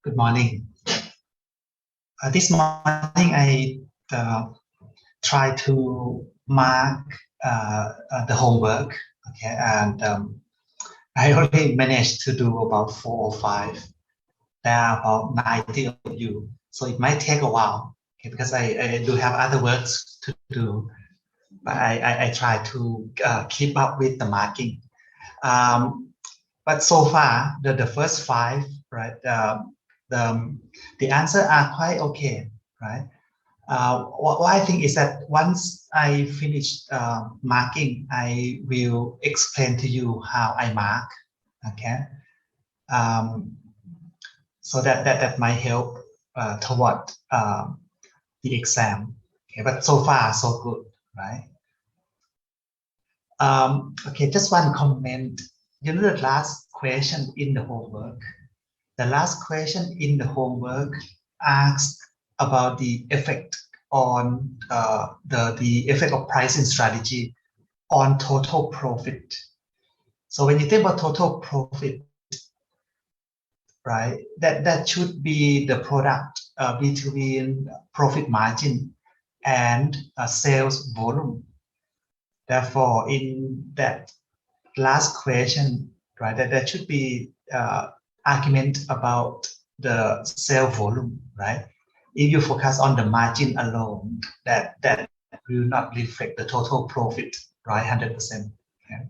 Good morning. This morning I try to mark the homework, okay, and I only managed to do about 4 or 5. There are about 90 of you, so it might take a while, okay, because I do have other works to do, but I try to keep up with the marking. But so far, the first 5, right, the answer are quite okay, right? What I think is that once I finish marking, I will explain to you how I mark, okay? So that might help toward the exam, okay? But so far, so good, right? Okay, just one comment. You know the last question in the homework? The last question in the homework asks about the effect on the effect of pricing strategy on total profit. So when you think about total profit, right, that should be the product between profit margin and sales volume. Therefore, in that last question, right, that should be argument about the sales volume, right? If you focus on the margin alone, that will not reflect the total profit, right? 100%. Okay?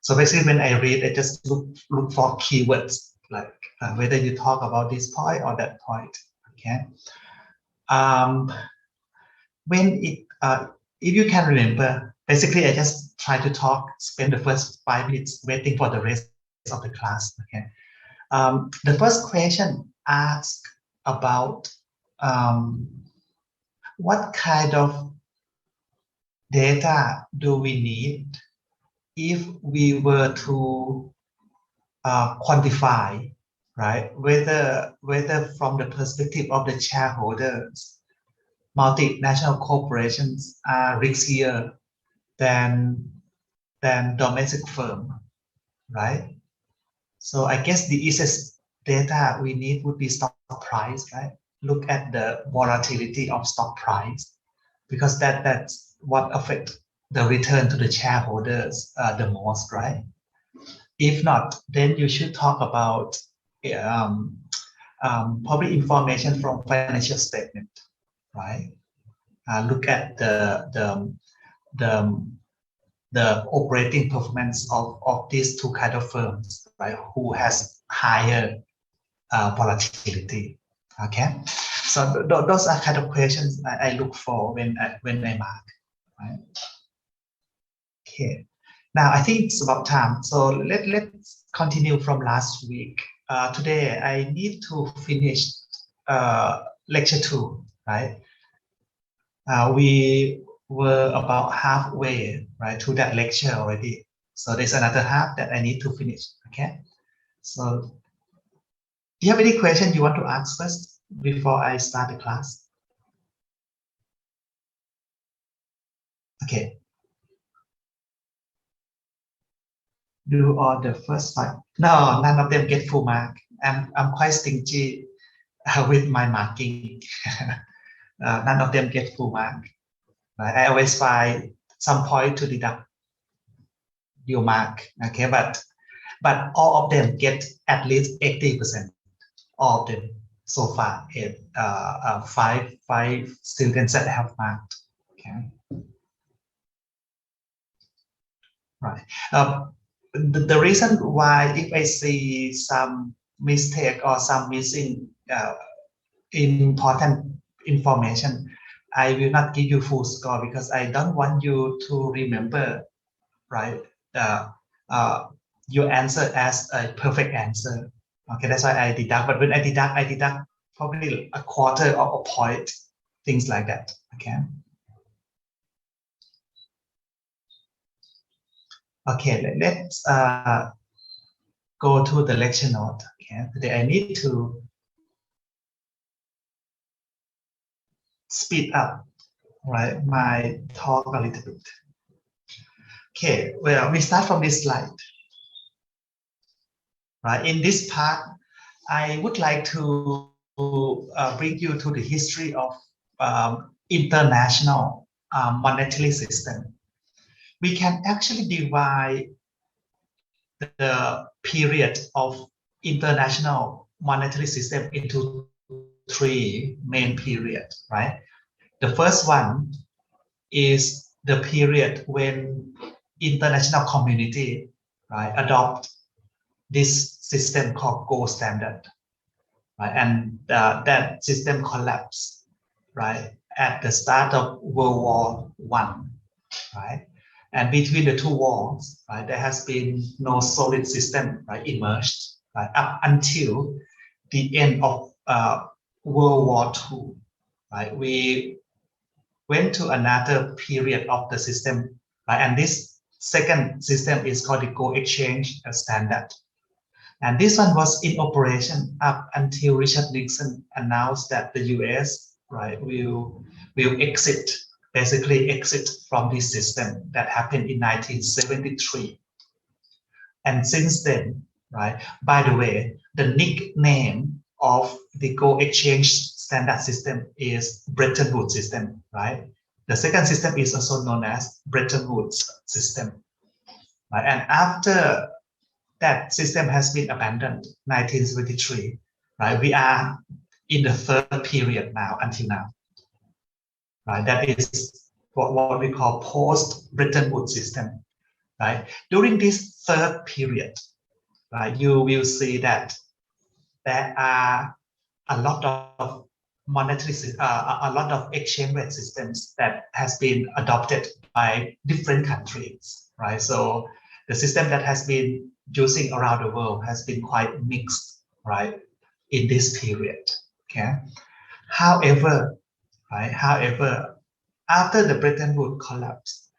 So basically, when I read, I just look for keywords, like whether you talk about this point or that point. Okay. When it, if you can remember, basically, I just try to spend the first 5 minutes waiting for the rest of the class. Okay. The first question asks about what kind of data do we need if we were to quantify, right? Whether from the perspective of the shareholders, multinational corporations are riskier than domestic firm, right? So I guess the easiest data we need would be stock price, right? Look at the volatility of stock price, because that's what affects the return to the shareholders the most, right? If not, then you should talk about probably information from financial statement, right? Look at the operating performance of these two kind of firms, right? Who has higher volatility. Okay, so those are kind of questions I look for when I mark, right? Okay, now I think it's about time. So let's continue from last week. Today I need to finish lecture 2, right? We were about halfway, right, to that lecture already. So there's another half that I need to finish. Okay, so do you have any questions you want to ask first before I start the class? Okay. Do all the first 5. No, none of them get full mark. I'm quite stingy with my marking. None of them get full mark. Right? I always find some point to deduct your mark. Okay, but all of them get at least 80%. All of them so far. Five students that have marked. Okay. Right. The reason why, if I see some mistake or some missing important information, I will not give you full score, because I don't want you to remember, right, your answer as a perfect answer. Okay, that's why I deduct. But when I deduct probably a quarter of a point, things like that. Okay. Okay, let's go to the lecture note. Okay, today I need to speed up, right, my talk a little bit. Okay, well, we start from this slide. Right, in this part, I would like to bring you to the history of international monetary system. We can actually divide the period of international monetary system into three main periods, right? The first one is the period when international community, right, adopt this system called gold standard, right? And that system collapsed, right, at the start of World War One, right? And between the two wars, right, there has been no solid system, right, emerged, right, up until the end of World War II, right? We went to another period of the system, right? And this second system is called the gold exchange standard. And this one was in operation up until Richard Nixon announced that the US, right, will exit, basically exit from this system. That happened in 1973. And since then, right, by the way, the nickname of the gold exchange standard system is Bretton Woods system, right? The second system is also known as Bretton Woods system, right? And after that system has been abandoned, 1973, right? We are in the third period now, until now, right? That is what we call post-Bretton Woods system, right? During this third period, right, you will see that there are a lot of monetary, a lot of exchange rate systems that has been adopted by different countries, right? So the system that has been using around the world has been quite mixed, right, in this period. Okay. However, right, after the Bretton Woods collapse,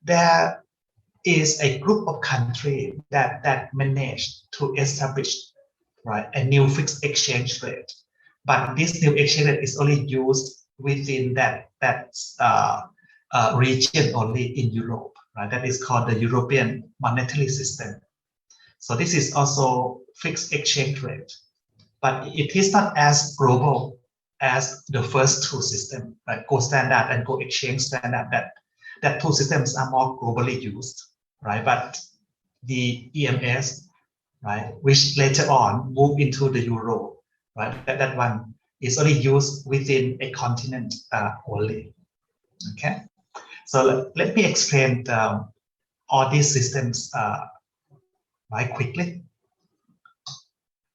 there is a group of countries that managed to establish, right, a new fixed exchange rate. But this new exchange rate is only used within that region, only in Europe, right? That is called the European monetary system. So this is also fixed exchange rate, but it is not as global as the first two systems, like gold standard and gold exchange standard. That two systems are more globally used, right? But the EMS, right, which later on moved into the euro, right? That one is only used within a continent only. Okay, so let me explain all these systems right quickly.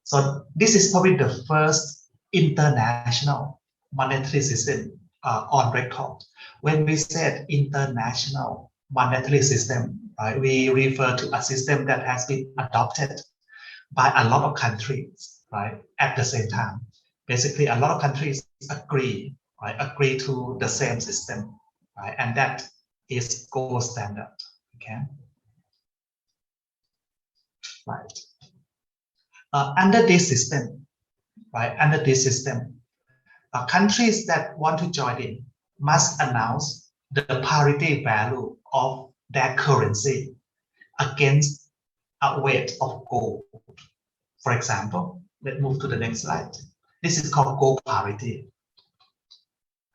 So this is probably the first international monetary system on record. When we said international monetary system, right, we refer to a system that has been adopted by a lot of countries, right, at the same time. Basically, a lot of countries agree, right, agree to the same system, right, and that is gold standard. Okay, right. Under this system, right, under this system, countries that want to join in must announce the parity value of their currency against a weight of gold. For example, let's move to the next slide. This is called gold parity.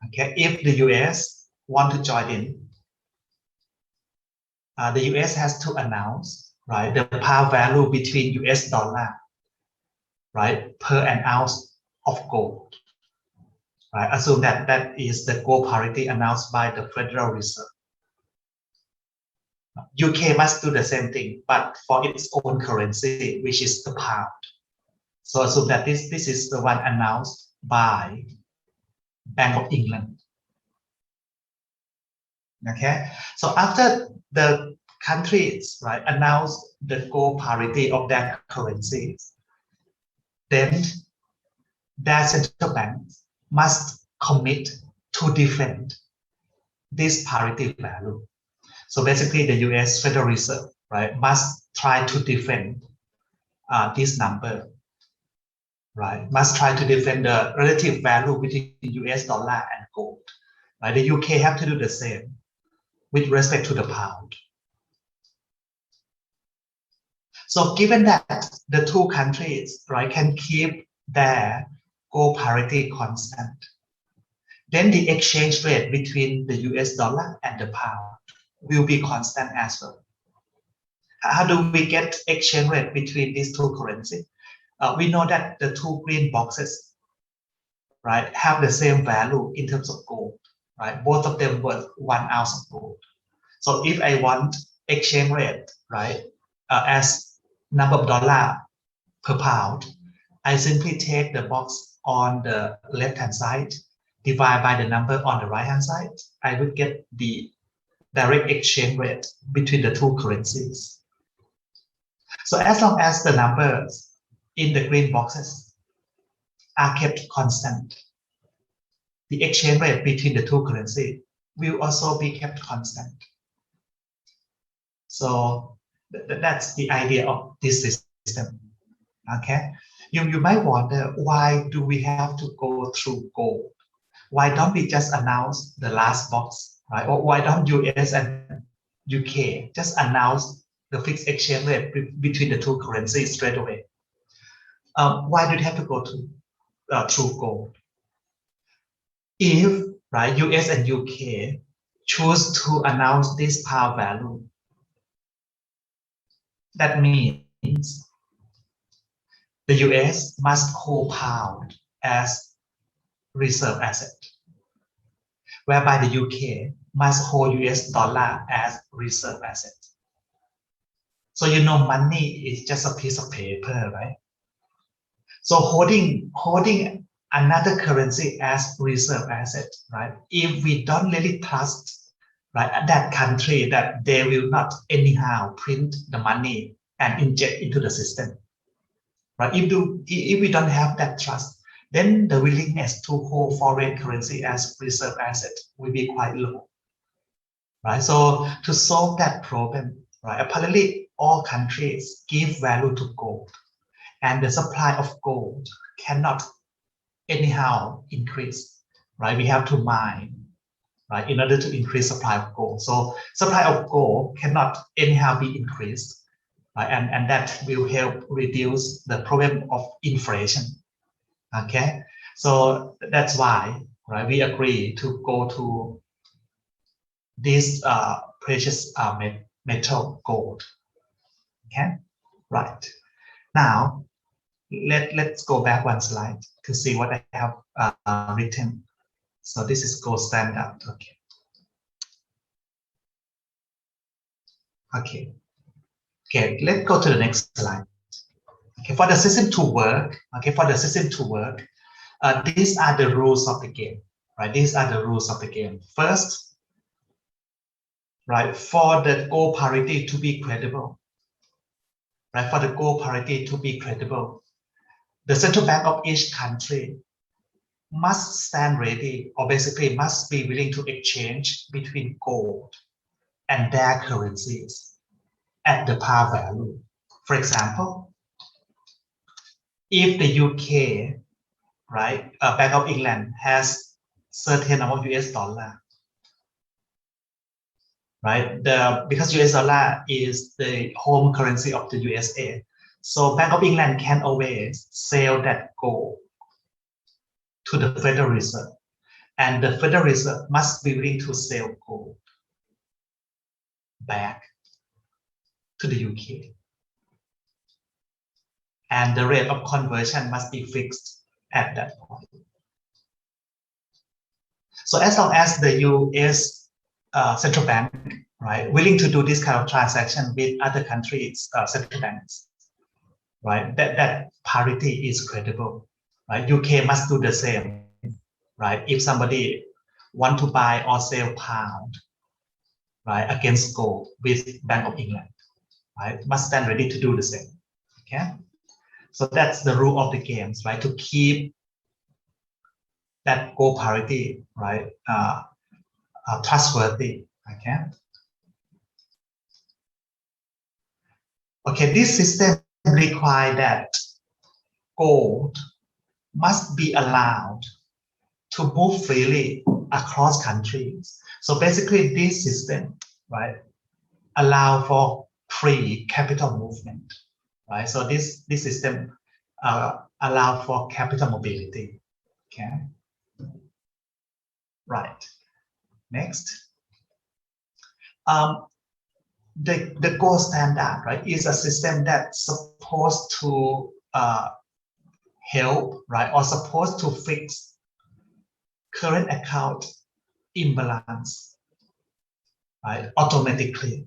Okay, if the US want to join in, the US has to announce, right, the par value between US dollar, right, per an ounce of gold. Right, assume that is the gold parity announced by the Federal Reserve. UK must do the same thing, but for its own currency, which is the pound. So assume that this is the one announced by Bank of England. Okay, so after the countries, right, announce the gold parity of their currencies, then their central banks must commit to defend this parity value. So basically, the US Federal Reserve, right, must try to defend this number, right? Must try to defend the relative value between US dollar and gold. Right? The UK have to do the same with respect to the pound. So given that the two countries, right, can keep their gold parity constant, then the exchange rate between the US dollar and the pound will be constant as well. How do we get exchange rate between these two currencies? We know that the two green boxes, right, have the same value in terms of gold, right? Both of them worth 1 ounce of gold. So if I want exchange rate, right, as number of dollar per pound, I simply take the box on the left-hand side, divide by the number on the right-hand side. I would get the direct exchange rate between the two currencies. So as long as the numbers in the green boxes are kept constant, the exchange rate between the two currencies will also be kept constant. So that's the idea of this system. Okay, you might wonder, why do we have to go through gold? Why don't we just announce the last box, right? Or why don't US and UK just announce the fixed exchange rate between the two currencies straight away? Why do you have to go through gold? If, right, US and UK choose to announce this pound value, that means the US must hold pound as reserve asset, whereby the UK must hold US dollar as reserve asset. So money is just a piece of paper, right? So holding another currency as reserve asset, right? If we don't really trust, right, that country, that they will not anyhow print the money and inject into the system, right? If we don't have that trust, then the willingness to hold foreign currency as reserve asset will be quite low, right? So to solve that problem, right, apparently all countries give value to gold, and the supply of gold cannot anyhow increase, right? We have to mine, right, in order to increase supply of gold. So supply of gold cannot anyhow be increased, right? And that will help reduce the problem of inflation. Okay, so that's why, right, we agree to go to this precious metal gold. Okay, right. Now let's go back one slide to see what I have written. So this is gold standard. Okay. Okay, let's go to the next slide. Okay, for the system to work, these are the rules of the game, right? These are the rules of the game. First, right, for the gold parity to be credible, right, the central bank of each country must stand ready, or basically must be willing to exchange between gold and their currencies at the par value. For example, if the UK, right, Bank of England has certain amount of US dollar, right? Because US dollar is the home currency of the USA, so Bank of England can always sell that gold to the Federal Reserve, and the Federal Reserve must be willing to sell gold back to the UK, and the rate of conversion must be fixed at that point. So as long as the US central bank, right, willing to do this kind of transaction with other countries' central banks, right, that parity is credible, right? UK must do the same, right? If somebody want to buy or sell pound, right, against gold with Bank of England, right, must stand ready to do the same. Okay, so that's the rule of the games, right? To keep that gold parity, right, trustworthy. Okay. Okay, this system requires that gold must be allowed to move freely across countries. So basically, this system, right, allow for free capital movement, right? So this system allow for capital mobility. Okay, right. Next, the gold standard, right, is a system that's supposed to help, right, or supposed to fix current account imbalance, right, automatically.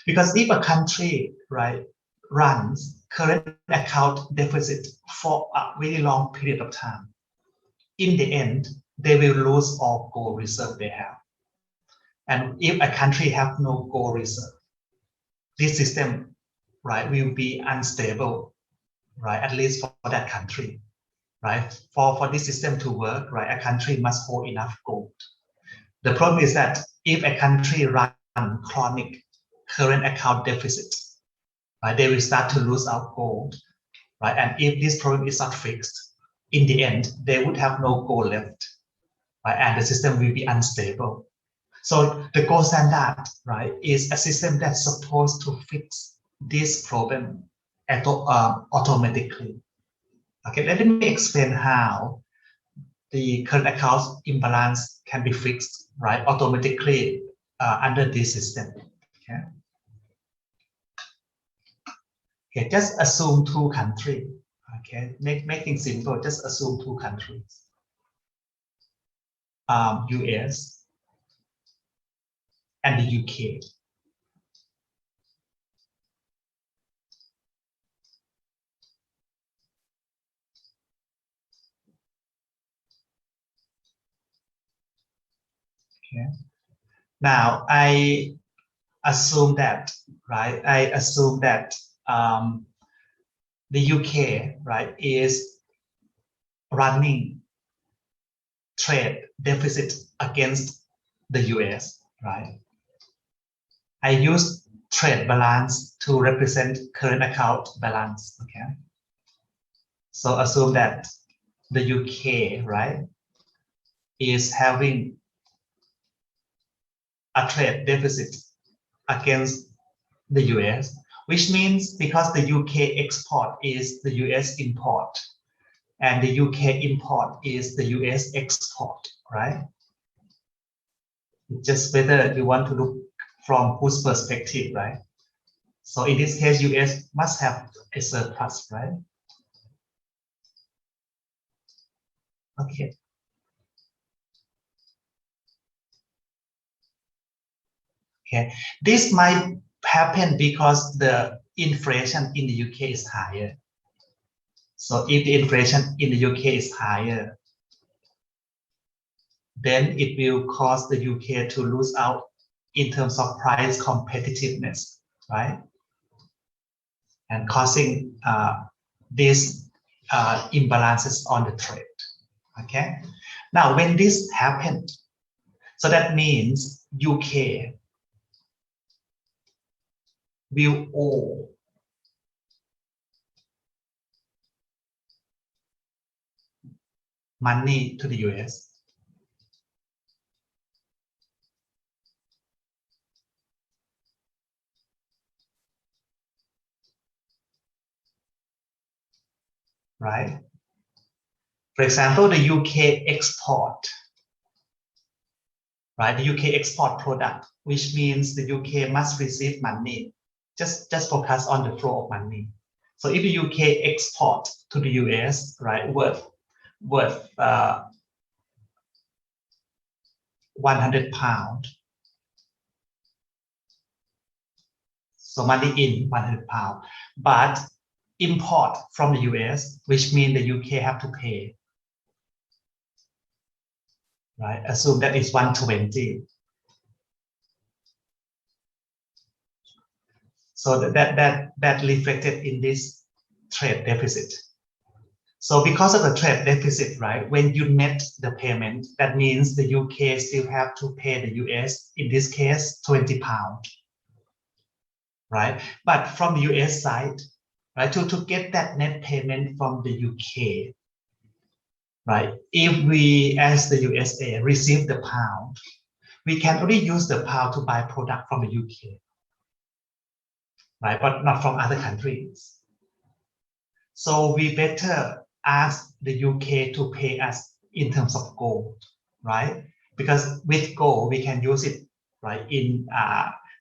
Because if a country, right, runs current account deficit for a very long period of time, in the end, they will lose all gold reserve they have. And if a country have no gold reserve, this system, right, will be unstable, right, at least for that country, right? For this system to work, right, a country must hold enough gold. The problem is that if a country runs chronic current account deficit, right, they will start to lose out gold, right? And if this problem is not fixed, in the end, they would have no gold left, right? And the system will be unstable. So the gold standard, right, is a system that's supposed to fix this problem automatically. Okay, let me explain how the current account imbalance can be fixed, right, automatically under this system. Okay. Okay, just assume two countries. Okay, make things simple. Just assume two countries. US and the UK. Okay. Now I assume that, right? I assume that the UK, right, is running trade deficit against the US, right? I use trade balance to represent current account balance, okay? So assume that the UK, right, is having a trade deficit against the US, which means because the UK export is the US import and the UK import is the US export, right? It's just whether you want to look from whose perspective, right? So in this case, US must have a surplus, right? Okay. Okay. This might happen because the inflation in the UK is higher. So if the inflation in the UK is higher, then it will cause the UK to lose out in terms of price competitiveness, right? And causing these imbalances on the trade, okay? Now, when this happened, so that means UK will owe money to the US, right? For example, the UK export, right? The UK export product, which means the UK must receive money. Just focus on the flow of money. So if the UK export to the US, right, worth 100 pounds, so money in 100 pounds, but import from the US, which means the UK have to pay, right? Assume that is 120. So that reflected in this trade deficit. So because of the trade deficit, right, when you net the payment, that means the UK still have to pay the US, in this case, 20 pounds, right? But from the US side, right, to get that net payment from the UK, right, if we, as the USA, receive the pound, we can only use the pound to buy product from the UK. right? But not from other countries. So we better ask the UK to pay us in terms of gold, right? Because with gold, we can use it, right, in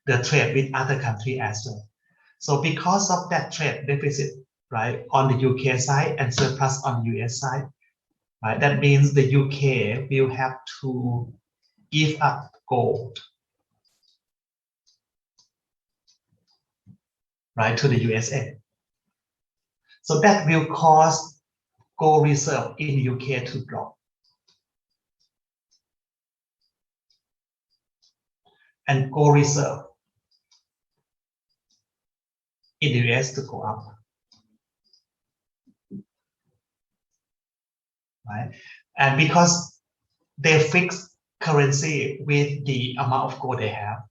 the trade with other countries as well. So because of that trade deficit, right, on the UK side and surplus on the US side, right, that means the UK will have to give up gold, right, to the USA. So that will cause gold reserve in the UK to drop. And gold reserve in the US to go up, right? And because they fix currency with the amount of gold they have,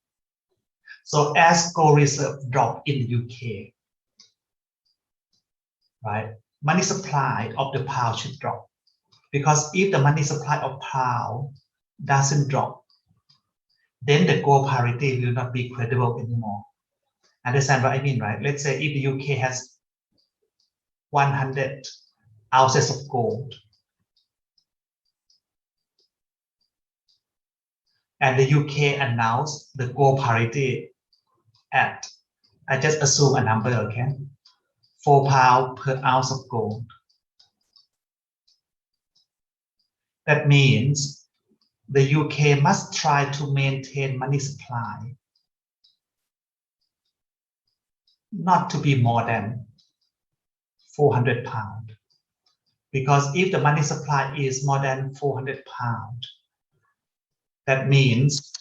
so as gold reserve drop in the UK, right, money supply of the pound should drop. Because if the money supply of pound doesn't drop, then the gold parity will not be credible anymore. Understand what I mean, right? Let's say if the UK has 100 ounces of gold, and the UK announced the gold parity at, I just assume a number, okay, £4 per ounce of gold. That means the UK must try to maintain money supply not to be more than £400. Because if the money supply is more than £400, that means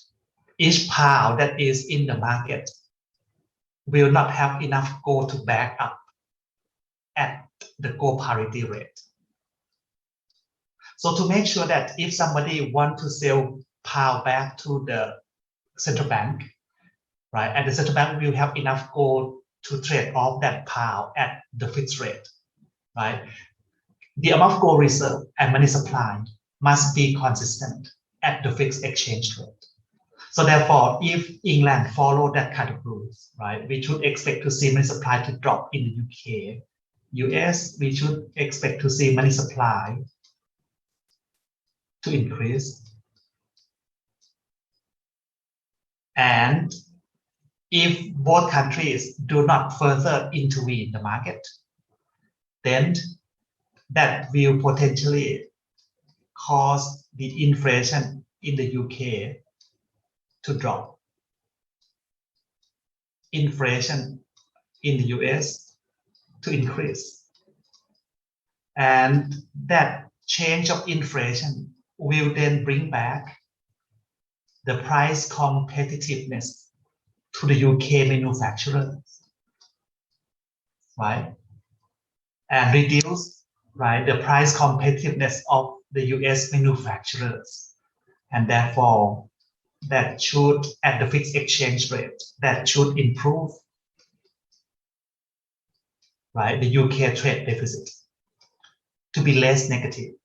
each pound that is in the market will not have enough gold to back up at the gold parity rate. So to make sure that if somebody wants to sell pound back to the central bank, right, and the central bank will have enough gold to trade off that pound at the fixed rate, right? The amount of gold reserve and money supply must be consistent at the fixed exchange rate. So therefore, if England follow that kind of rules, right, we should expect to see money supply to drop in the UK. US, we should expect to see money supply to increase. And if both countries do not further intervene in the market, then that will potentially cause the inflation in the UK to drop. Inflation in the US to increase. And that change of inflation will then bring back the price competitiveness to the UK manufacturers, right? And reduce, right, the price competitiveness of the US manufacturers. And therefore, that should, at the fixed exchange rate, that should improve, right, the UK trade deficit to be less negative,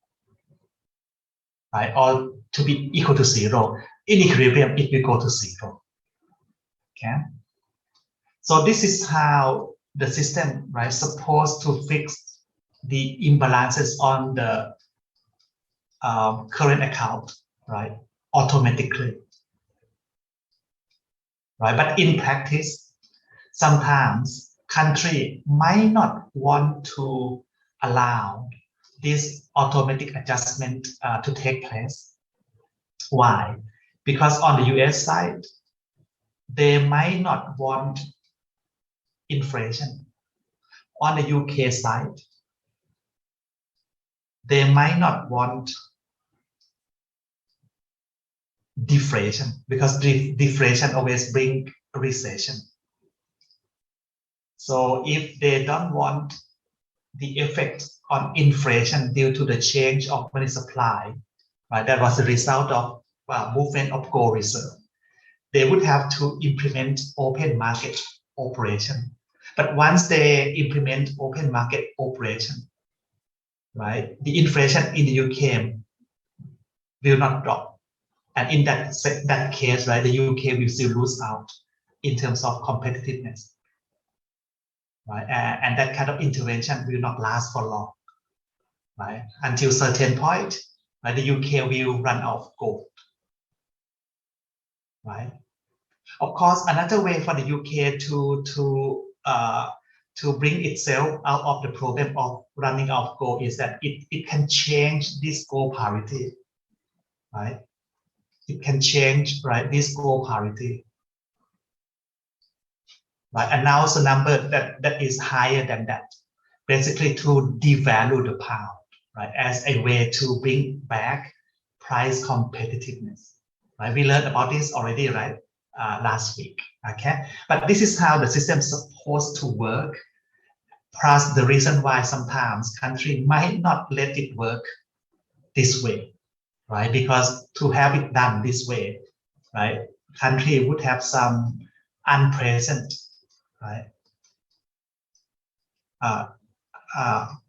right, or to be equal to zero. In equilibrium, it will go to zero. Okay. So this is how the system, right, supposed to fix the imbalances on the current account, right, automatically, right? But in practice, sometimes country might not want to allow this automatic adjustment to take place. Why? Because on the US side, they might not want inflation. On the UK side, they might not want deflation, because deflation always brings recession. So if they don't want the effect on inflation due to the change of money supply, right, that was the result of movement of gold reserve, they would have to implement open market operation. But once they implement open market operation, right, the inflation in the UK will not drop. And in that case, right, the UK will still lose out in terms of competitiveness. right? And that kind of intervention will not last for long, right? Until certain point, right, the UK will run out of gold, right? Of course, another way for the UK to bring itself out of the problem of running out of gold is that it can change this gold parity, right? It can change, right, this gold parity, right? Announce a number that is higher than that, basically to devalue the pound, right, as a way to bring back price competitiveness, right? We learned about this already, right, last week, okay? But this is how the system is supposed to work, plus the reason why sometimes country might not let it work this way, right? Because to have it done this way, right, country would have some unpleasant, right,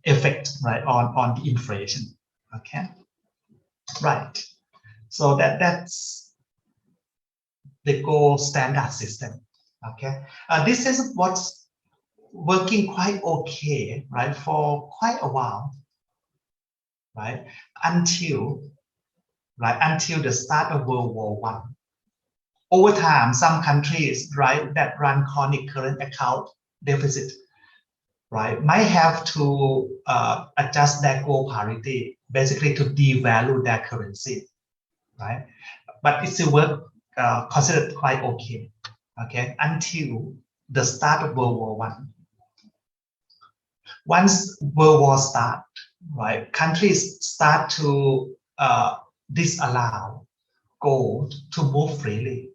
effect, right, on the inflation, okay? Right. So that's the gold standard system, okay? This is what's working quite okay, right, for quite a while, right, until the start of World War I. Over time, some countries, right, that run chronic current account deficit, right, might have to adjust their gold parity, basically to devalue their currency, right? But it still work considered quite okay, okay, until the start of World War I. Once World War start, right, countries start to disallow gold to move freely,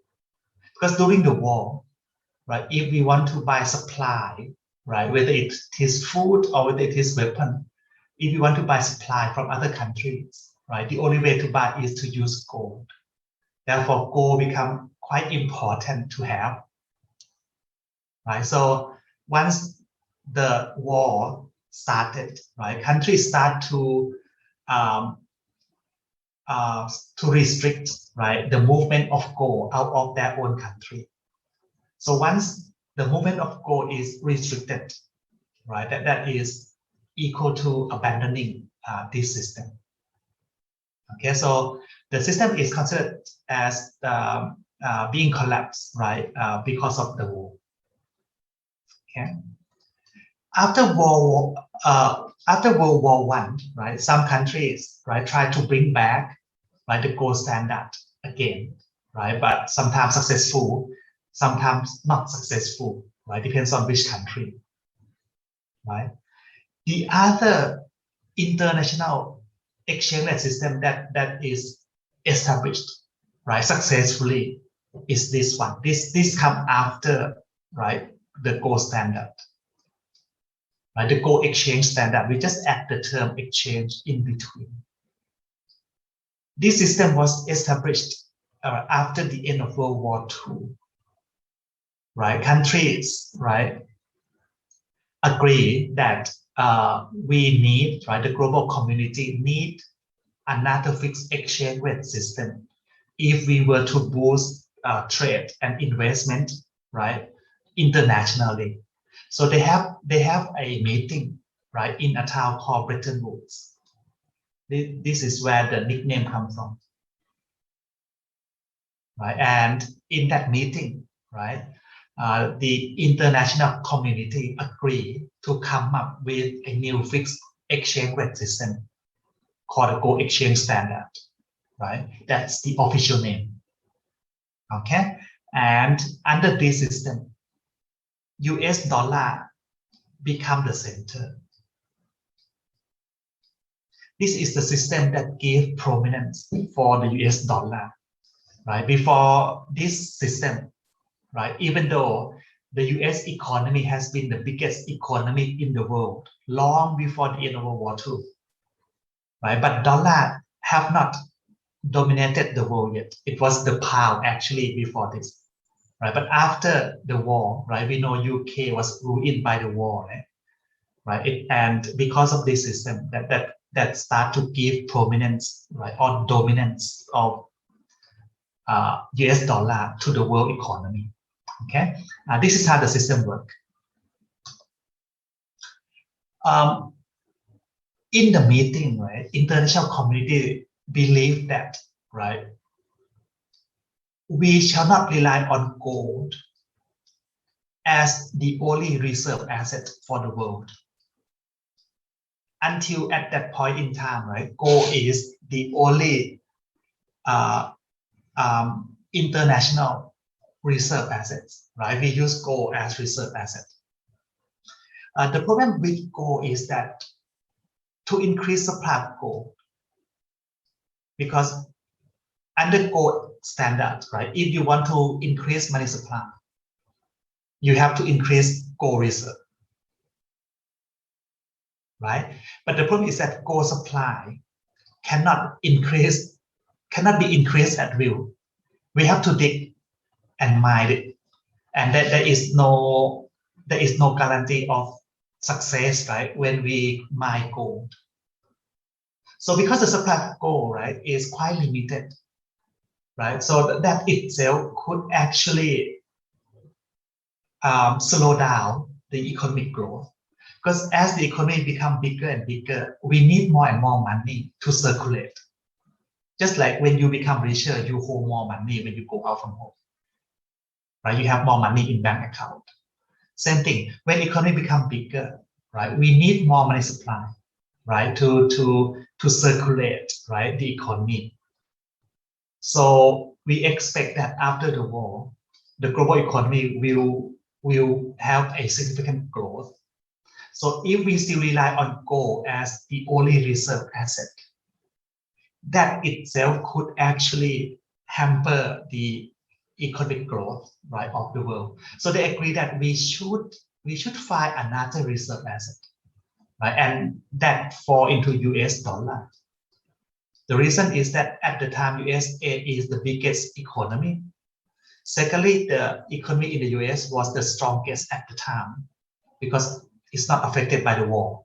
because during the war, right, if we want to buy supply, right, whether it is food or whether it is weapon, if you want to buy supply from other countries, right, the only way to buy is to use gold. Therefore, gold become quite important to have, right? So once the war started, right, countries start um, to restrict, right, the movement of gold out of their own country. So once the movement of gold is restricted, right, that is equal to abandoning this system. Okay, so the system is considered as being collapsed, right, because of the war. Okay. After World War I, right, some countries, right, try to bring back, right, the gold standard again, right, but sometimes successful, sometimes not successful, right, depends on which country, right. The other international exchange rate system that is established, right, successfully is this one. This come after, right, the gold standard. Right, the gold exchange standard, we just add the term exchange in between. This system was established after the end of World War II. Right, countries, right, agree that we need, right, the global community need another fixed exchange rate system if we were to boost trade and investment, right, internationally. So they have a meeting, right, in a town called Bretton Woods. This is where the nickname comes from, right? And in that meeting, right, the international community agreed to come up with a new fixed exchange rate system called the gold exchange standard, right? That's the official name. Okay, and under this system, US dollar become the center. This is the system that gave prominence for the US dollar, right? Before this system, right, even though the US economy has been the biggest economy in the world long before the end of World War II, right? But dollar have not dominated the world yet. It was the pound actually before this, right? But after the war, right, we know UK was ruined by the war, right? And because of this system, that start to give prominence, right, or dominance of US dollar to the world economy. Okay, this is how the system works. Um, in the meeting, right, international community believe that, right, we shall not rely on gold as the only reserve asset for the world. Until at that point in time, right, gold is the only international reserve assets, right? We use gold as reserve asset. The problem with gold is that to increase supply of gold, because under gold standards, right, if you want to increase money supply, you have to increase gold reserve, right? But the problem is that gold supply cannot be increased at will. We have to dig and mine it, and that there is no guarantee of success, right, when we mine gold. So because the supply of gold, right, is quite limited, right, so that itself could actually slow down the economic growth. Because as the economy becomes bigger and bigger, we need more and more money to circulate. Just like when you become richer, you hold more money when you go out from home, right? You have more money in bank account. Same thing, when economy become bigger, right? We need more money supply, right? To circulate, right? The economy. So we expect that after the war, the global economy will have a significant growth. So if we still rely on gold as the only reserve asset, that itself could actually hamper the economic growth, right, of the world. So they agree that we should find another reserve asset, right, and that fall into US dollar. The reason is that at the time USA is the biggest economy. Secondly, the economy in the US was the strongest at the time because it's not affected by the war.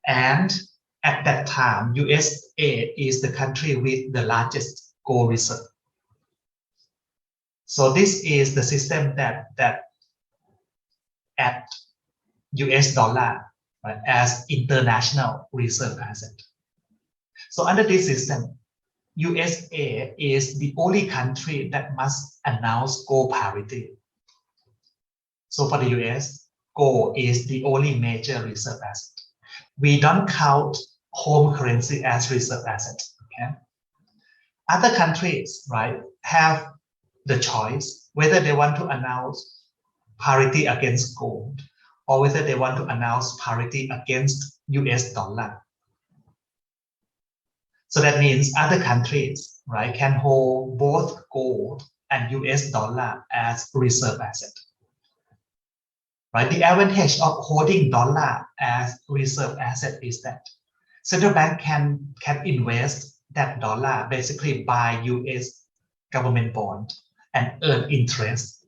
And at that time, USA is the country with the largest gold reserve. So this is the system that at US dollar, right, as international reserve asset. So under this system, USA is the only country that must announce gold parity. So for the US, gold is the only major reserve asset. We don't count home currency as reserve asset. Okay. Other countries, right, have the choice whether they want to announce parity against gold or whether they want to announce parity against US dollar. So that means other countries, right, can hold both gold and US dollar as reserve asset. Right? The advantage of holding dollar as reserve asset is that central bank can invest that dollar, basically buy US government bond and earn interest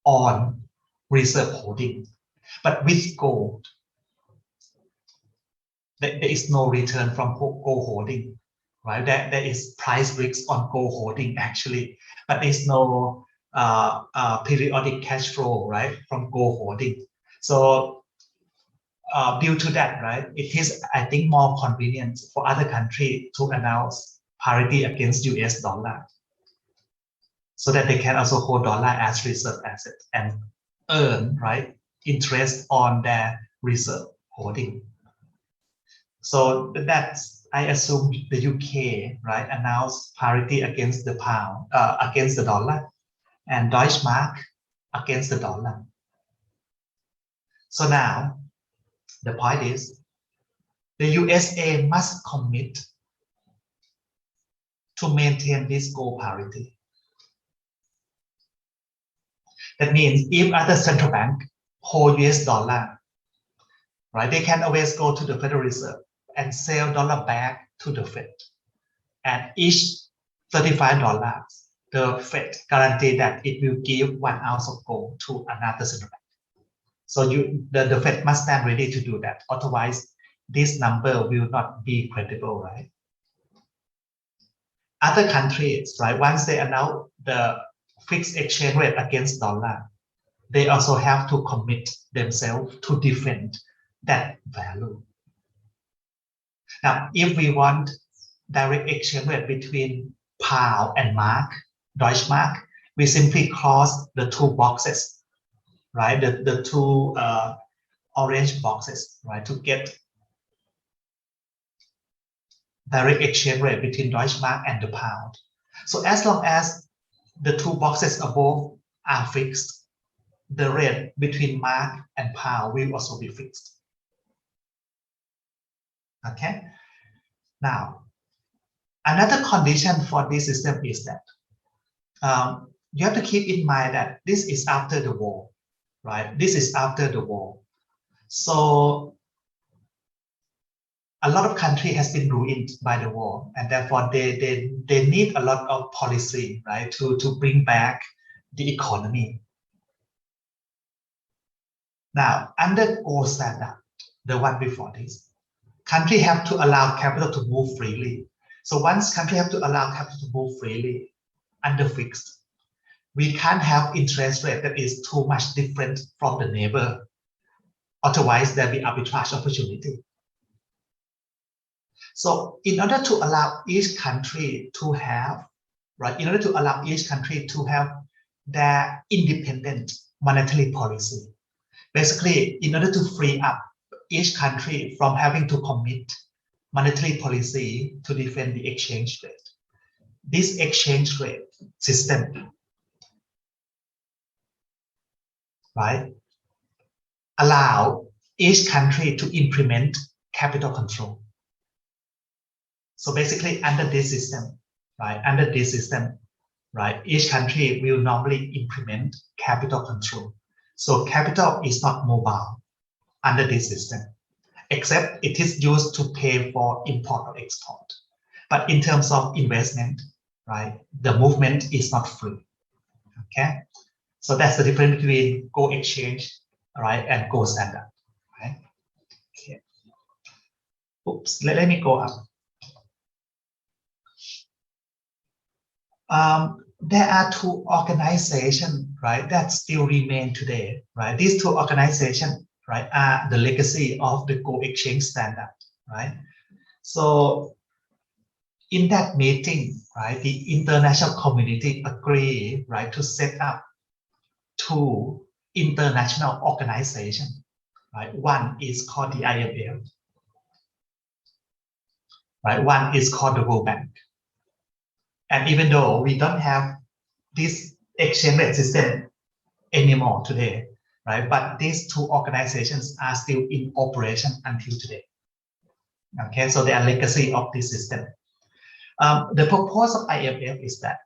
on reserve holding. But with gold, there is no return from gold holding, right? There is price risk on gold holding actually, but there's no periodic cash flow, right, from gold holding. So due to that, right, it is, I think, more convenient for other countries to announce parity against US dollar so that they can also hold dollar as reserve asset and earn, right, interest on their reserve holding. So that's, I assume the UK, right, announced parity against the pound, against the dollar, and Deutsche Mark against the dollar. So now, the point is, the USA must commit to maintain this gold parity. That means if other central bank hold US dollar, right, they can always go to the Federal Reserve and sell dollar back to the Fed. And each $35, the Fed guarantee that it will give 1 ounce of gold to another central bank. So the Fed must stand ready to do that. Otherwise, this number will not be credible, right? Other countries, right, once they announce the fixed exchange rate against dollar, they also have to commit themselves to defend that value. Now, if we want direct exchange rate between pound and mark, Deutschmark, we simply cross the two boxes, right? The two orange boxes, right? To get direct exchange rate between Deutschmark and the pound. So as long as the two boxes above are fixed, the rate between mark and pound will also be fixed. Okay. Now, another condition for this system is that you have to keep in mind that this is after the war, right? This is after the war. So a lot of country has been ruined by the war, and therefore they need a lot of policy, right, to bring back the economy. Now, under gold standard, the one before this, country have to allow capital to move freely. So once country have to allow capital to move freely under fixed, we can't have interest rate that is too much different from the neighbor. Otherwise, there'll be arbitrage opportunity. So in order to allow each country to have, right, in order to allow each country to have their independent monetary policy, basically, in order to free up each country from having to commit monetary policy to defend the exchange rate, this exchange rate system, right, allow each country to implement capital control. So basically, under this system, right, each country will normally implement capital control. So capital is not mobile under this system, except it is used to pay for import or export. But in terms of investment, right, the movement is not free. Okay, so that's the difference between gold exchange, right, and gold standard, right? Okay. Oops, let me go up. There are two organizations, right, that still remain today, right? These two organizations, right, are the legacy of the gold exchange standard, right? So in that meeting, right, the international community agreed, right, to set up two international organizations, right? One is called the IMF, right? One is called the World Bank. And even though we don't have this exchange rate system anymore today, right? But these two organizations are still in operation until today. Okay, so they are legacy of this system. The purpose of IMF is that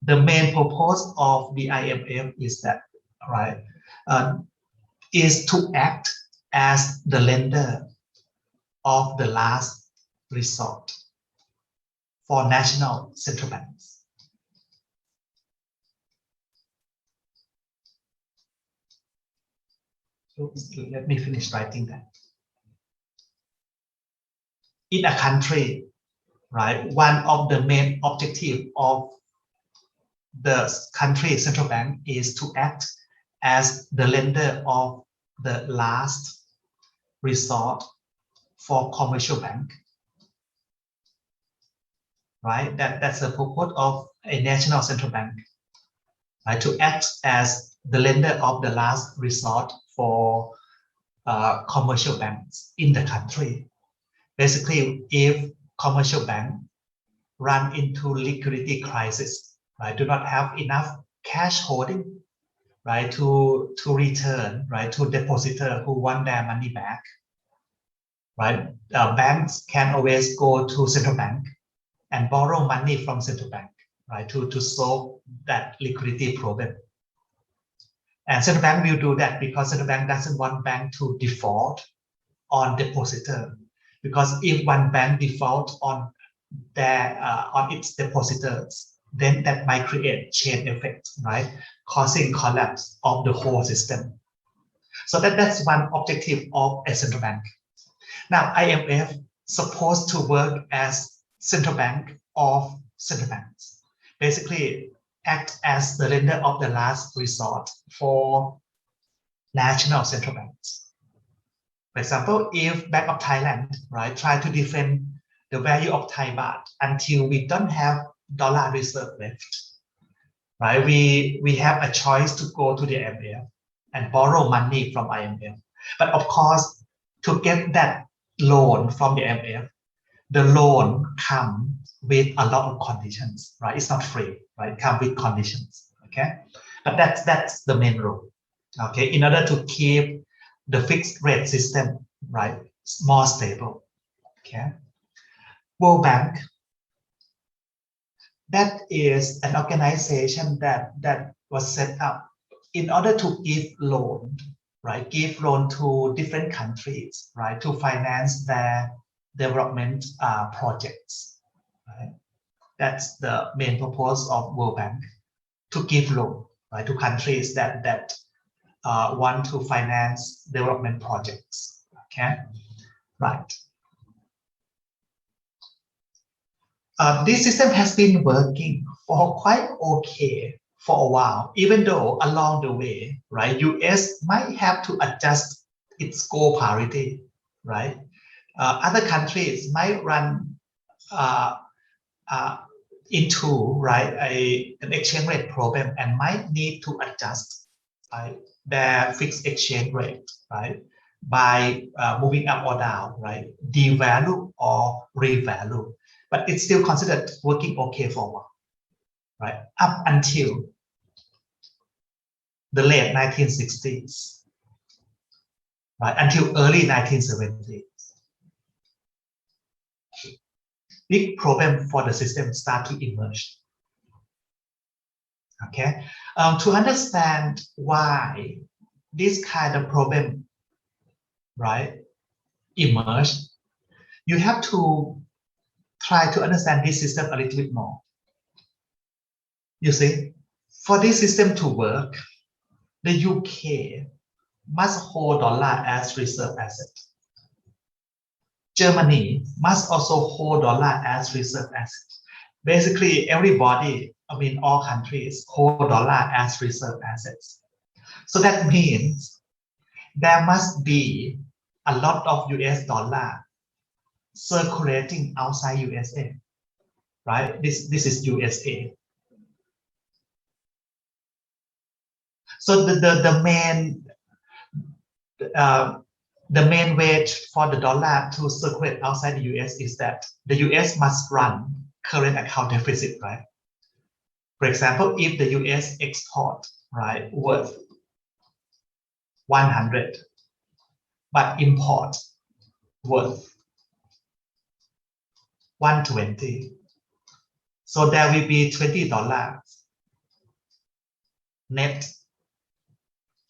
the main purpose of the IMF is that, right, is to act as the lender of the last resort for national central banks. Oops, let me finish writing that. In a country, right, one of the main objectives of the country central bank is to act as the lender of the last resort for commercial bank, right? That's the purpose of a national central bank, right? To act as the lender of the last resort for commercial banks in the country. Basically, if commercial bank run into liquidity crisis, right, do not have enough cash holding, right, to return, right, to depositor who want their money back, right, banks can always go to central bank and borrow money from central bank, right, to solve that liquidity problem. And central bank will do that because central bank doesn't want bank to default on depositor, because if one bank default on their on its depositors, then that might create chain effect, right, causing collapse of the whole system. So that's one objective of a central bank. Now, IMF supposed to work as central bank of central banks, basically act as the lender of the last resort for national central banks. For example, if Bank of Thailand, right, try to defend the value of Thai baht until we don't have dollar reserve left, right? We have a choice to go to the IMF and borrow money from IMF. But of course, to get that loan from the IMF, the loan comes with a lot of conditions, right? It's not free, right? It comes with conditions, okay? But that's the main rule, okay? In order to keep the fixed rate system, right, more stable, okay? World Bank, that is an organization that was set up in order to give loan, right? Give loan to different countries, right? To finance their development projects, right? That's the main purpose of World Bank, to give loan, right, to countries that want to finance development projects. Okay, right. This system has been working for quite okay for a while, even though along the way, right, US might have to adjust its goal parity, right? Other countries might run uh, uh, into, right, an exchange rate problem and might need to adjust, right, their fixed exchange rate, right, by moving up or down, right, devalue or revalue. But it's still considered working okay for a while, right, up until the late 1960s, right, until early 1970s. Big problem for the system start to emerge. Okay, to understand why this kind of problem, right, emerge, you have to try to understand this system a little bit more. You see, for this system to work, the UK must hold dollar as reserve asset. Germany must also hold dollar as reserve asset. Basically, everybody, I mean, all countries hold dollar as reserve assets. So that means there must be a lot of US dollar circulating outside USA, right? This is USA. So the main way for the dollar to circulate outside the US is that the US must run current account deficit, right? For example, if the US export, right, worth 100, but import worth 120, so there will be $20 net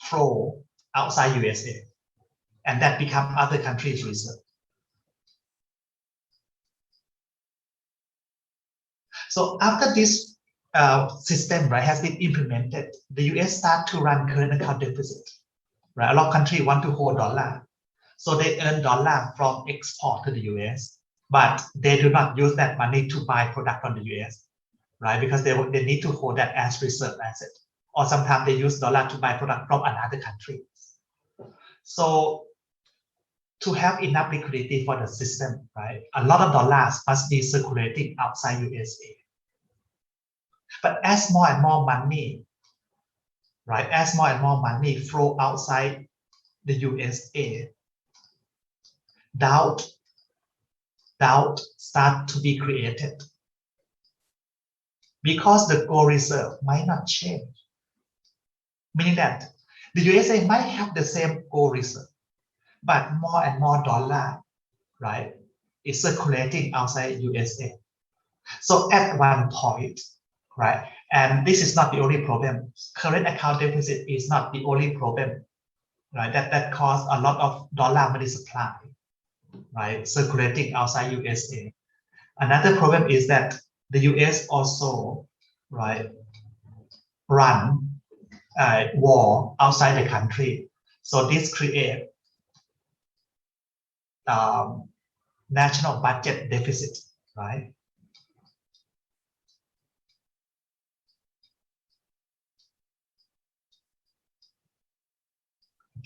flow outside USA, and that become other countries' reserve. So after this system, right, has been implemented, the US start to run current account deficit. Right, a lot of countries want to hold dollar, so they earn dollar from export to the US, but they do not use that money to buy product from the US, right? Because they need to hold that as reserve asset, or sometimes they use dollar to buy product from another country. So to have enough liquidity for the system, right, a lot of dollars must be circulating outside USA. But as more and more money, right, as more and more money flow outside the USA, doubt start to be created, because the gold reserve might not change, meaning that the USA might have the same gold reserve, but more and more dollar, right, is circulating outside USA. So at one point, right, and this is not the only problem, current account deficit is not the only problem, right, that caused a lot of dollar money supply, right, circulating outside USA. Another problem is that the US also, right, run war outside the country. So this creates national budget deficit, right?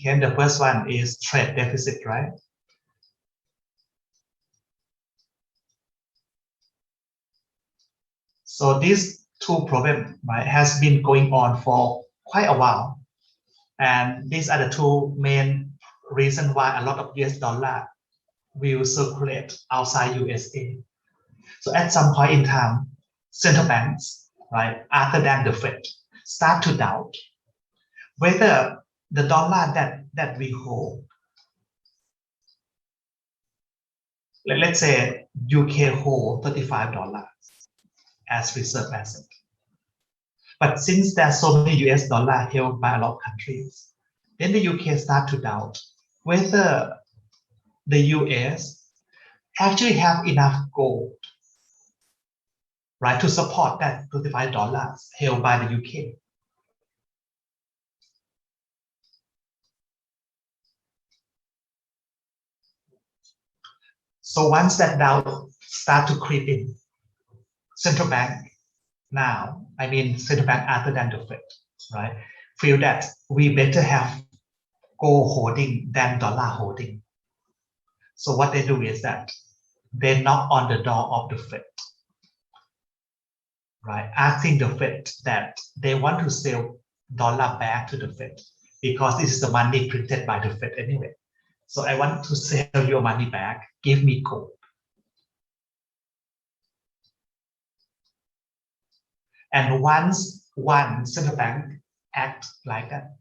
Okay, the first one is trade deficit, right? So these two problems, right, has been going on for quite a while. And these are the two main reasons why a lot of US dollar will circulate outside USA. So at some point in time, central banks, right, other than the Fed, start to doubt whether the dollar that we hold, let's say UK hold $35 as reserve asset. But since there's so many US dollar held by a lot of countries, then the UK start to doubt whether the US actually have enough gold, right, to support that $35 held by the UK. So once that doubt start to creep in, central bank now, I mean central bank other than the Fed, right, feel that we better have gold holding than dollar holding. So what they do is that they knock on the door of the Fed, right, asking the Fed that they want to sell dollar back to the Fed because this is the money printed by the Fed anyway. So I want to sell your money back, give me gold. And once one central bank act like that,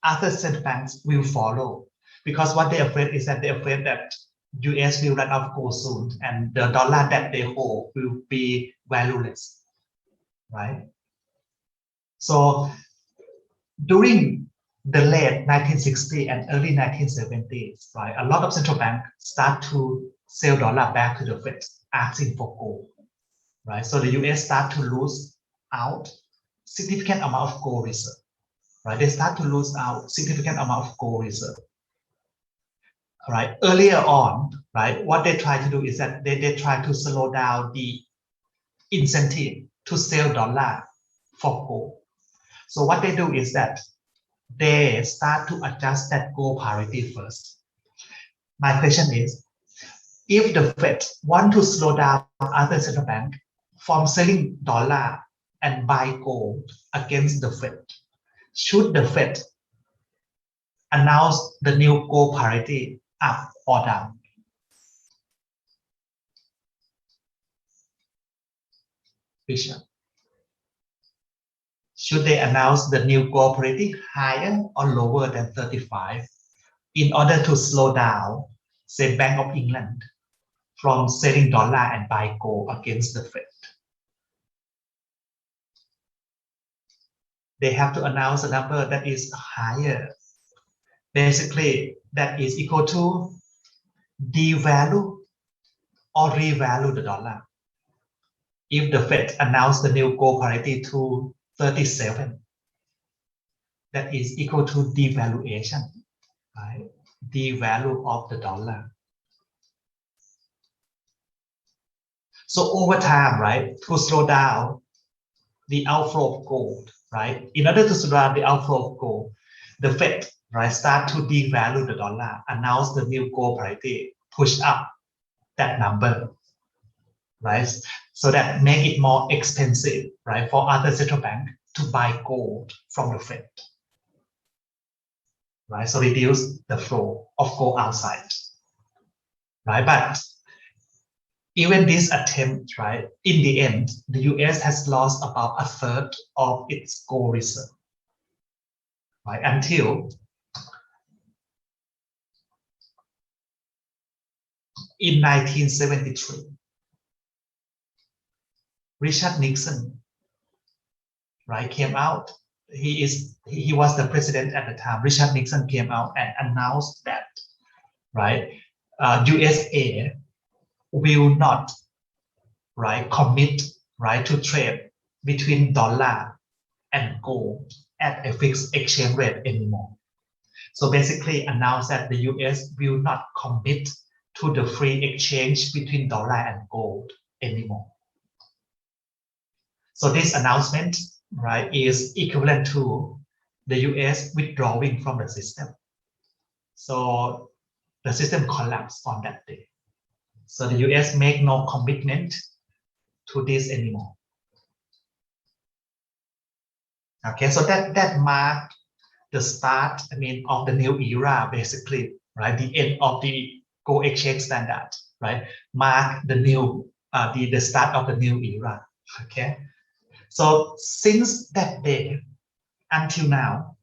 other central banks will follow, because what they're afraid is that they're afraid that US will run out of gold soon and the dollar that they hold will be valueless, right? So during the late 1960s and early 1970s, right, a lot of central banks start to sell dollar back to the Fed, asking for gold, right? So the US start to lose out significant amount of gold reserve, right? They start to lose out significant amount of gold reserve. Right, earlier on, right, what they try to do is that they try to slow down the incentive to sell dollar for gold. So what they do is that they start to adjust that gold parity first. My question is, if the Fed want to slow down other central bank from selling dollar and buy gold against the Fed, should the Fed announce the new gold parity up or down? Richard, should they announce the new gold parity higher or lower than 35 in order to slow down, say, Bank of England from selling dollar and buy gold against the Fed? They have to announce a number that is higher. Basically, that is equal to devalue or revalue the dollar. If the Fed announced the new gold parity to 37, that is equal to devaluation, right? Devalue of the dollar. So over time, right, to slow down the outflow of gold, right? In order to slow down the outflow of gold, the Fed, right, start to devalue the dollar, announce the new gold parity, push up that number, right? So that make it more expensive, right, for other central bank to buy gold from the Fed, right? So reduce the flow of gold outside, right? But even this attempt, right, in the end, the US has lost about a third of its gold reserve, right, until in 1973. Richard Nixon, right, came out. He was the president at the time. Richard Nixon came out and announced that, right, USA will not, right, commit, right, to trade between dollar and gold at a fixed exchange rate anymore. So basically announced that the US will not commit to the free exchange between dollar and gold anymore. So this announcement, right, is equivalent to the US withdrawing from the system. So the system collapsed on that day. So the US make no commitment to this anymore. Okay, so that marked the start, of the new era, basically, right? The end of the gold exchange standard, right? Mark the new, the start of the new era. Okay, so since that day until now,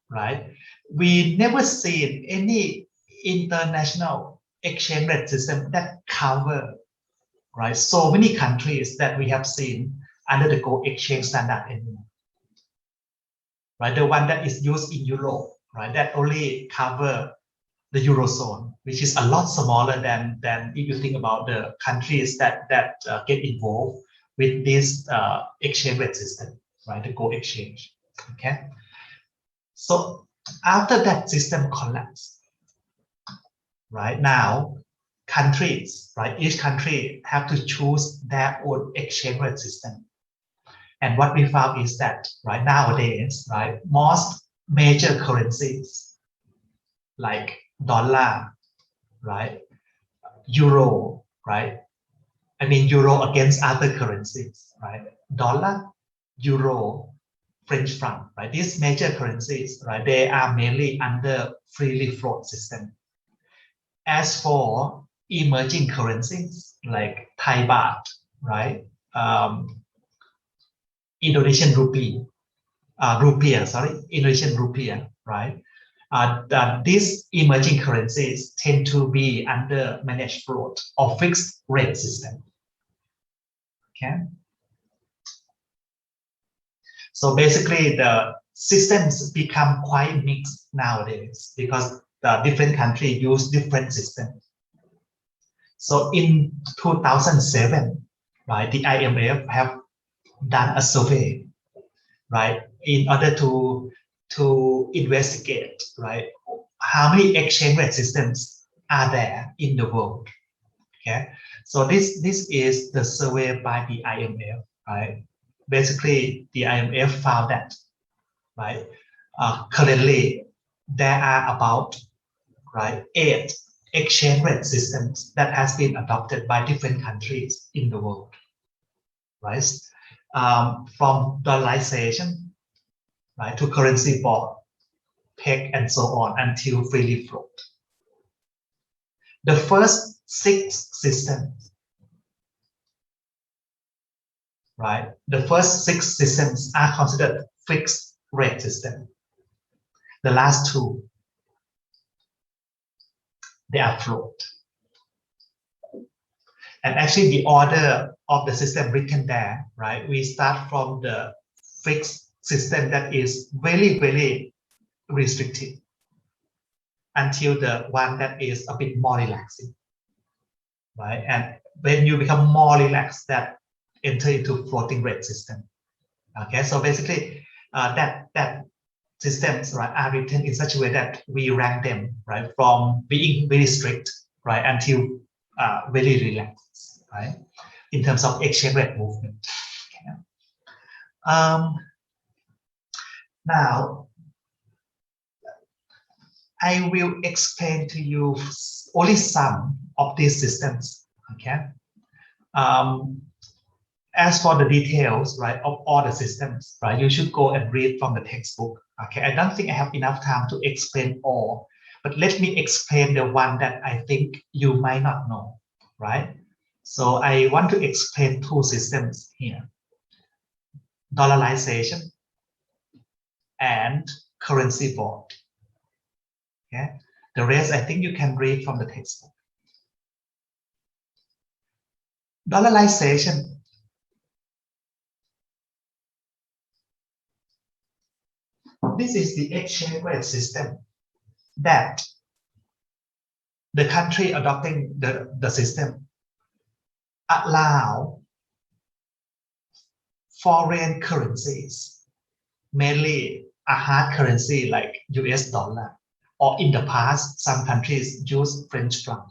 right, we never seen any international exchange rate system that cover, right, so many countries that we have seen under the gold exchange standard anymore. Right, the one that is used in Europe, right, that only cover the Eurozone, which is a lot smaller than if you think about the countries that get involved with this exchange rate system, right, the gold exchange. Okay, so after that system collapsed, right, now countries, right, each country have to choose their own exchange rate system. And what we found is that, right, nowadays, right, most major currencies like dollar, right, euro, right, euro against other currencies, right, dollar, euro, French franc, right, these major currencies, right, they are mainly under freely float system. As for emerging currencies like Thai baht, right, Indonesian rupee, Indonesian rupiah, right? These emerging currencies tend to be under managed float or fixed rate system. Okay. So basically, the systems become quite mixed nowadays because the different countries use different systems. So in 2007, right, the IMF have done a survey, right, in order to investigate, right, how many exchange rate systems are there in the world. Okay, so this is the survey by the IMF, right? Basically, the IMF found that, right, currently there are about, right, 8 exchange rate systems that has been adopted by different countries in the world, right? From dollarization, right, to currency board, peg, and so on until freely float. The first 6 systems, right? The first 6 systems are considered fixed rate system. The last 2, they are float. And actually the order of the system written there, right? We start from the fixed system that is very, very restrictive until the one that is a bit more relaxing, right? And when you become more relaxed, that enter into floating rate system. Okay, so basically that systems, right, are written in such a way that we rank them, right, from being very strict, right, until very relaxed, right, in terms of exchange rate movement. Okay. Now I will explain to you only some of these systems. Okay. As for the details, right, of all the systems, right, you should go and read from the textbook. Okay, I don't think I have enough time to explain all, but let me explain the one that I think you might not know, right? So I want to explain 2 systems here: dollarization and currency board. Okay, the rest I think you can read from the textbook. Dollarization. This is the exchange rate system that the country adopting the system allow foreign currencies, mainly a hard currency like US dollar, or in the past, some countries use French franc,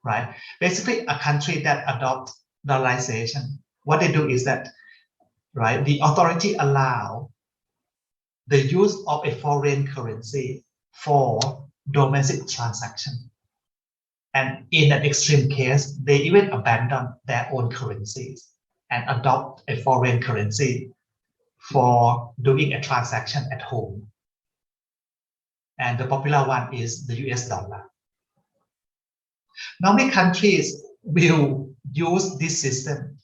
right? Basically, a country that adopt dollarization, what they do is that, right, the authority allow the use of a foreign currency for domestic transaction. And in an extreme case, they even abandon their own currencies and adopt a foreign currency for doing a transaction at home. And the popular one is the US dollar. Now, many countries will use this system,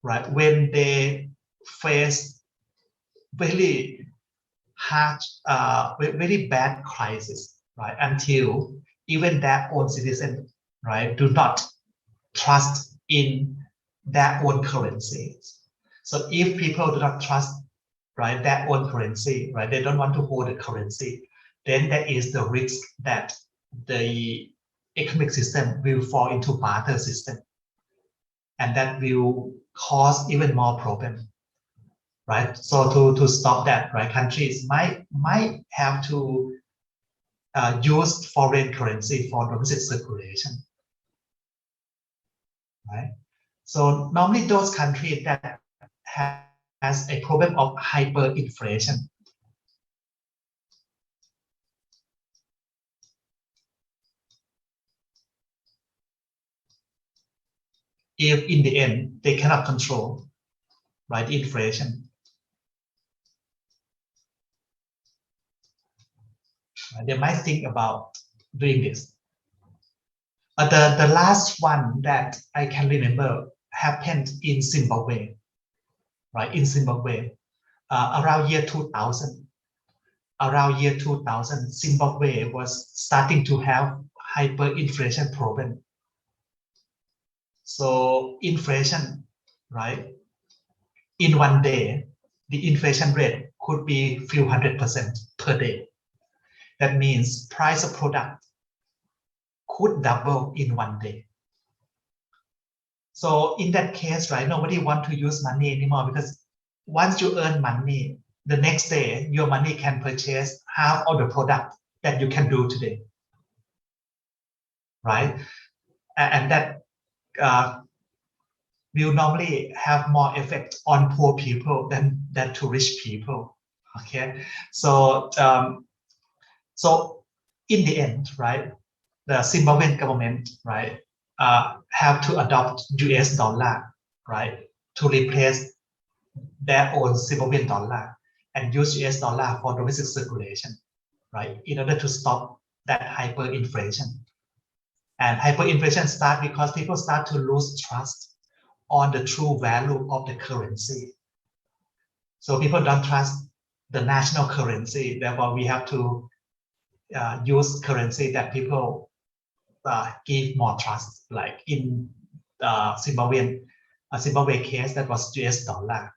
right, when they face very hard, very bad crisis, right, until even their own citizens, right, do not trust in their own currencies. So if people do not trust, right, their own currency, right, they don't want to hold the currency, then there is the risk that the economic system will fall into barter system, and that will cause even more problem, right? So to stop that, right, countries might have to use foreign currency for domestic circulation, right? So normally those countries that has a problem of hyperinflation, if in the end they cannot control, right, inflation, right, they might think about doing this. But the last one that I can remember happened in Zimbabwe, right? In Zimbabwe, around year 2000. Around year 2000, Zimbabwe was starting to have hyperinflation problem. So inflation, right? In one day, the inflation rate could be few 100% per day. That means price of product could double in one day. So in that case, right, nobody want to use money anymore, because once you earn money, the next day your money can purchase half of the product that you can do today, right? And that will normally have more effect on poor people than to rich people. Okay, so so in the end, right, the Zimbabwean government, right, have to adopt US dollar, right, to replace their own Zimbabwean dollar and use US dollar for domestic circulation, right, in order to stop that hyperinflation. And hyperinflation starts because people start to lose trust on the true value of the currency. So people don't trust the national currency. Therefore, we have to use currency that people give more trust. Like in Zimbabwe case, that was US dollar.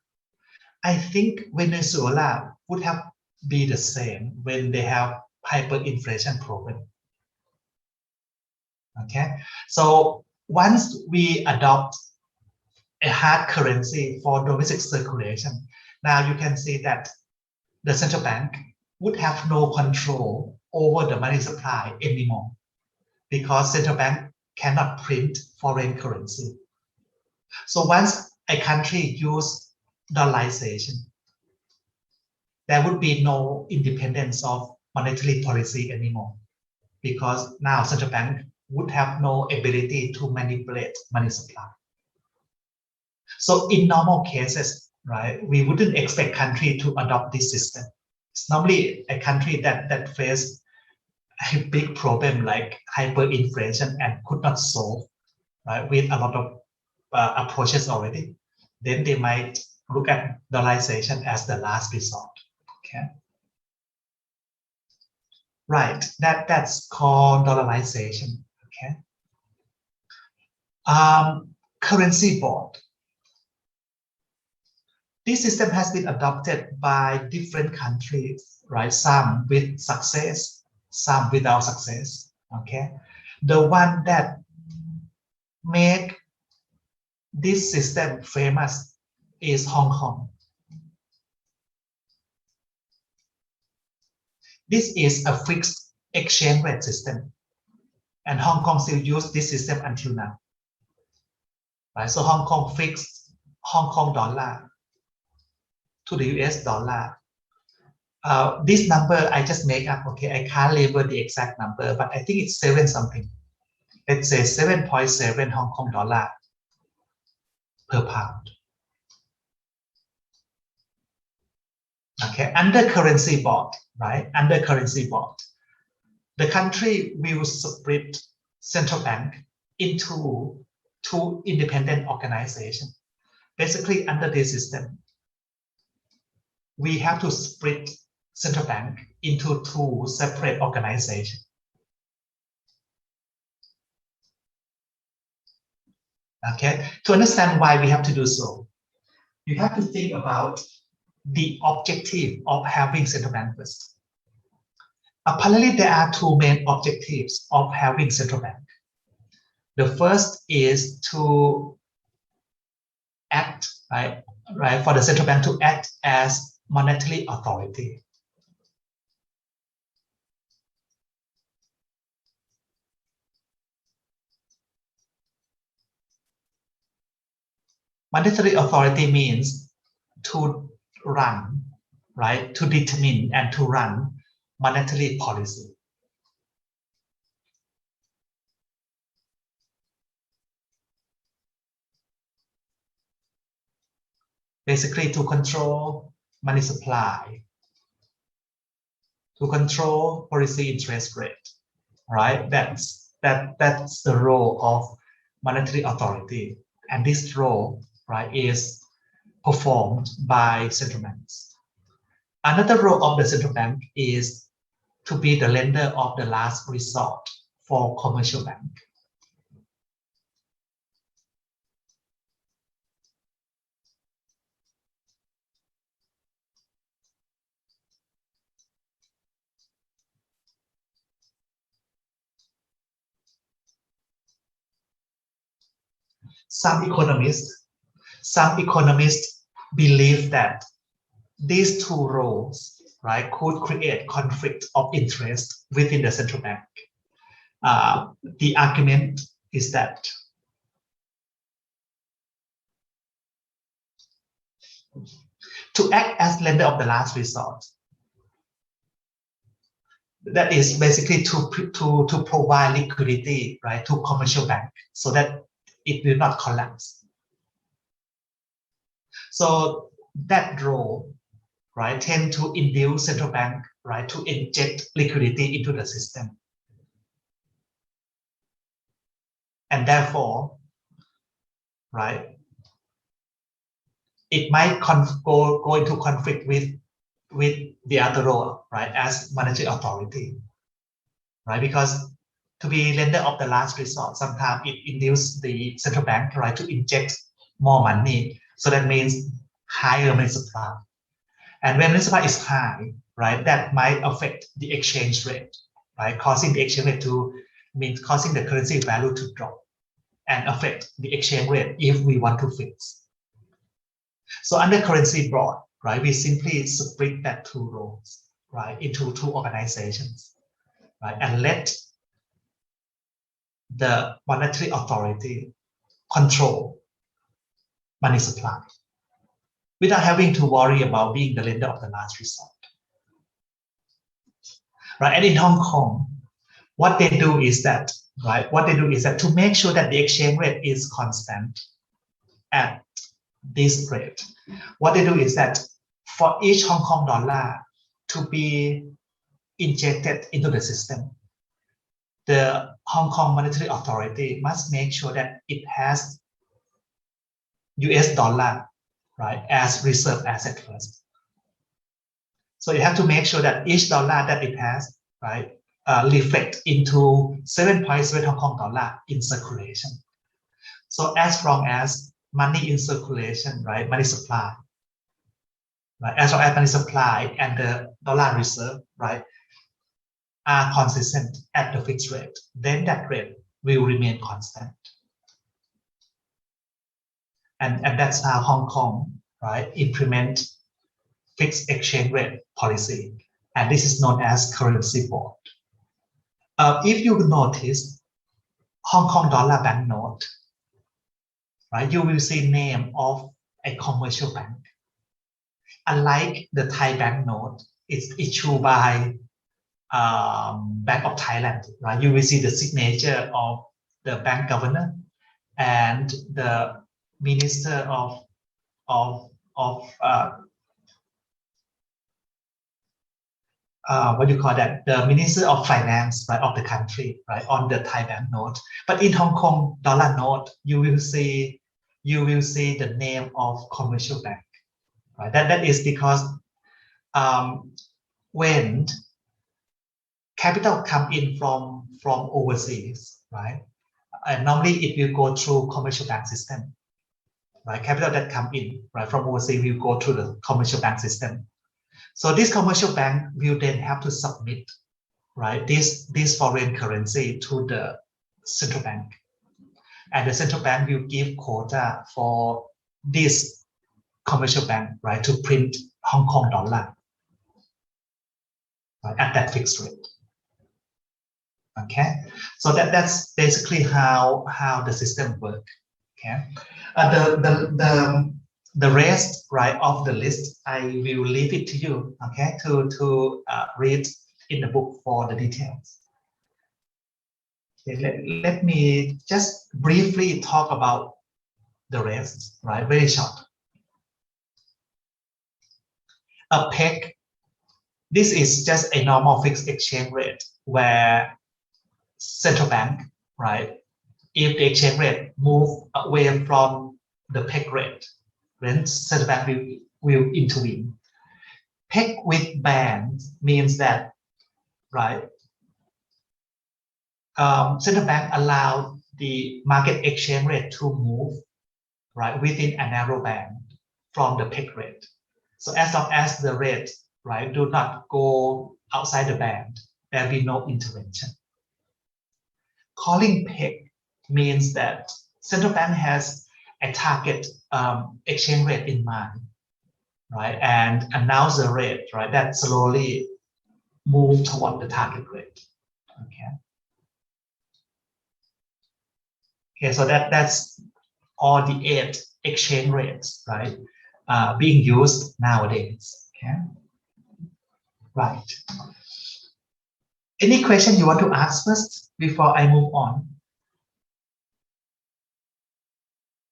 I think Venezuela would have be the same when they have hyperinflation problem. Okay, so once we adopt a hard currency for domestic circulation, now you can see that the central bank would have no control over the money supply anymore, because central bank cannot print foreign currency. So once a country use dollarization, there would be no independence of monetary policy anymore, because now central bank would have no ability to manipulate money supply. So in normal cases, right, we wouldn't expect country to adopt this system. It's normally a country that face a big problem like hyperinflation and could not solve, right, with a lot of approaches already. Then they might look at dollarization as the last resort. Okay. Right, that's called dollarization. Okay. Currency board. This system has been adopted by different countries, right? Some with success, some without success. Okay. The one that made this system famous is Hong Kong. This is a fixed exchange rate system, and Hong Kong still use this system until now. Right? So Hong Kong fixed Hong Kong dollar to the US dollar This number I just make up, okay? I can't label the exact number, but I think it's 7 something. Let's say 7.7 Hong Kong dollar per pound. Okay, under currency board, right? Under currency board, the country will split central bank into 2 independent organizations. Basically, under this system, we have to split central bank into 2 separate organizations. Okay, to understand why we have to do so, you have to think about the objective of having central bank first. Apparently, there are 2 main objectives of having central bank. The first is to act, right, for the central bank to act as monetary authority. Monetary authority means to run, right, to determine and to run monetary policy. Basically, to control money supply, to control policy interest rate, right? That's the role of monetary authority, and this role, right, is performed by central banks. Another role of the central bank is to be the lender of the last resort for commercial bank. Some economists believe that these 2 roles, right, could create conflict of interest within the central bank. The argument is that to act as lender of the last resort, that is basically to provide liquidity, right, to commercial bank so that it will not collapse. So that role, right, tend to induce central bank, right, to inject liquidity into the system. And therefore, right, it might go into conflict with the other role, right, as monetary authority, right? Because to be lender of the last resort, sometimes it induces the central bank, right, to inject more money. So that means higher money supply. And when money supply is high, right, that might affect the exchange rate, right, causing the exchange rate to causing the currency value to drop and affect the exchange rate if we want to fix. So under currency board, right, we simply split that 2 roles, right, into 2 organizations, right, and let the monetary authority control money supply without having to worry about being the lender of the last resort. Right, and in Hong Kong, what they do is that, right, to make sure that the exchange rate is constant at this rate, what they do is that for each Hong Kong dollar to be injected into the system, the Hong Kong Monetary Authority must make sure that it has US dollar, right, as reserve asset first. So you have to make sure that each dollar that it has, right, reflect into 7.7 Hong Kong dollar in circulation. So as long as money in circulation, right, money supply, right, as long as money supply and the dollar reserve, right, are consistent at the fixed rate, then that rate will remain constant. And that's how Hong Kong, right, implement fixed exchange rate policy. And this is known as currency board. If you notice Hong Kong dollar banknote, right, you will see name of a commercial bank. Unlike the Thai banknote, it's issued by Bank of Thailand, right? You will see the signature of the bank governor and the minister of what do you call that? The Minister of Finance, right, of the country, right, on the Thai bank note. But in Hong Kong dollar note, you will see the name of commercial bank, right? That is because when capital come in from overseas, right, and normally it will go through commercial bank system, right? Capital that come in, right, from overseas will go through the commercial bank system. So this commercial bank will then have to submit, right, this foreign currency to the central bank, and the central bank will give quota for this commercial bank, right, to print Hong Kong dollar, right, at that fixed rate. Okay, so that's basically how the system works. Okay, the rest, right, of the list I will leave it to you. Okay, to read in the book for the details. Okay, let me just briefly talk about the rest, right? Very short. A peg. This is just a normal fixed exchange rate where central bank, right? If the exchange rate move away from the peg rate, then central bank will intervene. Peg with band means that, right? Central bank allowed the market exchange rate to move, right, within a narrow band from the peg rate. So as long as the rate, right, do not go outside the band, there will be no intervention. Calling peg means that central bank has a target exchange rate in mind, right, and announce the rate, right, that slowly move toward the target rate. Okay. Okay, so that's all the 8 exchange rates, right, being used nowadays. Okay. Right. Any question you want to ask first before I move on?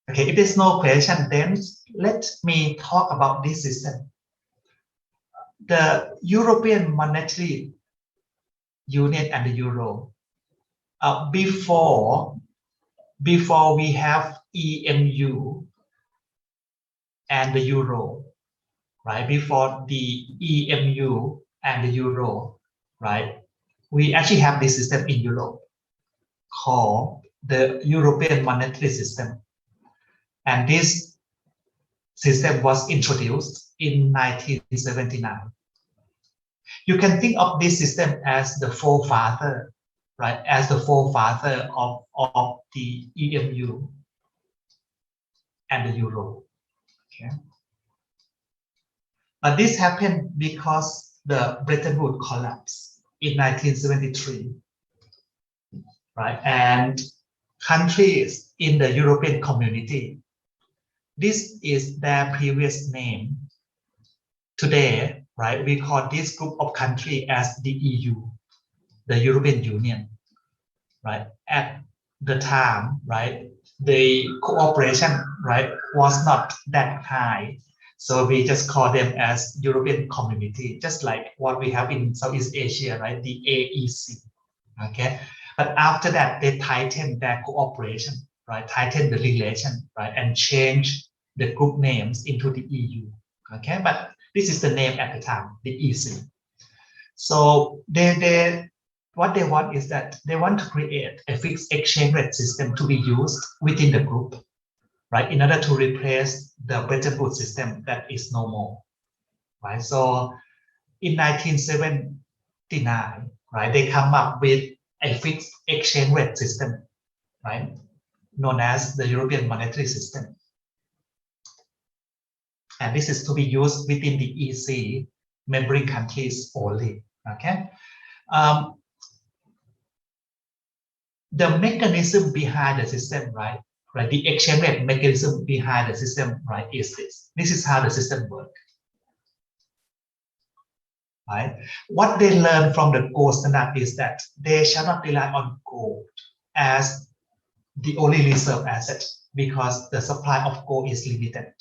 Okay, if there's no question, then let me talk about this system. The European Monetary Union and the Euro. Before we have EMU and the Euro, right? Before the EMU and the Euro, right? We actually have this system in Europe called the European Monetary System. And this system was introduced in 1979. You can think of this system as the forefather, right? As the forefather of the EMU and the Euro. Okay. But this happened because the Bretton Woods collapsed in 1973, right? And countries in the European community, this is their previous name. Today, right, we call this group of countries as the EU, the European Union, right? At the time, right, the cooperation, right, was not that high. So we just call them as European Community, just like what we have in Southeast Asia, right, the AEC, okay? But after that, they tightened their cooperation, right, tightened the relation, right, and changed the group names into the EU, okay? But this is the name at the time, the EC. So what they want is that they want to create a fixed exchange rate system to be used within the group, right, in order to replace the Bretton Woods system that is no more, right? So in 1979, right, they come up with a fixed exchange rate system, right, known as the European Monetary System. And this is to be used within the EC member countries only, okay? The mechanism behind the system, right, the exchange rate mechanism behind the system, right, is this. This is how the system works. right? What they learn from the gold standard is that they shall not rely on gold as the only reserve asset because the supply of gold is limited.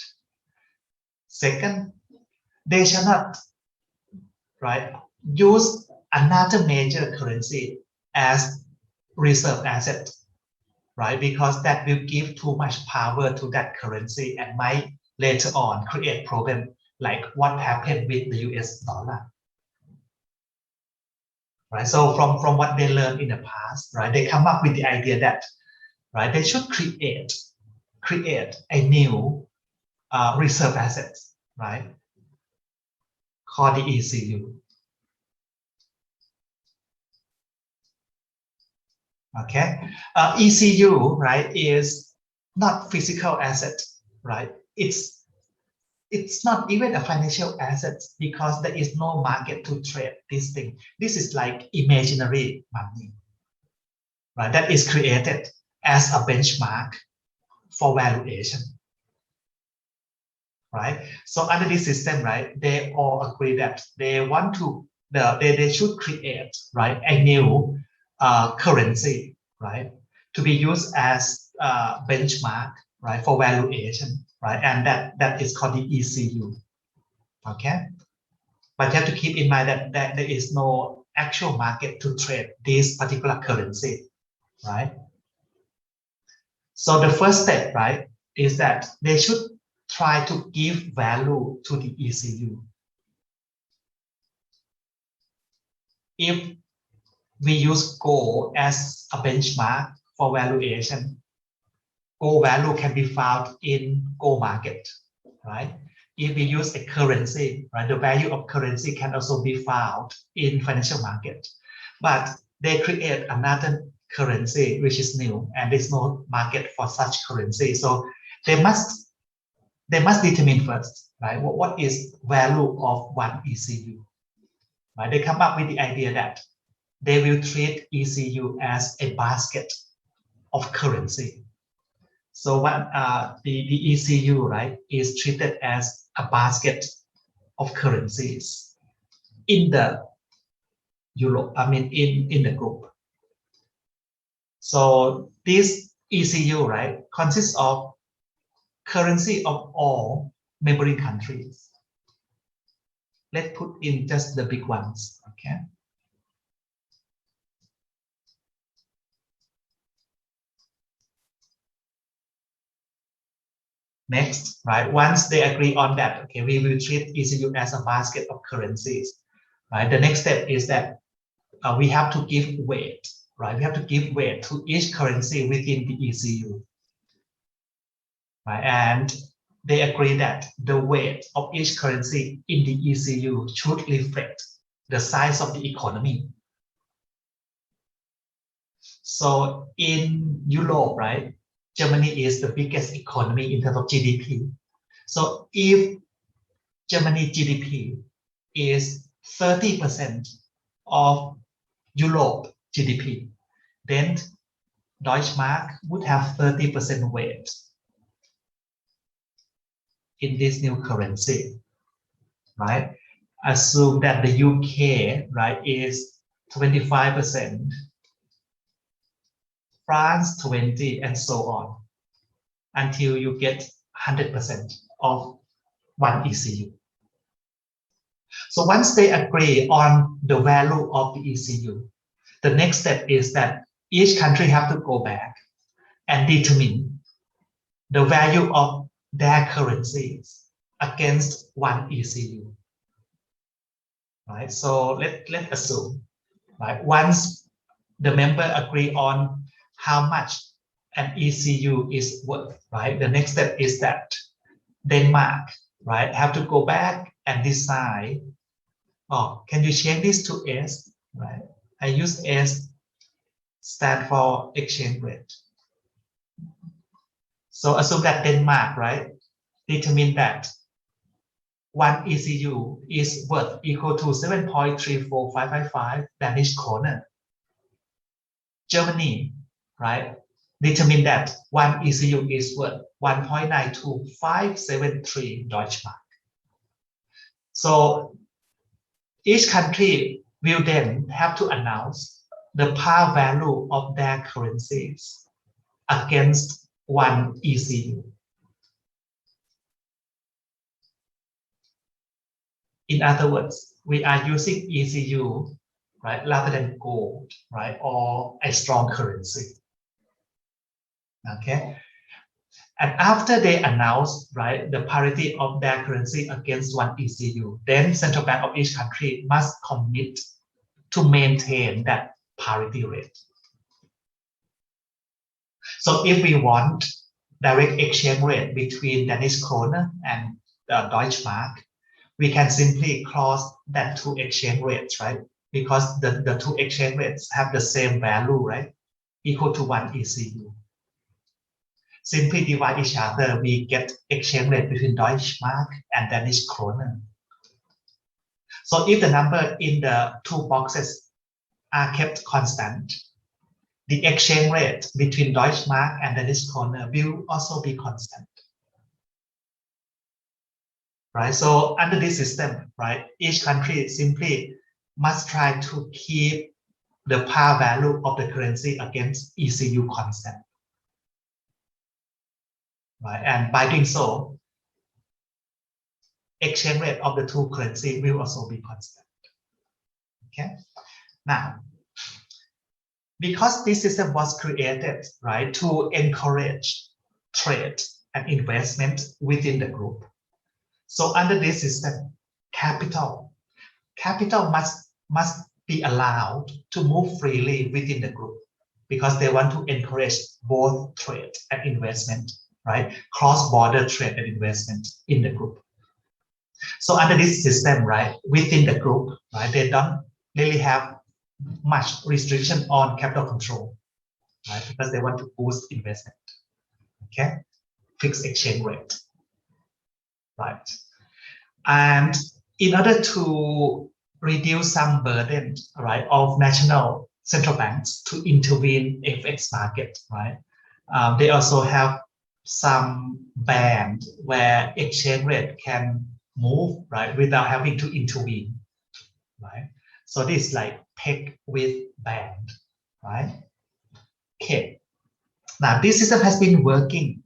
Second, they shall not, right, use another major currency as reserve asset, right? Because that will give too much power to that currency and might later on create problem like what happened with the US dollar. Right? So from what they learned in the past, right, they come up with the idea that, right, they should create a new reserve assets, right, called the ECU. Okay, ECU, right, is not physical asset, right? It's not even a financial asset because there is no market to trade this thing. This is like imaginary money, right? That is created as a benchmark for valuation, right? So under this system, right, they all agree that they want to, they should create, right, a new currency, right, to be used as benchmark, right, for valuation, right, and that is called the ECU. Okay, but you have to keep in mind that there is no actual market to trade this particular currency, right? So the first step, right, is that they should try to give value to the ECU. If we use gold as a benchmark for valuation, gold value can be found in gold market, right? If we use a currency, right, the value of currency can also be found in financial market. But they create another currency which is new, and there's no market for such currency. So they must determine first, right? What is value of one ECU? Right? They come up with the idea that they will treat ECU as a basket of currency. So what the ECU, right, is treated as a basket of currencies in the Europe, I mean in the group. So this ECU, right, consists of currency of all member countries. Let's put in just the big ones, okay? Next, right, once they agree on that, okay, we will treat ECU as a basket of currencies, right? The next step is that we have to give weight, right? We have to give weight to each currency within the ECU, right? And they agree that the weight of each currency in the ECU should reflect the size of the economy. So in Europe, right, Germany is the biggest economy in terms of GDP. So if Germany GDP is 30% of Europe GDP, then Deutschmark would have 30% weight in this new currency, right? Assume that the UK, right, is 25%, France 20, and so on, until you get 100% of one ECU. So once they agree on the value of the ECU, the next step is that each country have to go back and determine the value of their currencies against one ECU. Right? So let's assume, right, once the member agree on how much an ECU is worth, right, the next step is that Denmark, right, have to go back and decide, oh, can you change this to S, right? I use S stand for exchange rate. So assume that Denmark, right, determine that one ECU is worth equal to 7.34555 Danish kroner. Germany, right, determine that one ECU is worth 1.92573 Deutschmark. So Each country will then have to announce the par value of their currencies against one ECU. In other words, we are using ECU, right, rather than gold, right, or a strong currency. Okay. And after they announce, right, the parity of their currency against one ECU, then central bank of each country must commit to maintain that parity rate. So if we want direct exchange rate between Danish kroner and Deutsche Mark, we can simply cross that two exchange rates, right? Because the two exchange rates have the same value, right? Equal to one ECU. Simply divide each other, we get exchange rate between Deutsche Mark and Danish kroner. So if the number in the two boxes are kept constant, the exchange rate between Deutsche Mark and Danish kroner will also be constant. Right? So under this system, right, each country simply must try to keep the par value of the currency against ECU constant. Right? And by doing so, exchange rate of the two currency will also be constant. Okay. Now, because this system was created, right, to encourage trade and investment within the group. So under this system, capital must be allowed to move freely within the group because they want to encourage both trade and investment, right? Cross-border trade and investment in the group. So under this system, right, within the group, right, they don't really have much restriction on capital control, right? Because they want to boost investment. Okay, fixed exchange rate, right? And in order to reduce some burden, right, of national central banks to intervene in FX market, right? They also have some band where exchange rate can move, right, without having to intervene, right? So this is like peg with band, right? Okay. Now this system has been working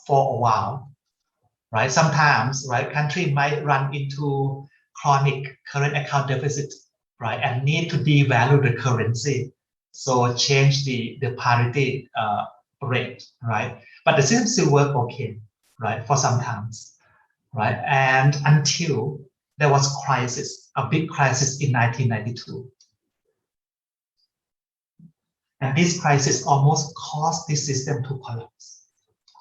for a while, right? Sometimes, right, country might run into chronic current account deficit, right, and need to devalue the currency, so change the parity rate, right? But the system still work okay, right, for some times, right? And until there was crisis, a big crisis in 1992. And this crisis almost caused this system to collapse.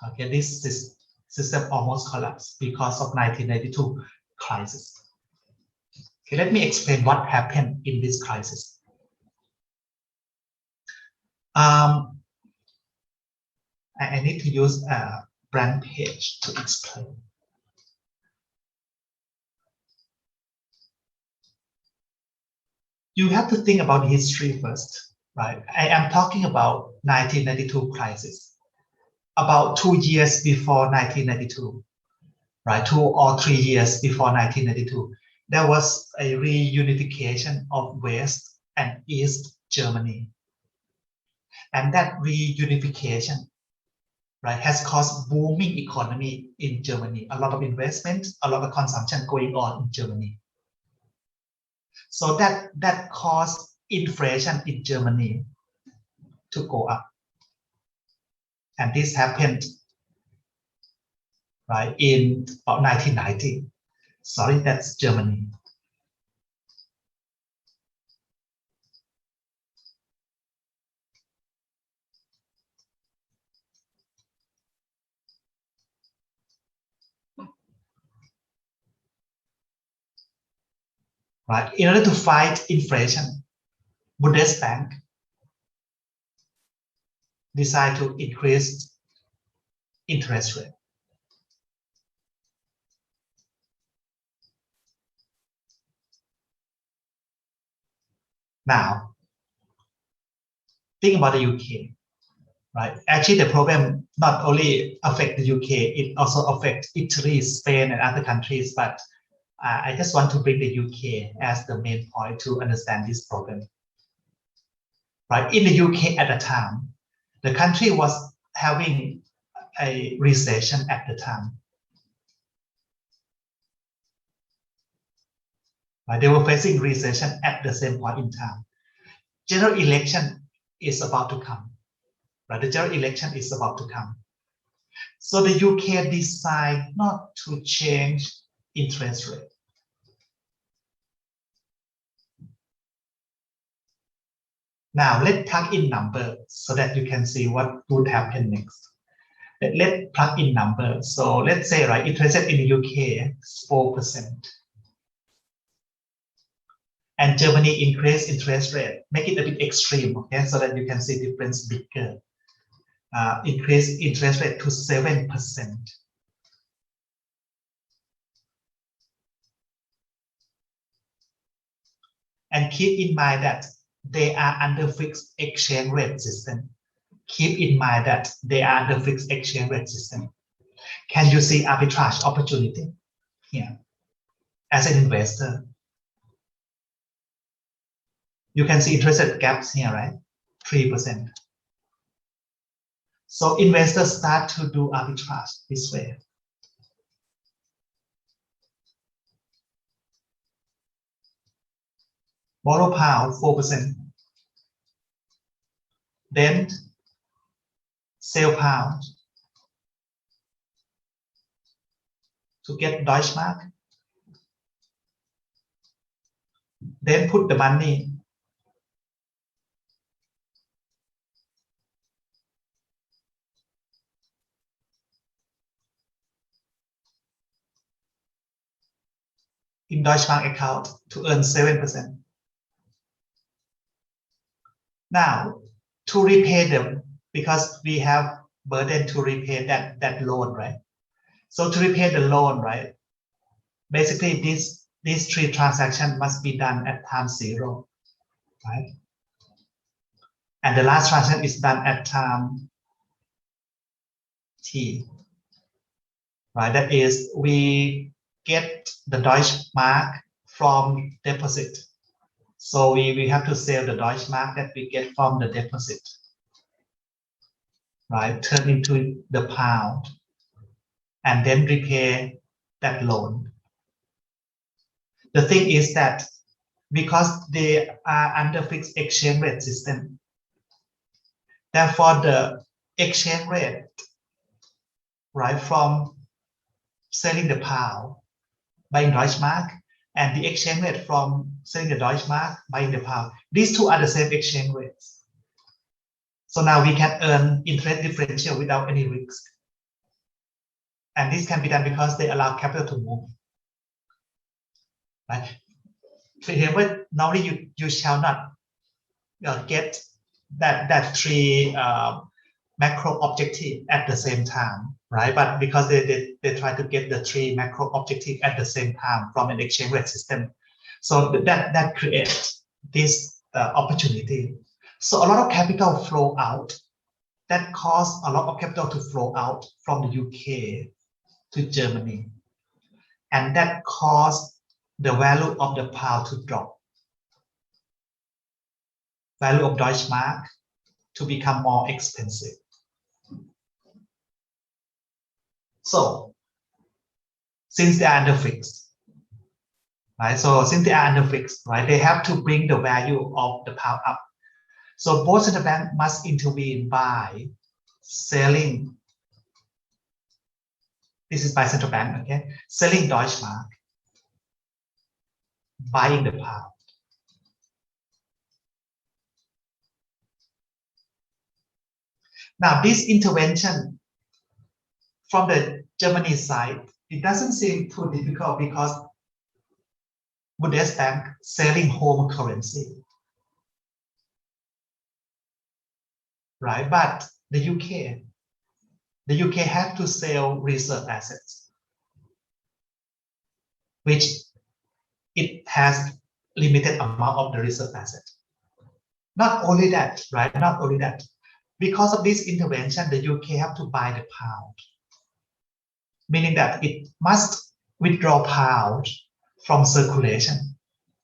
Okay, this system almost collapsed because of 1992 crisis. Okay, let me explain what happened in this crisis. I need to use a blank page to explain. You have to think about history first, right? I am talking about 1992 crisis. About 2 years before 1992, right? 2 or 3 years before 1992, there was a reunification of West and East Germany. And that reunification, right, has caused booming economy in Germany, a lot of investment, a lot of consumption going on in Germany. So that caused inflation in Germany to go up. And this happened, right, in about 1990. Sorry, that's Germany. Right, in order to fight inflation, Bundesbank decided to increase interest rate. Now, think about the UK, right? Actually, the problem not only affect the UK, it also affects Italy, Spain, and other countries. But I just want to bring the UK as the main point to understand this problem. Right? In the UK at the time, the country was having a recession at the time. Right? They were facing recession at the same point in time. General election is about to come. Right? The general election is about to come. So the UK decided not to change interest rate. Now let's plug in numbers so that you can see what would happen next. Let's plug in numbers. So let's say, right, interest rate in the UK is 4%. And Germany increase interest rate, make it a bit extreme, okay, so that you can see difference bigger. Increase interest rate to 7%. And keep in mind that they are under fixed exchange rate system. Keep in mind that they are under fixed exchange rate system. Can you see arbitrage opportunity here as an investor? You can see interest rate gaps here, right? 3%. So investors start to do arbitrage this way. Borrow pound 4%. Then sell pound to get Deutschmark. Then put the money in Deutschmark account to earn 7%. Now, to repay them, because we have burden to repay that loan, right? So to repay the loan, right? Basically, these three transactions must be done at time 0, right? And the last transaction is done at time t, right? That is, we get the Deutschmark from deposit. So we have to sell the Deutschmark that we get from the deposit, right? Turn into the pound and then repay that loan. The thing is that because they are under fixed exchange rate system, therefore the exchange rate, right, from selling the pound, buying Deutschmark, and the exchange rate from selling the Deutschmark, buying the pound, these two are the same exchange rates. So now we can earn interest differential without any risk. And this can be done because they allow capital to move. Right? However, normally you shall not get that three macro objective at the same time, right? But because they try to get the three macro objective at the same time from an exchange rate system, so that creates this opportunity. So a lot of capital flow out. That caused a lot of capital to flow out from the UK to Germany, and that caused the value of the pound to drop. Value of Deutschmark to become more expensive. So, since they are under fixed, right? So since they are under fixed, right, they have to bring the value of the pound up. So both central bank must intervene by selling. This is by central bank, okay? Selling Deutschmark, buying the pound. Now, this intervention from the Germany side, it doesn't seem too difficult because Bundesbank selling home currency, right? But the UK had to sell reserve assets, which it has limited amount of the reserve asset. Not only that, right? Not only that, because of this intervention, the UK have to buy the pound, meaning that it must withdraw pound from circulation,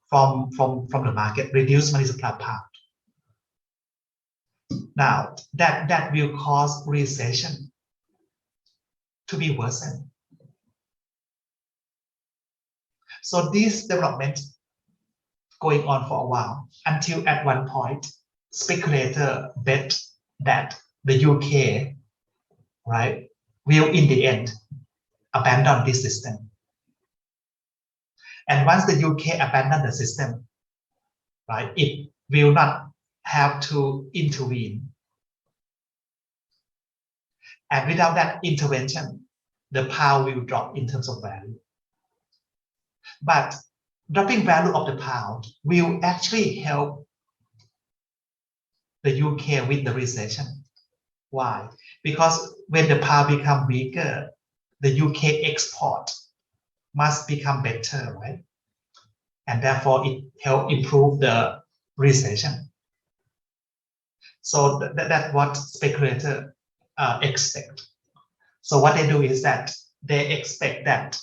from the market, reduce money supply pound. Now that will cause recession to be worsened. So this development going on for a while until at one point, speculator bet that the UK, right, will in the end abandon this system. And once the UK abandon the system, right, it will not have to intervene. And without that intervention, the pound will drop in terms of value. But dropping value of the pound will actually help the UK with the recession. Why? Because when the pound becomes weaker, the UK export must become better, right? And therefore it help improve the recession. So that's what speculators expect. So what they do is that they expect that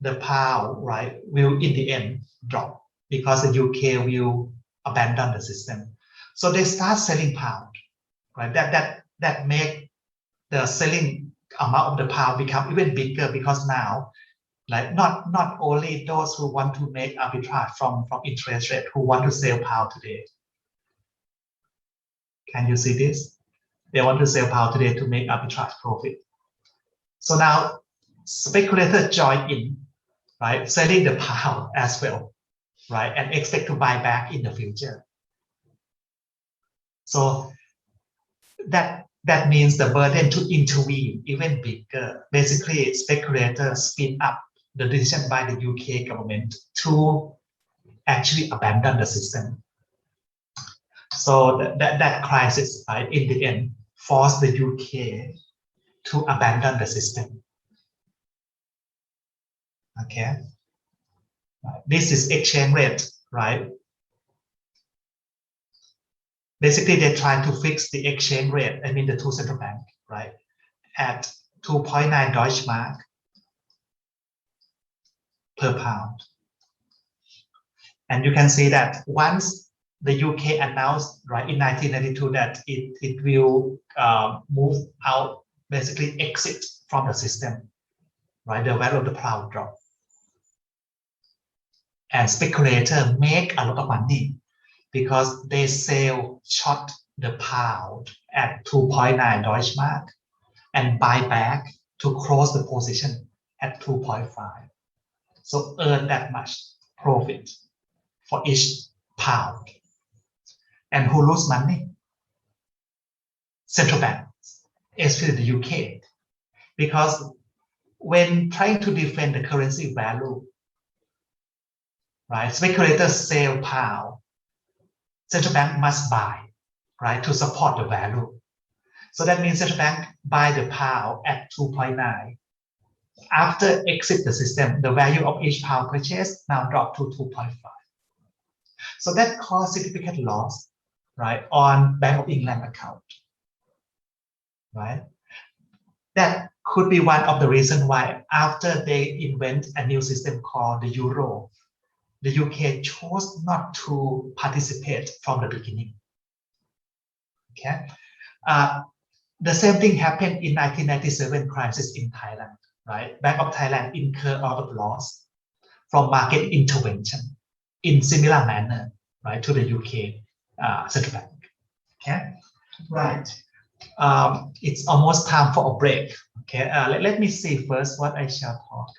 the pound, right, will in the end drop because the UK will abandon the system. So they start selling pound, right? That make the selling amount of the pound become even bigger because now, like not only those who want to make arbitrage from interest rate who want to sell pound today. Can you see this? They want to sell pound today to make arbitrage profit. So now speculators join in, right, selling the pound as well, right, and expect to buy back in the future. So that means the burden to intervene even bigger. Basically, speculators speed up the decision by the UK government to actually abandon the system. So that crisis, right, in the end, forced the UK to abandon the system. Okay, this is exchange rate, right? Basically, they try to fix the exchange rate, I mean the two central bank, right, at 2.9 Deutsche Mark per pound. And you can see that once the UK announced, right, in 1992 that it will move out, basically exit from the system, right, the value of the pound drop. And speculators make a lot of money because they sell short the pound at 2.9 Deutsche Mark and buy back to close the position at 2.5. So earn that much profit for each pound. And who lose money? Central banks, especially the UK. Because when trying to defend the currency value, right, speculators sell pound, central bank must buy, right, to support the value. So that means central bank buy the pound at 2.9. After exit the system, the value of each pound purchased now dropped to 2.5. So that caused significant loss, right, on Bank of England account, right? That could be one of the reasons why after they invent a new system called the euro, the UK chose not to participate from the beginning. Okay, the same thing happened in 1997 crisis in Thailand, right? Bank of Thailand incurred a lot of loss from market intervention in similar manner, right, to the UK central bank. Okay, right. It's almost time for a break. Okay, let me see first what I shall talk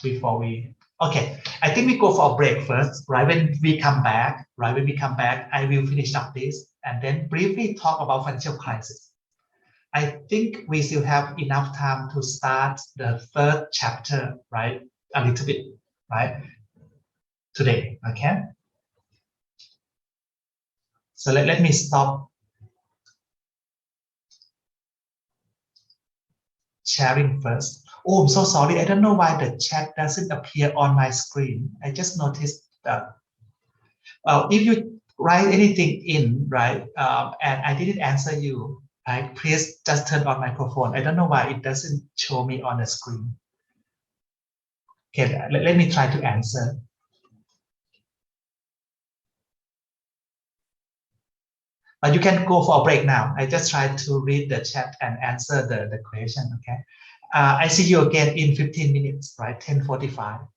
before we. Okay, I think we go for a break first, right? When we come back, I will finish up this and then briefly talk about financial crisis. I think we still have enough time to start the third chapter, right? A little bit, right? Today, okay? So let me stop sharing first. Oh, I'm so sorry. I don't know why the chat doesn't appear on my screen. I just noticed that. If you write anything in, right, and I didn't answer you, right, please just turn on microphone. I don't know why it doesn't show me on the screen. Okay, let me try to answer. You can go for a break now. I just try to read the chat and answer the question, okay? I see you again in 15 minutes, right? 10:45.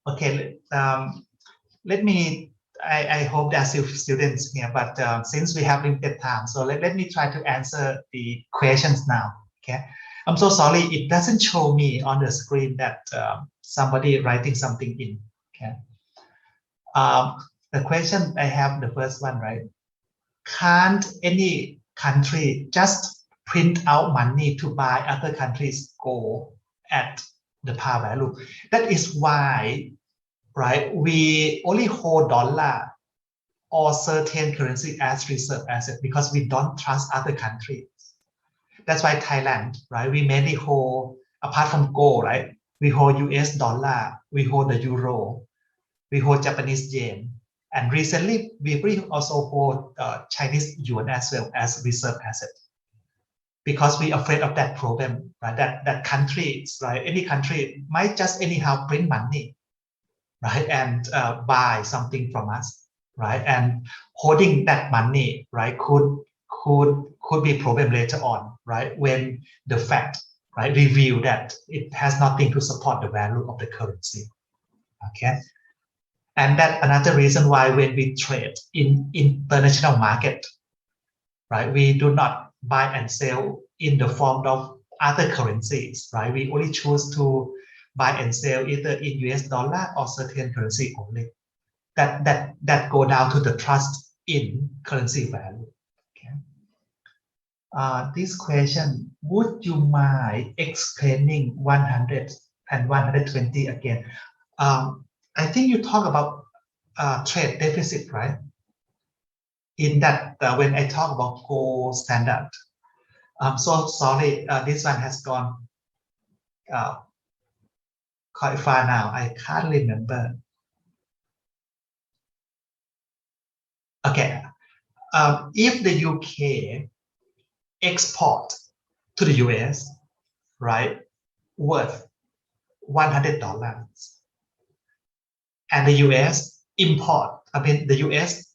Okay, let me, I hope there are still students here, but since we have limited time, so let me try to answer the questions now, okay? I'm so sorry, it doesn't show me on the screen that somebody writing something in, okay? The question I have, the first one, right? Can't any country just print out money to buy other countries' gold at the par value? That is why, right, we only hold dollar or certain currency as reserve asset because we don't trust other countries. That's why Thailand, right, we mainly hold, apart from gold, right, we hold US dollar, we hold the euro, we hold Japanese yen, and recently we also hold Chinese yuan as well as reserve asset because we are afraid of that problem, right? That countries, right? Any country might just anyhow print money, right, and buy something from us, right? And holding that money, right, could be a problem later on, right? When the fact, right, reveal that it has nothing to support the value of the currency, okay? And that another reason why when we trade in international market, right, we do not buy and sell in the form of other currencies, right? We only choose to buy and sell either in US dollar or certain currency only. That go down to the trust in currency value. Okay. This question, would you mind explaining 100 and 120 again? I think you talk about trade deficit, right? In that, when I talk about gold standard, I'm so sorry, this one has gone uh, quite far now. I can't remember. Okay, if the UK export to the US, right, worth $100, and the US import, I mean the US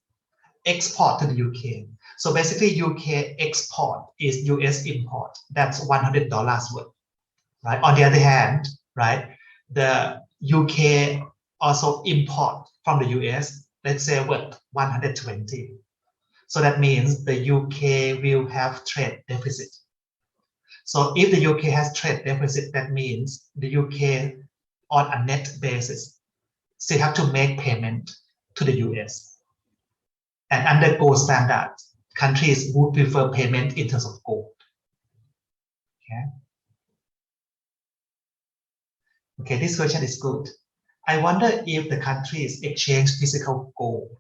export to the UK. So basically UK export is US import. That's $100 worth, right? On the other hand, right, the UK also import from the US, let's say worth 120. So that means the UK will have trade deficit. So if the UK has trade deficit, that means the UK on a net basis still have to make payment to the US. And under gold standard, countries would prefer payment in terms of gold. Okay, okay, this question is good. I wonder if the countries exchange physical gold.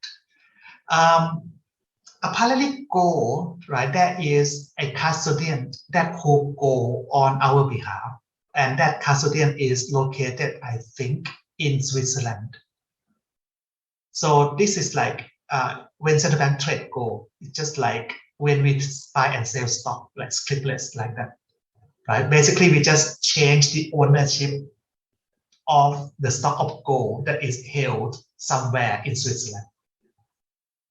Um, Apparently gold, right, there is a custodian that hold gold on our behalf. And that custodian is located, I think, in Switzerland. So this is like when central bank trade gold, it's just like when we buy and sell stock, like scriptless, like that, right? Basically, we just change the ownership of the stock of gold that is held somewhere in Switzerland,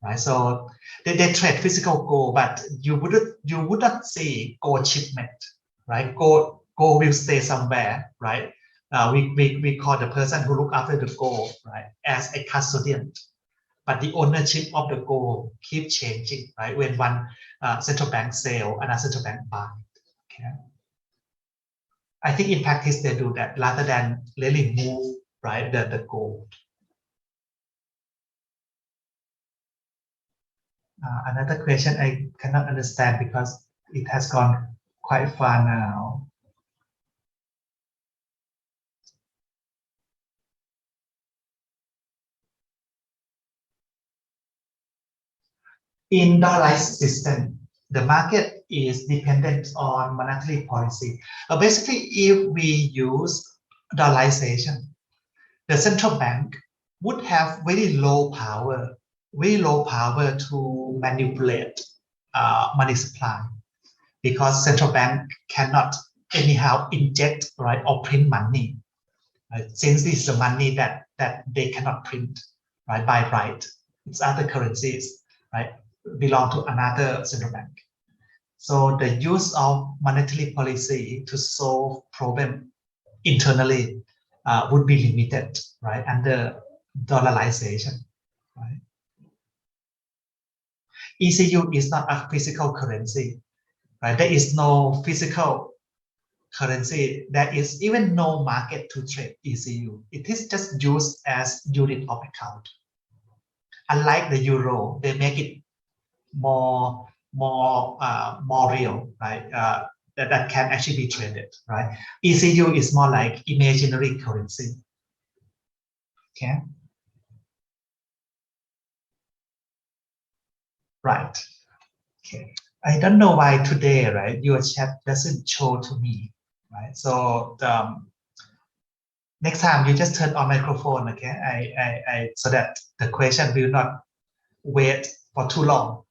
right? So they trade physical gold, but you wouldn't see gold shipment, right? Gold will stay somewhere, right? We call the person who look after the gold, right, as a custodian. But the ownership of the gold keep changing, right? When one central bank sell, another central bank buy. Okay. I think in practice they do that rather than really move, right, the gold. Another question I cannot understand because it has gone quite far now. In dollarized system, the market is dependent on monetary policy. Basically, if we use dollarization, the central bank would have very low power to manipulate money supply because central bank cannot anyhow inject, right, or print money, right? Since this is the money that they cannot print, right, by right. It's other currencies, right, belong to another central bank. So the use of monetary policy to solve problem internally would be limited, right, under dollarization, right? ECU is not a physical currency, right? There is no physical currency. There is even no market to trade ECU. It is just used as unit of account. Unlike the euro, they make it more real, right? That can actually be traded, right? ECU is more like imaginary currency. Okay, right. Okay. I don't know why today, right? Your chat doesn't show to me, right? So next time you just turn on microphone, okay? So that the question will not wait for too long.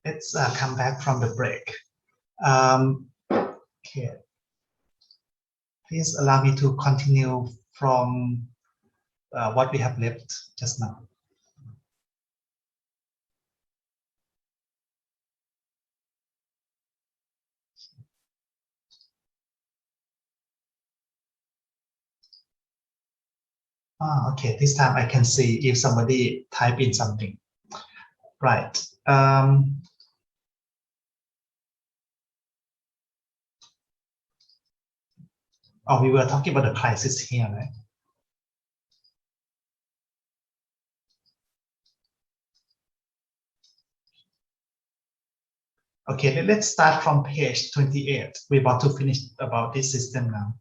Let's come back from the break. Okay. Please allow me to continue from what we have left just now. Okay, this time I can see if somebody type in something. Right. We were talking about the crisis here, right? Okay, let's start from page 28. We're about to finish about this system now.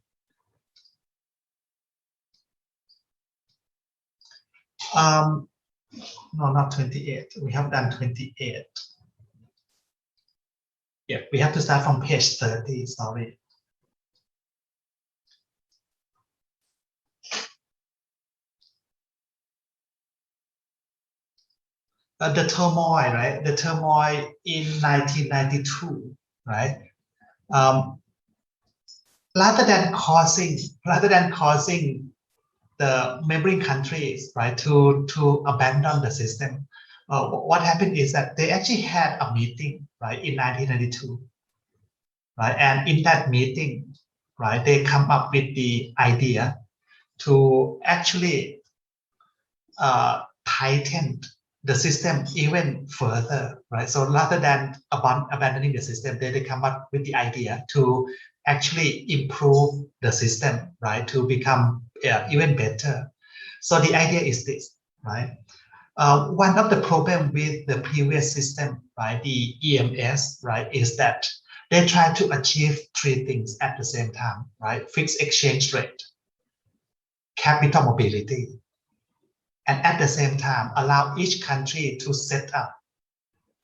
No, not 28. We have done 28. Yeah, we have to start from page 30, sorry. The turmoil, right? The turmoil in 1992, right? Rather than causing the neighboring countries, right, to abandon the system, what happened is that they actually had a meeting, right, in 1992, right, and in that meeting, right, they come up with the idea to actually tighten the system even further, right? So rather than abandoning the system, they come up with the idea to actually improve the system, right? To become even better. So the idea is this, right? One of the problem with the previous system, right, the EMS, right, is that they try to achieve three things at the same time, right? Fixed exchange rate, capital mobility, and at the same time allow each country to set up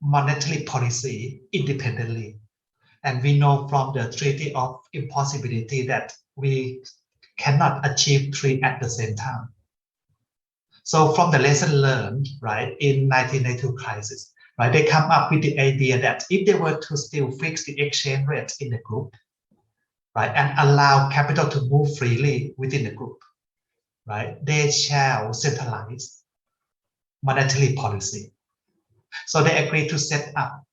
monetary policy independently. And we know from the Treaty of Impossibility that we cannot achieve three at the same time. So from the lesson learned, right, in 1992 crisis, right, they come up with the idea that if they were to still fix the exchange rate in the group, right, and allow capital to move freely within the group, right, they shall centralize monetary policy. So they agreed to set up,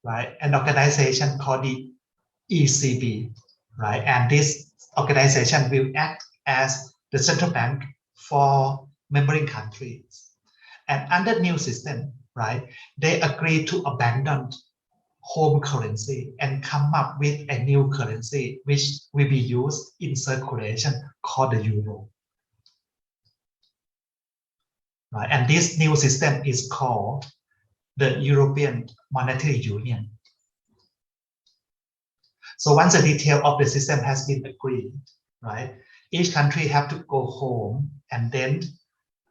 right, an organization called the ECB, right, and this organization will act as the central bank for neighboring countries. And under new system, right, they agreed to abandon home currency and come up with a new currency which will be used in circulation called the euro. Right, and this new system is called the European Monetary Union. So once the detail of the system has been agreed, right, each country have to go home and then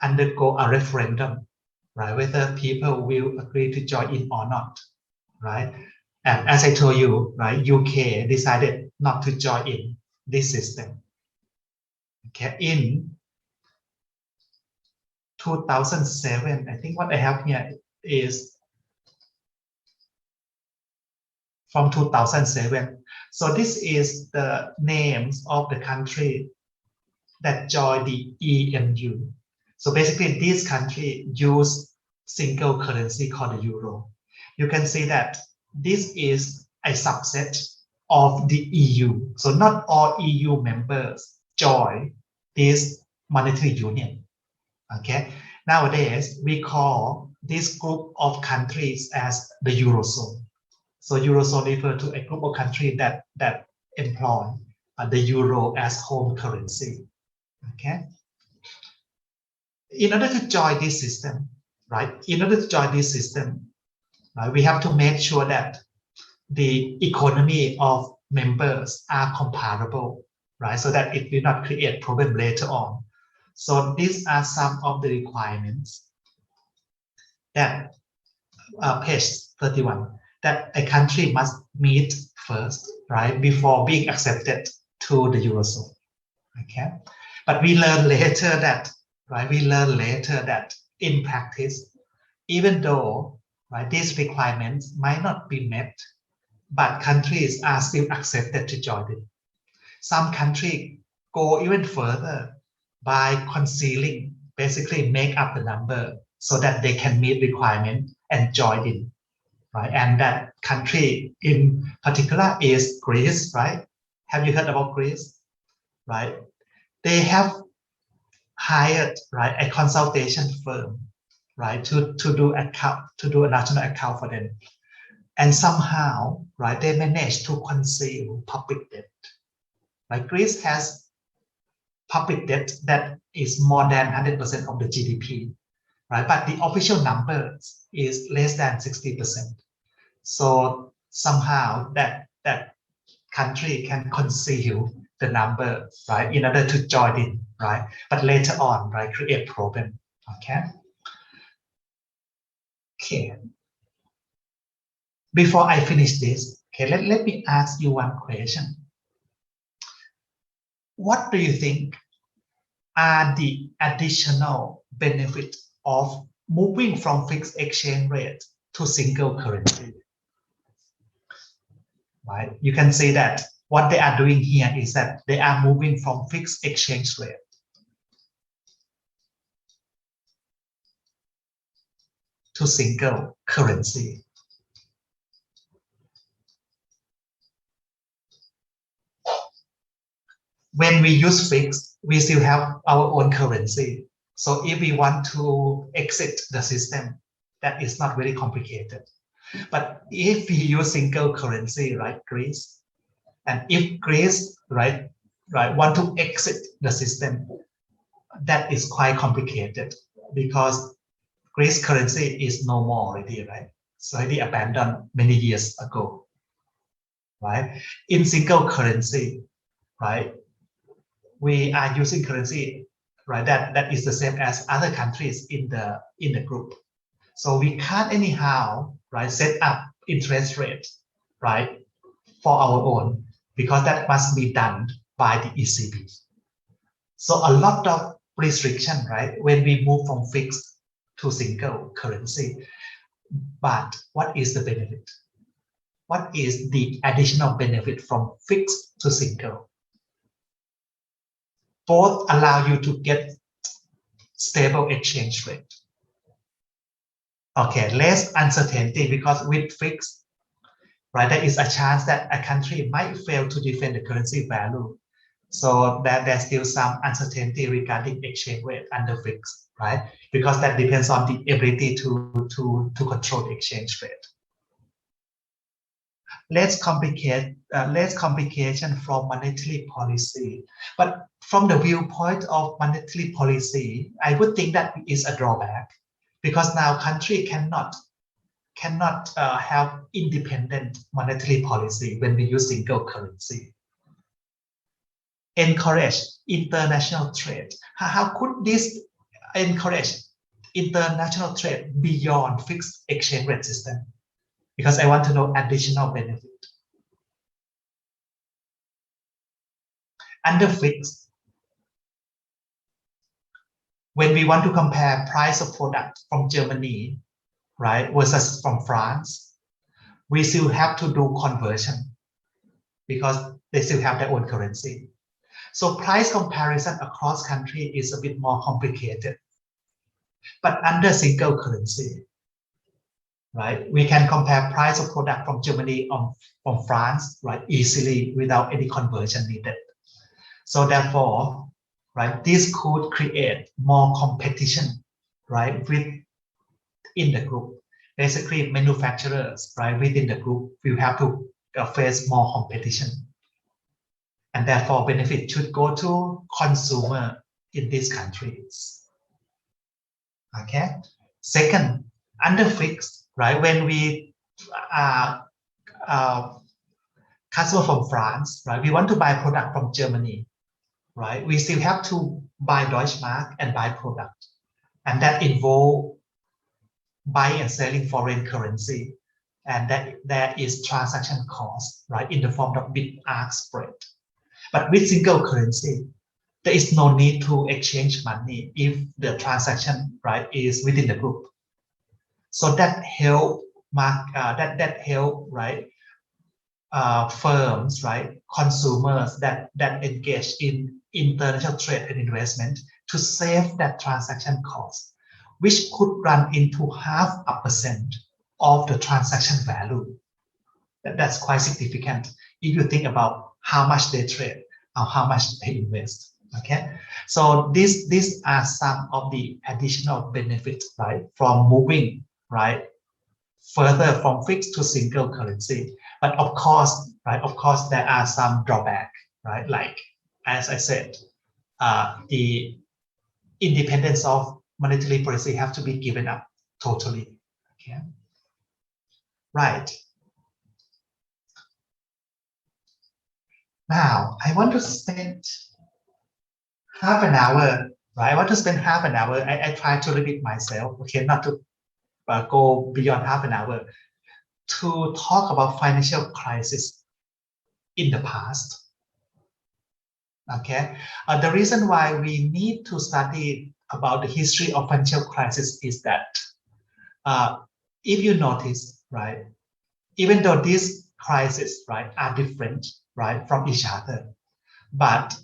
undergo a referendum, right, whether people will agree to join in or not, right? And as I told you, right, UK decided not to join in this system. Okay, in 2007, I think what I have here is from 2007. So this is the names of the country that joined the EMU. So basically, this country use single currency called the euro. You can see that this is a subset of the EU. So not all EU members join this monetary union. Okay. Nowadays, we call this group of countries as the Eurozone. So Eurozone refers to a group of countries that employ the euro as home currency. Okay. In order to join this system, right? In order to join this system, right, we have to make sure that the economy of members are comparable, right? So that it will not create problem later on. So these are some of the requirements that page 31 that a country must meet first, right, before being accepted to the Eurozone. Okay, but we learn later that, right? We learn later that in practice, even though right, these requirements might not be met, but countries are still accepted to join it. Some countries go even further by concealing, basically make up the number so that they can meet requirement and join in, right? And that country in particular is Greece, right? Have you heard about Greece, right? They have hired, right, a consultation firm, right, to do a national account for them, and somehow, right, they managed to conceal public debt. Like Greece has public debt that is more than 100% of the GDP, right? But the official number is less than 60%. So somehow that country can conceal the number, right, in order to join in, right? But later on, right, create problem. Okay. Okay. Before I finish this, okay, let me ask you one question. What do you think are the additional benefits of moving from fixed exchange rate to single currency? Right? You can say that what they are doing here is that they are moving from fixed exchange rate to single currency. When we use fixed, we still have our own currency. So if we want to exit the system, that is not very complicated. But if we use single currency, right, Greece, and if Greece, right, want to exit the system, that is quite complicated because Greece currency is no more already, right? So already abandoned many years ago, right? In single currency, right, we are using currency, right, that is the same as other countries in the group. So we can't anyhow, right, set up interest rate, right, for our own, because that must be done by the ECB. So a lot of restriction, right, when we move from fixed to single currency. But what is the benefit? What is the additional benefit from fixed to single? Both allow you to get stable exchange rate. Okay, less uncertainty, because with fixed, right, there is a chance that a country might fail to defend the currency value. So that there's still some uncertainty regarding exchange rate under fixed, right? Because that depends on the ability to control the exchange rate. Less complication from monetary policy. But from the viewpoint of monetary policy, I would think that is a drawback, because now country cannot have independent monetary policy when we use single currency. Encourage international trade. How could this encourage international trade beyond fixed exchange rate system? Because I want to know additional benefit. Under fixed, when we want to compare price of product from Germany, right, versus from France, we still have to do conversion because they still have their own currency. So price comparison across country is a bit more complicated. But under single currency, right, we can compare price of product from Germany or from France, right, easily without any conversion needed. So therefore, right, this could create more competition, right, within the group. Basically, manufacturers, right, within the group will have to face more competition. And therefore, benefit should go to consumer in these countries. Okay. Second, under fixed, right, when we customer from France, right, we want to buy product from Germany, right, we still have to buy Deutschmark and buy product, and that involve buying and selling foreign currency, and that there is transaction cost, right, in the form of bid-ask spread. But with single currency, there is no need to exchange money if the transaction, right, is within the group. So that help that help, right, firms, right, consumers that engage in international trade and investment to save that transaction cost, which could run into 0.5% of the transaction value. That's quite significant if you think about how much they trade or how much they invest. Okay, so these are some of the additional benefits, right, from moving, right, further from fixed to single currency. But of course, right, of course, there are some drawback, right? Like, as I said, the independence of monetary policy have to be given up totally. Okay, right. Now, I want to spend half an hour, right? I want to spend half an hour. I try to limit myself, okay, not to go beyond half an hour to talk about financial crisis in the past. Okay, the reason why we need to study about the history of financial crisis is that if you notice, right, even though these crises, right, are different, right, from each other, but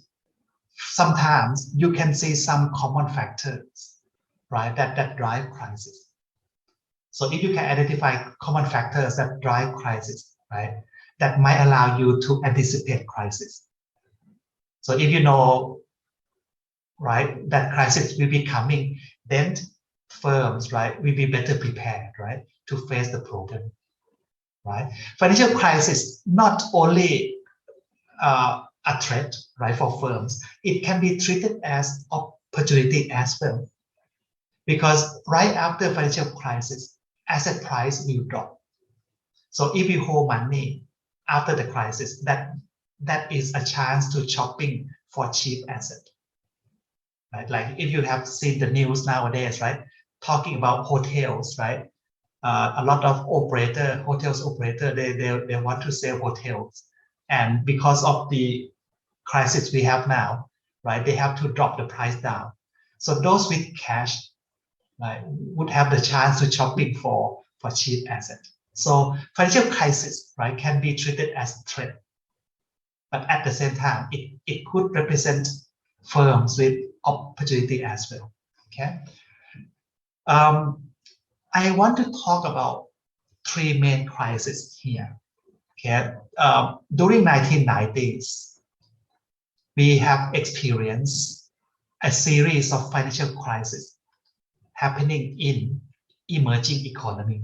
sometimes you can see some common factors, right, that drive crisis. So if you can identify common factors that drive crisis, right, that might allow you to anticipate crisis. So if you know, right, that crisis will be coming, then firms, right, will be better prepared, right, to face the problem, right? Financial crisis not only a threat, right, for firms, it can be treated as opportunity as well, because right after financial crisis, asset price will drop. So if you hold money after the crisis, that is a chance to shopping for cheap asset. Right? Like if you have seen the news nowadays, right, talking about hotels, right? A lot of hotels operator, they want to sell hotels, and because of the crisis we have now, right, they have to drop the price down. So those with cash, right, would have the chance to shopping for cheap asset. So financial crisis, right, can be treated as a threat, but at the same time, it could represent firms with opportunity as well. Okay. I want to talk about three main crises here. Okay. During 1990s, we have experienced a series of financial crises happening in emerging economy.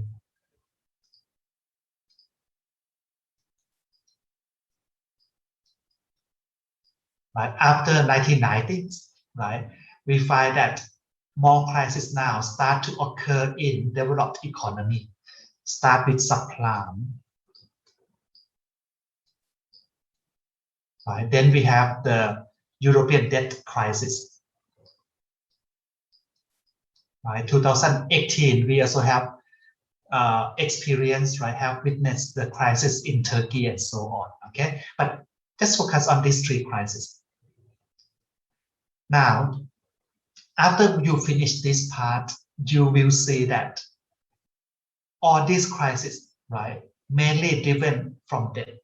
Right after 1990s, right, we find that more crises now start to occur in developed economy. Start with subprime. Right, then we have the European debt crisis. Right, 2018, we also have experience, right, have witnessed the crisis in Turkey and so on. Okay, but just focus on these three crises. Now, after you finish this part, you will see that all these crises, right, mainly driven from debt.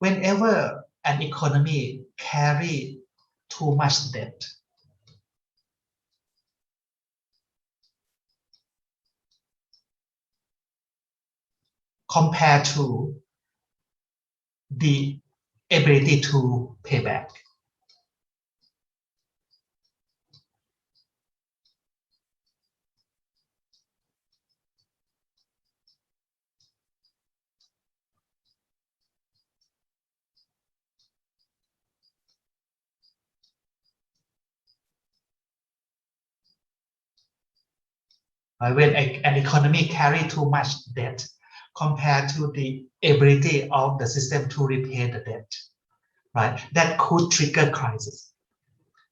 Whenever an economy carry too much debt, compared to the ability to pay back, when an economy carry too much debt compared to the ability of the system to repay the debt, right, that could trigger crisis.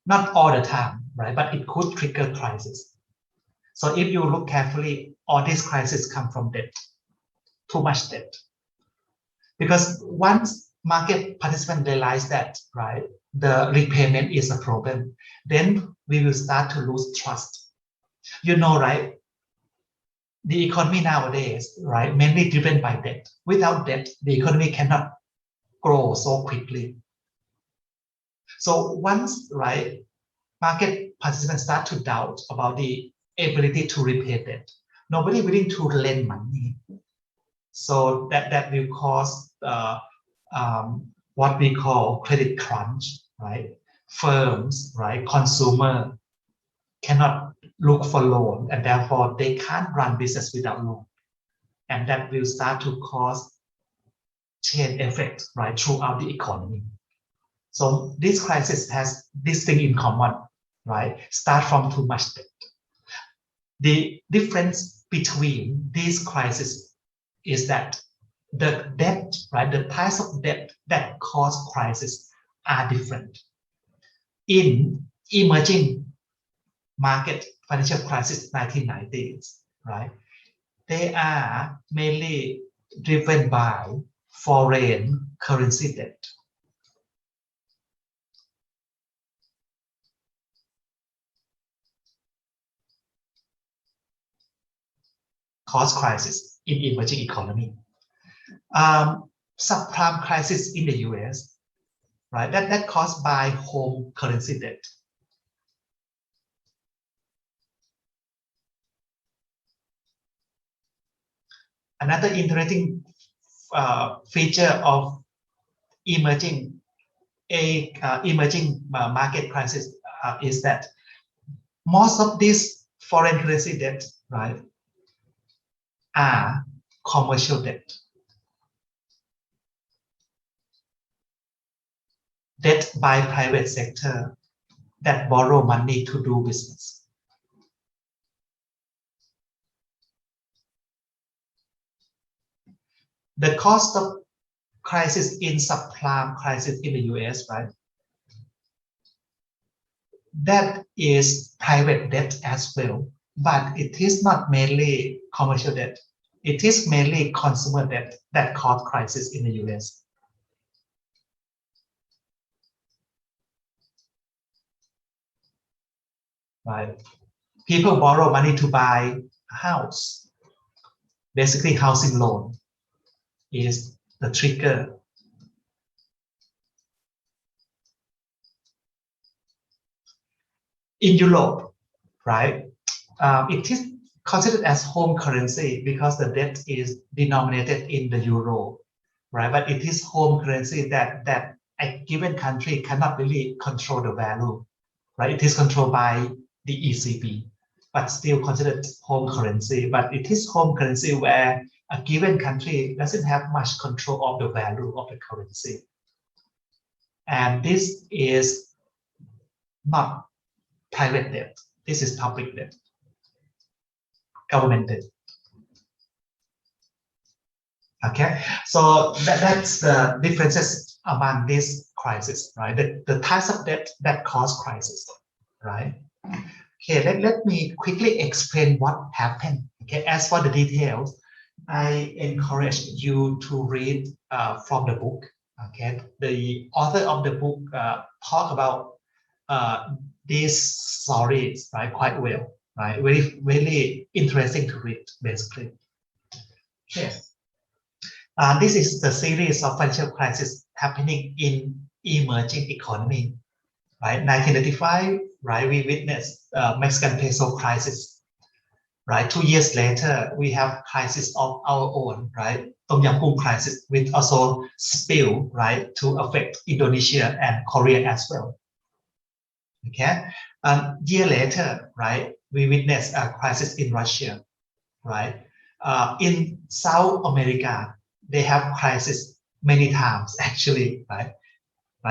Not all the time, right, but it could trigger crisis. So if you look carefully, all these crises come from debt. too much debt. Because once market participants realize that, right, the repayment is a problem, then we will start to lose trust. You know, right? The economy nowadays, right, mainly driven by debt. Without debt, the economy cannot grow so quickly. So once, right, market participants start to doubt about the ability to repay debt, nobody willing to lend money. So that will cause what we call credit crunch, right? Firms, right, consumer cannot look for loan, and therefore they can't run business without loan, and that will start to cause chain effect, right, throughout the economy. So this crisis has this thing in common, right? Start from too much debt. The difference between these crises is that the debt, right, the types of debt that cause crisis are different. In emerging market financial crisis 1990s, right, they are mainly driven by foreign currency debt. Cause crisis in emerging economy. Subprime crisis in the US, right? That caused by home currency debt. Another interesting feature of emerging market crisis is that most of these foreign currency debt, right, are commercial debt. Debt by private sector that borrow money to do business. The cost of crisis in subprime crisis in the US, right? That is private debt as well, but it is not mainly commercial debt. It is mainly consumer debt that caused crisis in the US. Right? People borrow money to buy a house. Basically, housing loan is the trigger. In Europe, right, it is considered as home currency because the debt is denominated in the euro, right? But it is home currency that a given country cannot really control the value, right? It is controlled by the ECB, but still considered home currency. But it is home currency where a given country doesn't have much control of the value of the currency. And this is not private debt. This is public debt, government debt. Okay, so that's the differences among these crises, right? The types of debt that cause crisis, right? Okay, let me quickly explain what happened. Okay, as for the details, I encourage you to read from the book. Okay, the author of the book talk about these stories, right, quite well, right? Really interesting to read, basically. Yes. This is the series of financial crisis happening in emerging economy, right? 1985, right? We witnessed Mexican peso crisis, right? 2 years later, we have crisis of our own, right? Tom Yam Goong crisis, which also spill, right, to affect Indonesia and Korea as well. Okay, a year later, right, we witnessed a crisis in Russia, right? In South America, they have crisis many times actually, right?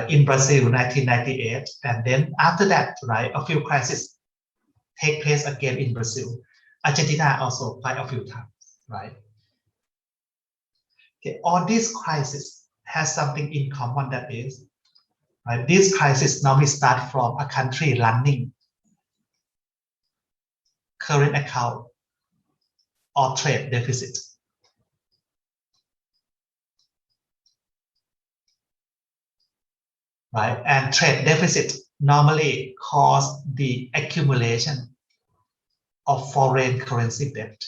In Brazil, 1998, and then after that, right, a few crises take place again in Brazil. Argentina also quite a few times, right? Okay, all these crises has something in common, that is, right, these crises normally start from a country running current account or trade deficit. right? And trade deficit normally cause the accumulation of foreign currency debt.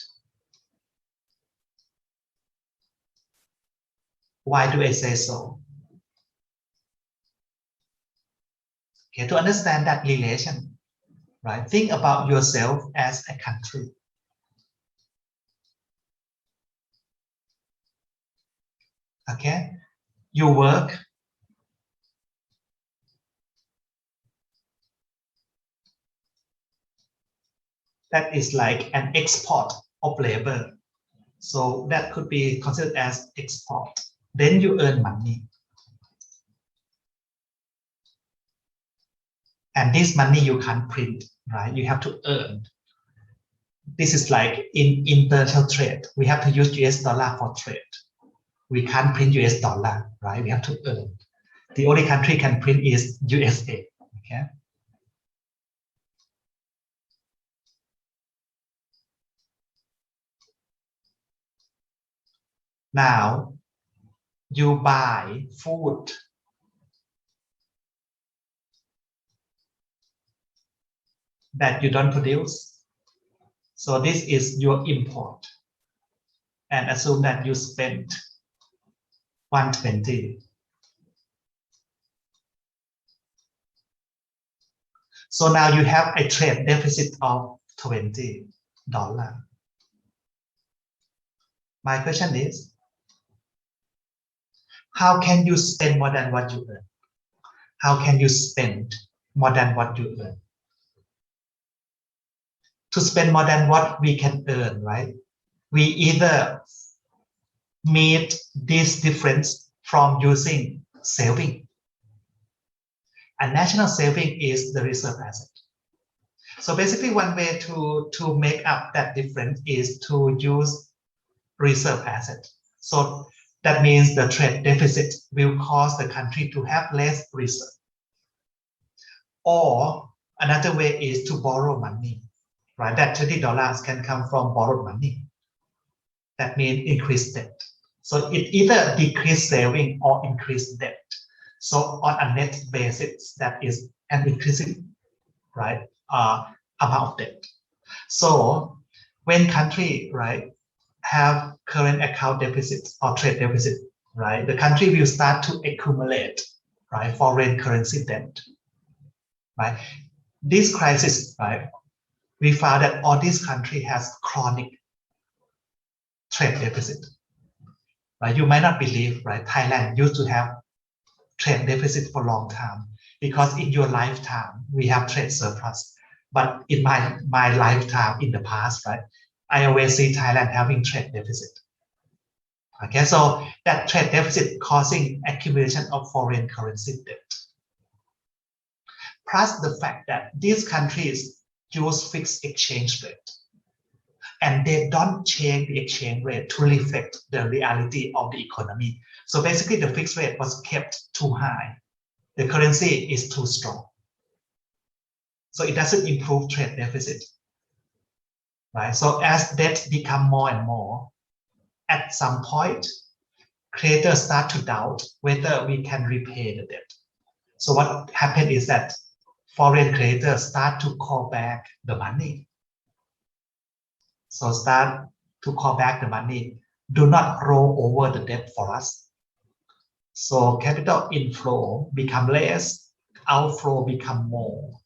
Why do I say so? Okay, to understand that relation, right? Think about yourself as a country. Okay, you work, that is like an export of labor. So that could be considered as export. Then you earn money. And this money you can't print, right? You have to earn. This is like in international trade. We have to use US dollar for trade. We can't print US dollar, right? We have to earn. The only country can print is USA, okay? Now, you buy food that you don't produce. So this is your import. And assume that you spent 120. So now you have a trade deficit of $20. My question is, how can you spend more than what you earn? How can you spend more than what you earn? To spend more than what we can earn, right? We either meet this difference from using saving. And national saving is the reserve asset. So basically one way to make up that difference is to use reserve asset. So that means the trade deficit will cause the country to have less reserve. Or another way is to borrow money, right? That $20 can come from borrowed money. That means increased debt. So it either decrease saving or increase debt. So on a net basis, that is an increasing, right, amount of debt. So when country, right, have current account deficits or trade deficit, right, the country will start to accumulate, right, foreign currency debt, right. This crisis, right, we found that all these countries has chronic trade deficit, right. You might not believe, right, Thailand used to have trade deficit for a long time because in your lifetime we have trade surplus. But in my lifetime in the past, right, I always see Thailand having trade deficit. Okay, so that trade deficit causing accumulation of foreign currency debt. Plus the fact that these countries use fixed exchange rate and they don't change the exchange rate to reflect the reality of the economy. So basically the fixed rate was kept too high. The currency is too strong. So it doesn't improve trade deficit, right? So as debt become more and more, at some point, creditors start to doubt whether we can repay the debt. So what happened is that foreign creditors start to call back the money. So start to call back the money. Do not roll over the debt for us. So capital inflow become less, outflow become more.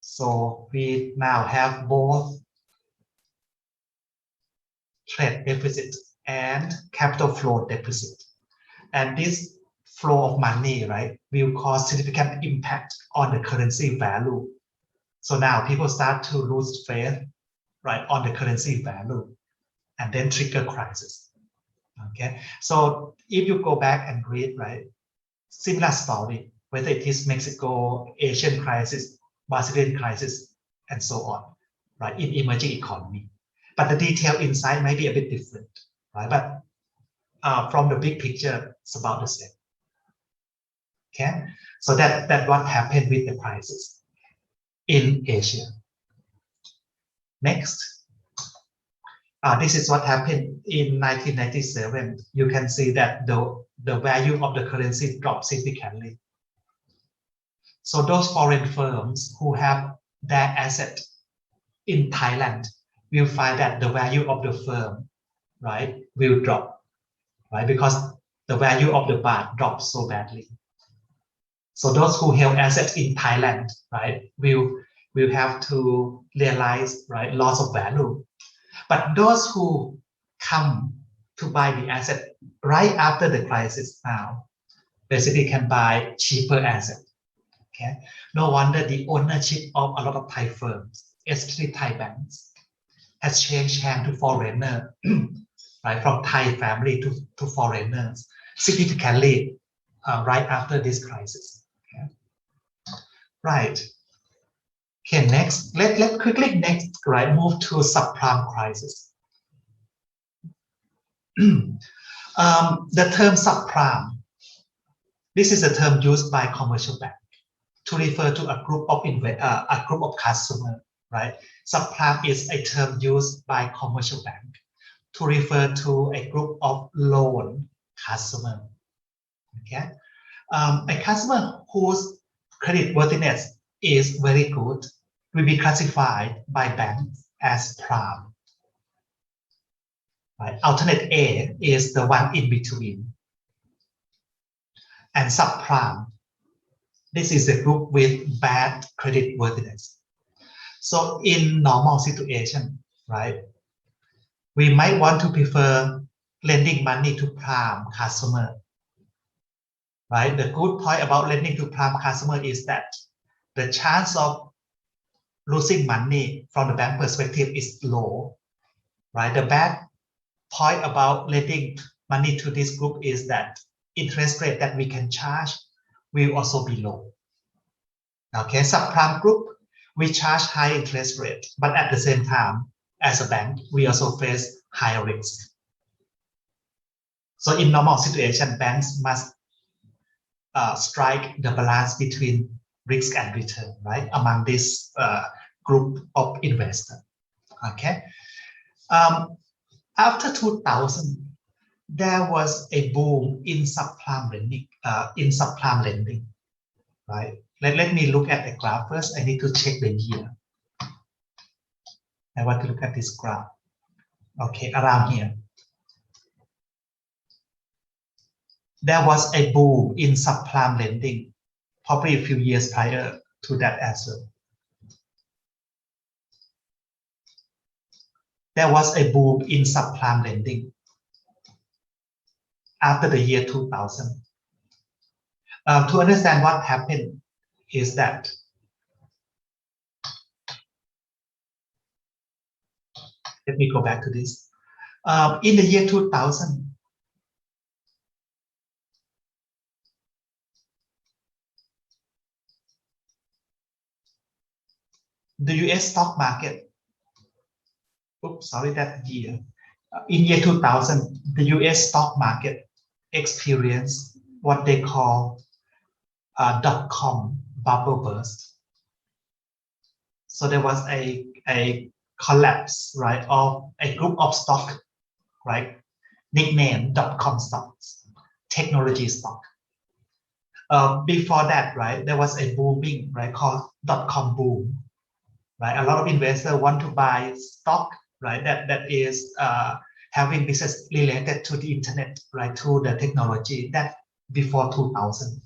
So we now have both trade deficit and capital flow deficit. And this flow of money, right, will cause significant impact on the currency value. So now people start to lose faith, right, on the currency value and then trigger crisis. Okay, so if you go back and read, right, similar story, whether it is Mexico, Asian crisis, Brazilian crisis, and so on, right, in emerging economy. But the detail inside may be a bit different, right? But from the big picture, it's about the same. Okay, so that what happened with the prices in Asia. Next, this is what happened in 1997. You can see that the value of the currency dropped significantly. So those foreign firms who have their asset in Thailand will find that the value of the firm, right, will drop, right, because the value of the baht drops so badly. So those who have assets in Thailand, right, will have to realize, right, loss of value. But those who come to buy the asset right after the crisis now, basically can buy cheaper asset. Okay, no wonder the ownership of a lot of Thai firms, especially Thai banks, has changed hand to foreigner, right, from Thai family to foreigners significantly right after this crisis. Okay. Right. Okay, next, let quickly next, right, move to subprime crisis. The term subprime, this is a term used by commercial bank to refer to a group of customers, right? Subprime is a term used by commercial bank to refer to a group of loan customer. Okay, a customer whose credit worthiness is very good will be classified by banks as prime. Right? Alternate A is the one in between, and subprime. This is a group with bad credit worthiness. So in normal situation, right, we might want to prefer lending money to prime customer. Right? The good point about lending to prime customer is that the chance of losing money from the bank perspective is low. Right? The bad point about lending money to this group is that interest rate that we can charge will also be low. Okay, subprime group, we charge high interest rate, but at the same time, as a bank, we also face higher risk. So in normal situation, banks must strike the balance between risk and return, right, among this group of investors. Okay. After 2000, there was a boom in subprime lending, right? Let me look at the graph first. I need to check the year. I want to look at this graph. Okay, around here. There was a boom in subprime lending, probably a few years prior to that as well. There was a boom in subprime lending after the year 2000. To understand what happened is that let me go back to this. In the year 2000, the US stock market, oops, sorry, that year. In year 2000, the US stock market experienced what they call dot-com bubble burst. So there was a collapse, right, of a group of stock, right, nicknamed dot-com stocks, technology stock. Before that, right, there was a booming, right, called dot-com boom, right? A lot of investors want to buy stock, right, that is having business related to the internet, right, to the technology, that before 2000.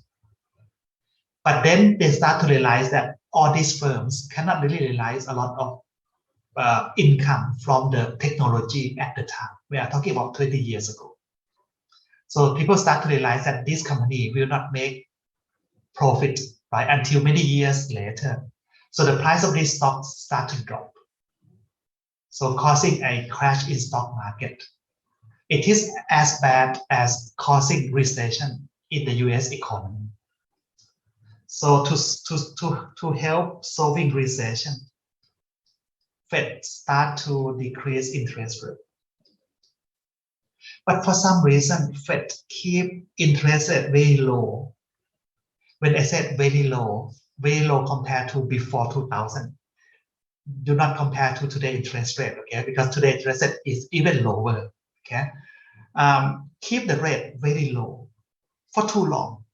But then they start to realize that all these firms cannot really realize a lot of income from the technology at the time. We are talking about 20 years ago. So people start to realize that this company will not make profit, right, until many years later. So the price of these stocks start to drop. So causing a crash in stock market. It is as bad as causing recession in the US economy. So to help solving recession, Fed start to decrease interest rate. But for some reason, Fed keep interest rate very low. When I said very low compared to before 2000. Do not compare to today's interest rate, okay? Because today's interest rate is even lower, okay? Keep the rate very low for too long.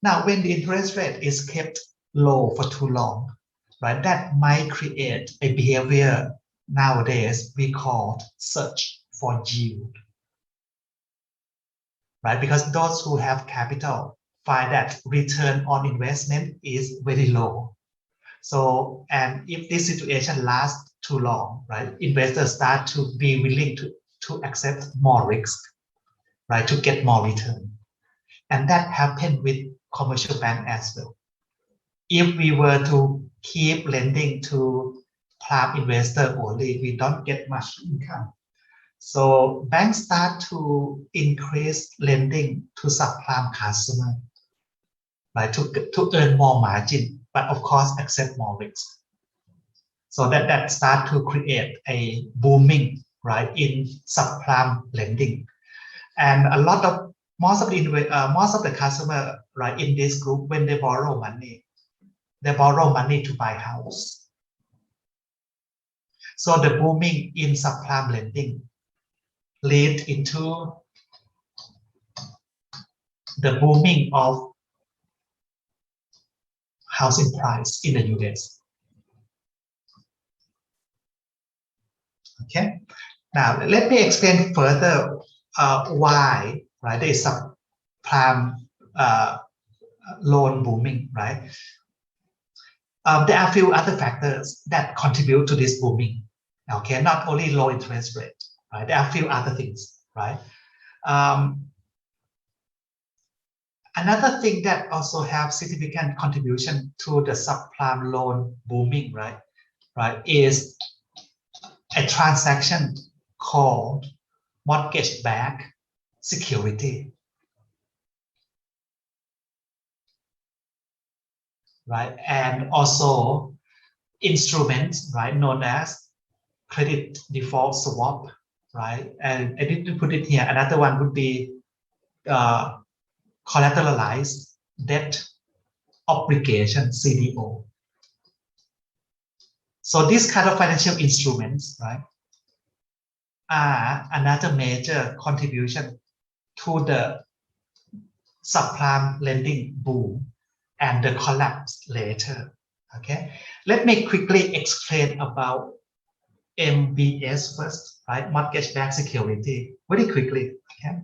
Now, when the interest rate is kept low for too long, right, that might create a behavior nowadays we call search for yield, right? Because those who have capital find that return on investment is very low. So, and if this situation lasts too long, right, investors start to be willing to accept more risk, right, to get more return. And that happened with commercial bank as well. If we were to keep lending to prime investor only, we don't get much income. So banks start to increase lending to subprime customer, right, to earn more margin, but of course accept more risk. So that start to create a booming, right, in subprime lending, and most of the customer, right, in this group, when they borrow money to buy house. So the booming in subprime lending lead into the booming of housing price in the US. Okay. Now let me explain further why, right, there is subprime loan booming, right? There are a few other factors that contribute to this booming. Okay, not only low interest rate, right? There are a few other things, right? Another thing that also have significant contribution to the subprime loan booming, right, is a transaction called mortgage-backed security, right, and also instruments, right, known as credit default swap, right, and I need to put it here. Another one would be collateralized debt obligation, CDO. So these kind of financial instruments, right, are another major contribution to the subprime lending boom and the collapse later. Okay, let me quickly explain about MBS first, right? Mortgage-backed security, very quickly. Okay.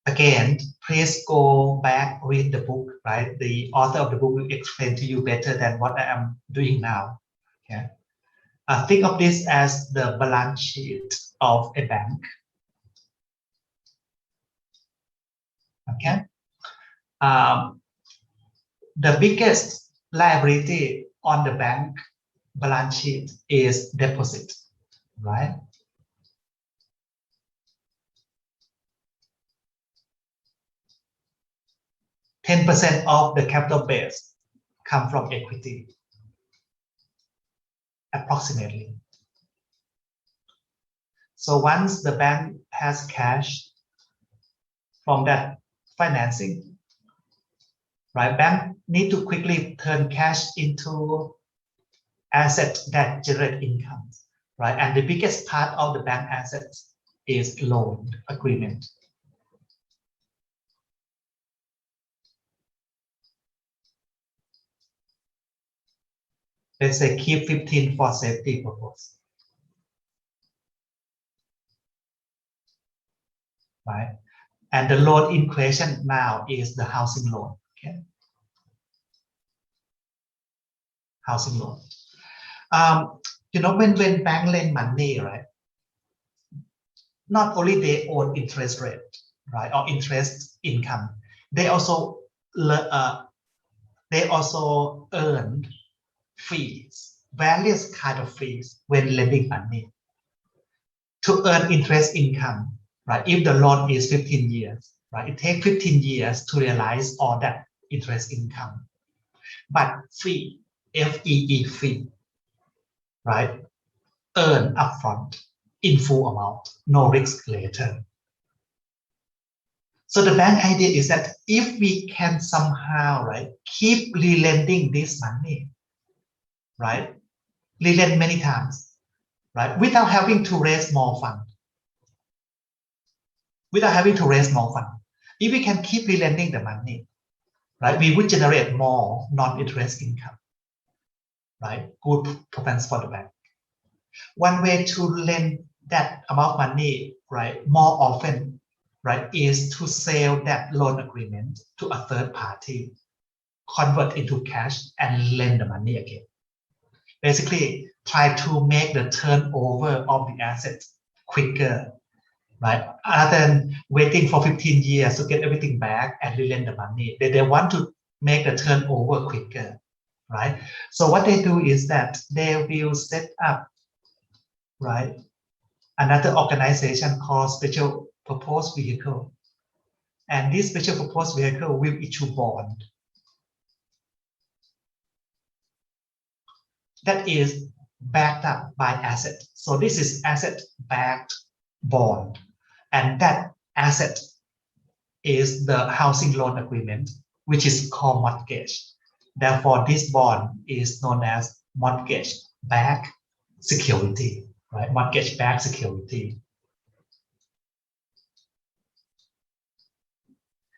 Again, please go back, read the book, right? The author of the book will explain to you better than what I am doing now. Okay. Think of this as the balance sheet of a bank. Okay. The biggest liability on the bank balance sheet is deposit, right? 10% of the capital base come from equity, approximately. So once the bank has cash from that financing, right, bank need to quickly turn cash into assets that generate income, right? And the biggest part of the bank assets is loan agreement. Let's say keep 15 for safety purpose, right? And the loan in question now is the housing loan. Okay, housing loan. When bank lend money, right? Not only they own interest rate, right, or interest income, they also earn fees, various kind of fees when lending money. To earn interest income, right? If the loan is 15 years, right? It takes 15 years to realize all that interest income. But fee, FEE fee, right? Earn upfront in full amount, no risk later. So the bank idea is that if we can somehow, right, keep relending this money, right, relend many times, right, without having to raise more funds, without having to raise more funds. If we can keep relending the money, right, we would generate more non-interest income, right? Good performance for the bank. One way to lend that amount of money, right, more often, right, is to sell that loan agreement to a third party, convert into cash and lend the money again. Basically, try to make the turnover of the assets quicker, right? Other than waiting for 15 years to get everything back and relend the money, they want to make the turnover quicker, right? So what they do is that they will set up, right, another organization called Special Purpose Vehicle. And this Special Purpose Vehicle will issue bond that is backed up by asset. So this is asset-backed bond. And that asset is the housing loan agreement, which is called mortgage. Therefore, this bond is known as mortgage-backed security, right? Mortgage-backed security.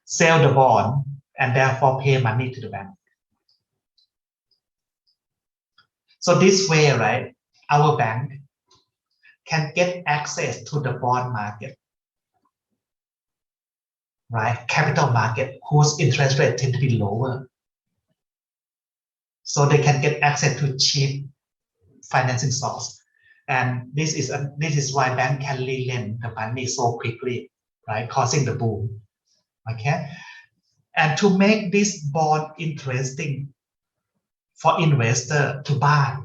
Sell the bond and therefore pay money to the bank. So this way, right, our bank can get access to the bond market, right? Capital market whose interest rate tend to be lower. So they can get access to cheap financing source. And this is why bank can lend the money so quickly, right? Causing the boom. Okay. And to make this bond interesting for investor to buy,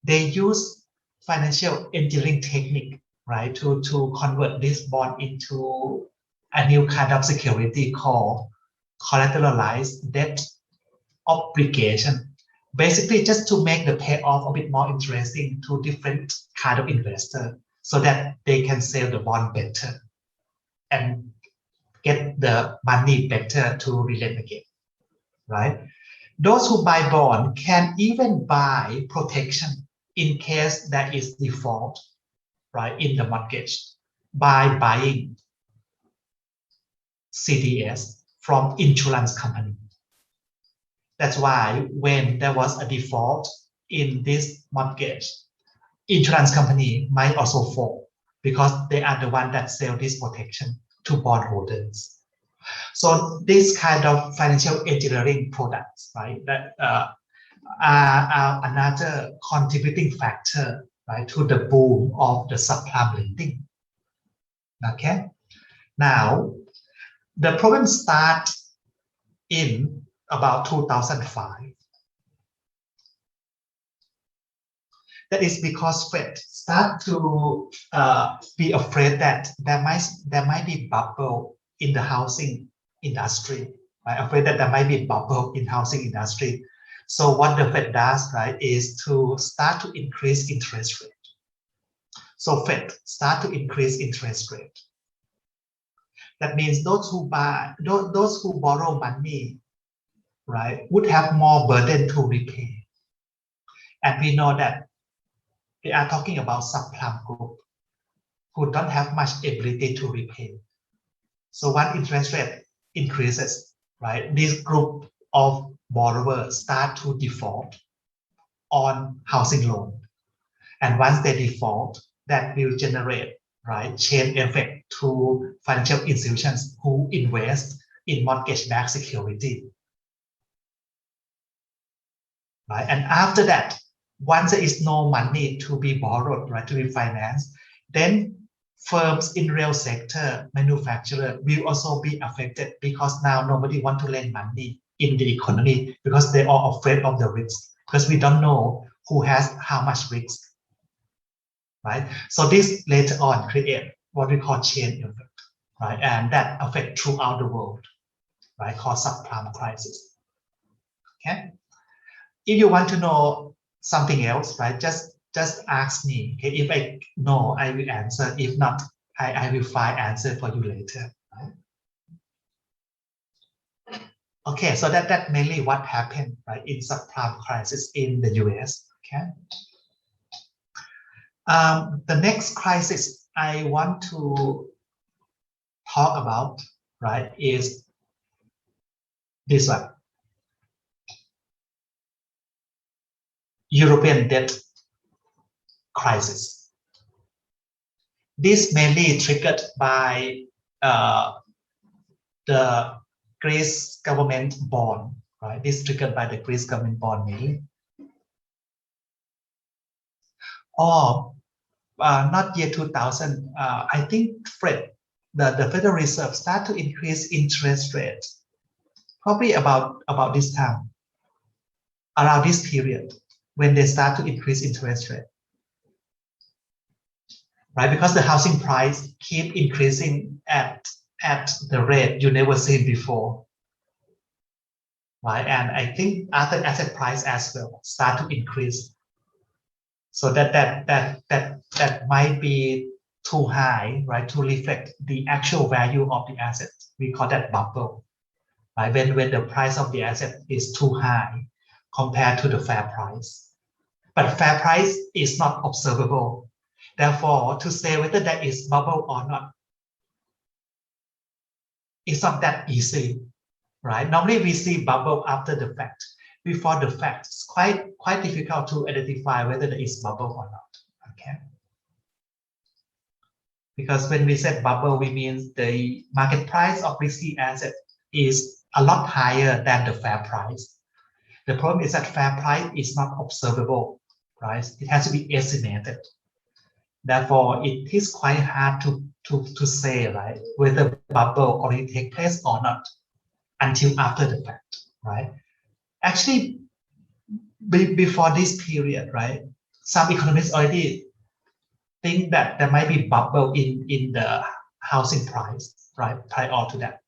they use financial engineering technique, right, to convert this bond into a new kind of security called collateralized debt obligation. Basically, just to make the payoff a bit more interesting to different kind of investor, so that they can sell the bond better and get the money better to relent again, right? Those who buy bond can even buy protection in case there is default, right, in the mortgage by buying CDS from insurance company. That's why when there was a default in this mortgage, insurance company might also fall because they are the one that sell this protection to bondholders. So this kind of financial engineering products, right, that are another contributing factor, right, to the boom of the subprime lending. Okay, now the problem starts in about 2005. That is because Fed start to be afraid that there might be bubble in the housing industry, right? Afraid that there might be bubble in housing industry. So what the Fed does, right, is to start to increase interest rate. So Fed start to increase interest rate. That means those who borrow money, right, would have more burden to repay. And we know that we are talking about subprime group who don't have much ability to repay. So when interest rate increases, right, this group of borrowers start to default on housing loan. And once they default, that will generate, right, chain effect to financial institutions who invest in mortgage-backed security. Right? And after that, once there is no money to be borrowed, right, to be financed, then firms in real sector, manufacturer will also be affected because now nobody want to lend money in the economy because they are afraid of the risk because we don't know who has how much risk, right? So this later on create what we call chain effect, right? And that affect throughout the world, right? Called subprime crisis. Okay. If you want to know something else, right? Just ask me. Okay. If I know, I will answer. If not, I will find answer for you later. Right? Okay. So that mainly what happened, right, in subprime crisis in the US. Okay. The next crisis I want to talk about, right, is this one, European debt crisis. This mainly triggered by the Greece government bond, right? This triggered by the Greece government bond mainly. Or not year 2000, I think the Federal Reserve start to increase interest rates probably about this time, around this period, when they start to increase interest rate, right? Because the housing price keep increasing at the rate you never seen before, right? And I think other asset price as well start to increase. So that might be too high, right, to reflect the actual value of the asset. We call that bubble, right? When the price of the asset is too high compared to the fair price. But fair price is not observable. Therefore, to say whether that is bubble or not, it's not that easy, right? Normally we see bubble after the fact. Before the fact, it's quite difficult to identify whether there is bubble or not. Okay. Because when we say bubble, we mean the market price of risky asset is a lot higher than the fair price. The problem is that fair price is not observable, right? It has to be estimated. Therefore, it is quite hard to say, right, whether bubble already take place or not until after the fact, right? Actually, before this period, right, some economists already think that there might be bubble in the housing price, right, prior to that.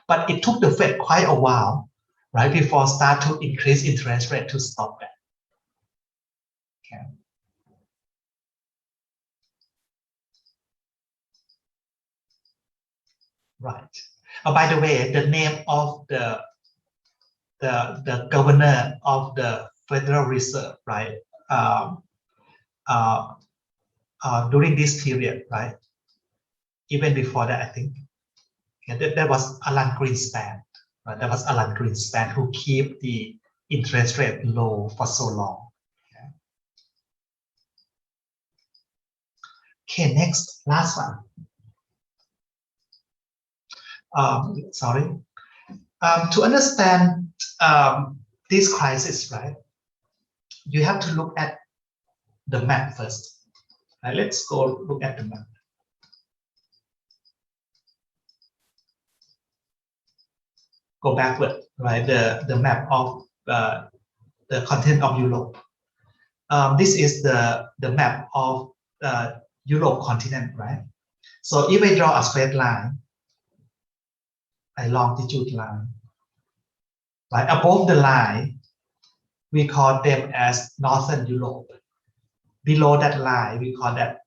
But it took the Fed quite a while, right, before start to increase interest rate to stop that. Okay. Right. Oh, by the way, the name of the governor of the Federal Reserve, right, during this period, right, even before that, I think, yeah, that was Alan Greenspan. Right? That was Alan Greenspan who keep the interest rate low for so long. Okay, next, last one. Sorry. To understand this crisis, right, you have to look at the map first. Right, let's go look at the map. Go backward, right? The map of the continent of Europe. This is the map of Europe continent, right? So if I draw a straight line, a longitude line, right? Above the line, we call them as Northern Europe. Below that line, we call that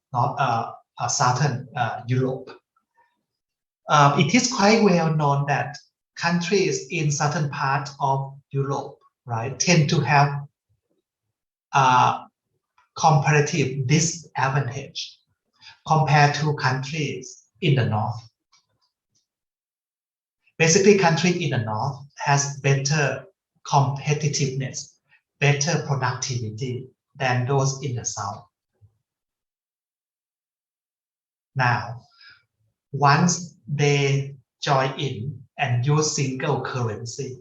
Southern Europe. It is quite well known that countries in southern part of Europe, right, tend to have comparative disadvantage compared to countries in the north. Basically, countries in the north has better competitiveness, better productivity than those in the south. Now, once they join in and use single currency,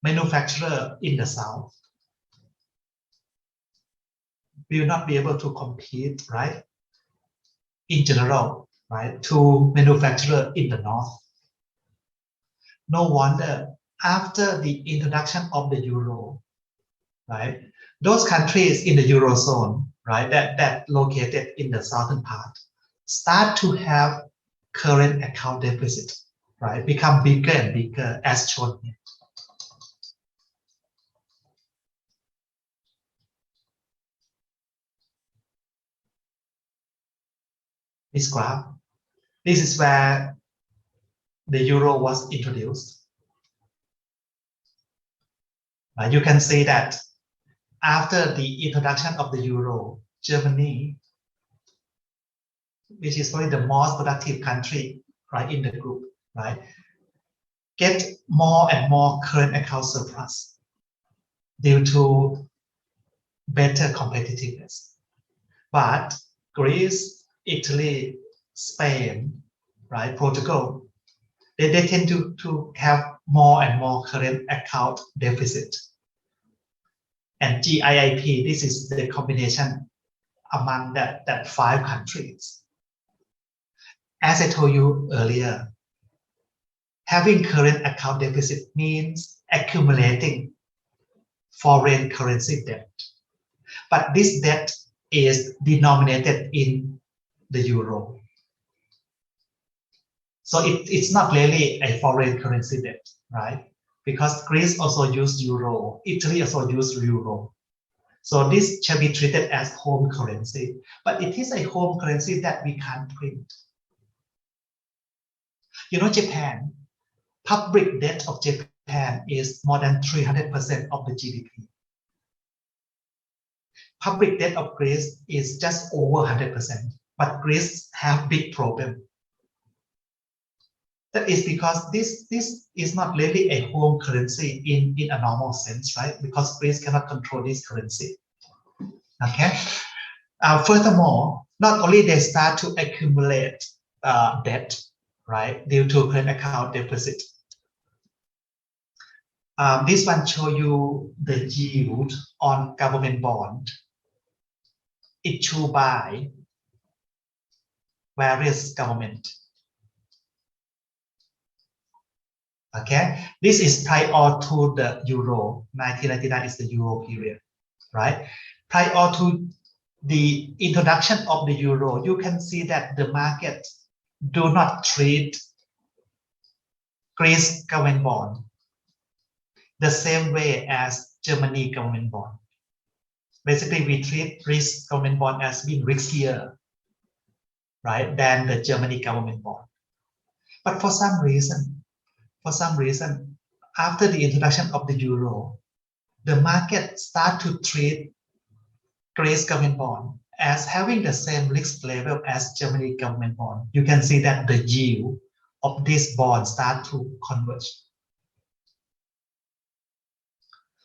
manufacturer in the south will not be able to compete, right? In general, right, to manufacturer in the north. No wonder after the introduction of the euro, right, those countries in the eurozone, right, that located in the southern part, start to have current account deficit, right, become bigger and bigger as shown here. This graph, this is where the euro was introduced. You can see that after the introduction of the euro, Germany which is probably the most productive country, right, in the group, right, get more and more current account surplus due to better competitiveness. But Greece, Italy, Spain, right, Portugal, they tend to have more and more current account deficit. And GIIP, this is the combination among that 5 countries. As I told you earlier, having current account deficit means accumulating foreign currency debt. But this debt is denominated in the euro. So it's not really a foreign currency debt, right? Because Greece also used euro, Italy also used euro. So this shall be treated as home currency, but it is a home currency that we can't print. You know, Japan, public debt of Japan is more than 300% of the GDP. Public debt of Greece is just over 100%, but Greece have big problem. That is because this is not really a home currency in a normal sense, right? Because Greece cannot control this currency. Okay. Furthermore, not only they start to accumulate debt, right, due to current account deficit. This one show you the yield on government bond issued by various government. Okay, this is prior to the euro. 1999 is the euro period, right? Prior to the introduction of the euro, you can see that the market do not treat Greece government bond the same way as Germany government bond. Basically, we treat Greece government bond as being riskier, right, than the Germany government bond. But for some reason, after the introduction of the euro, the market start to treat Greece government bond as having the same risk level as Germany government bond. You can see that the yield of this bond start to converge.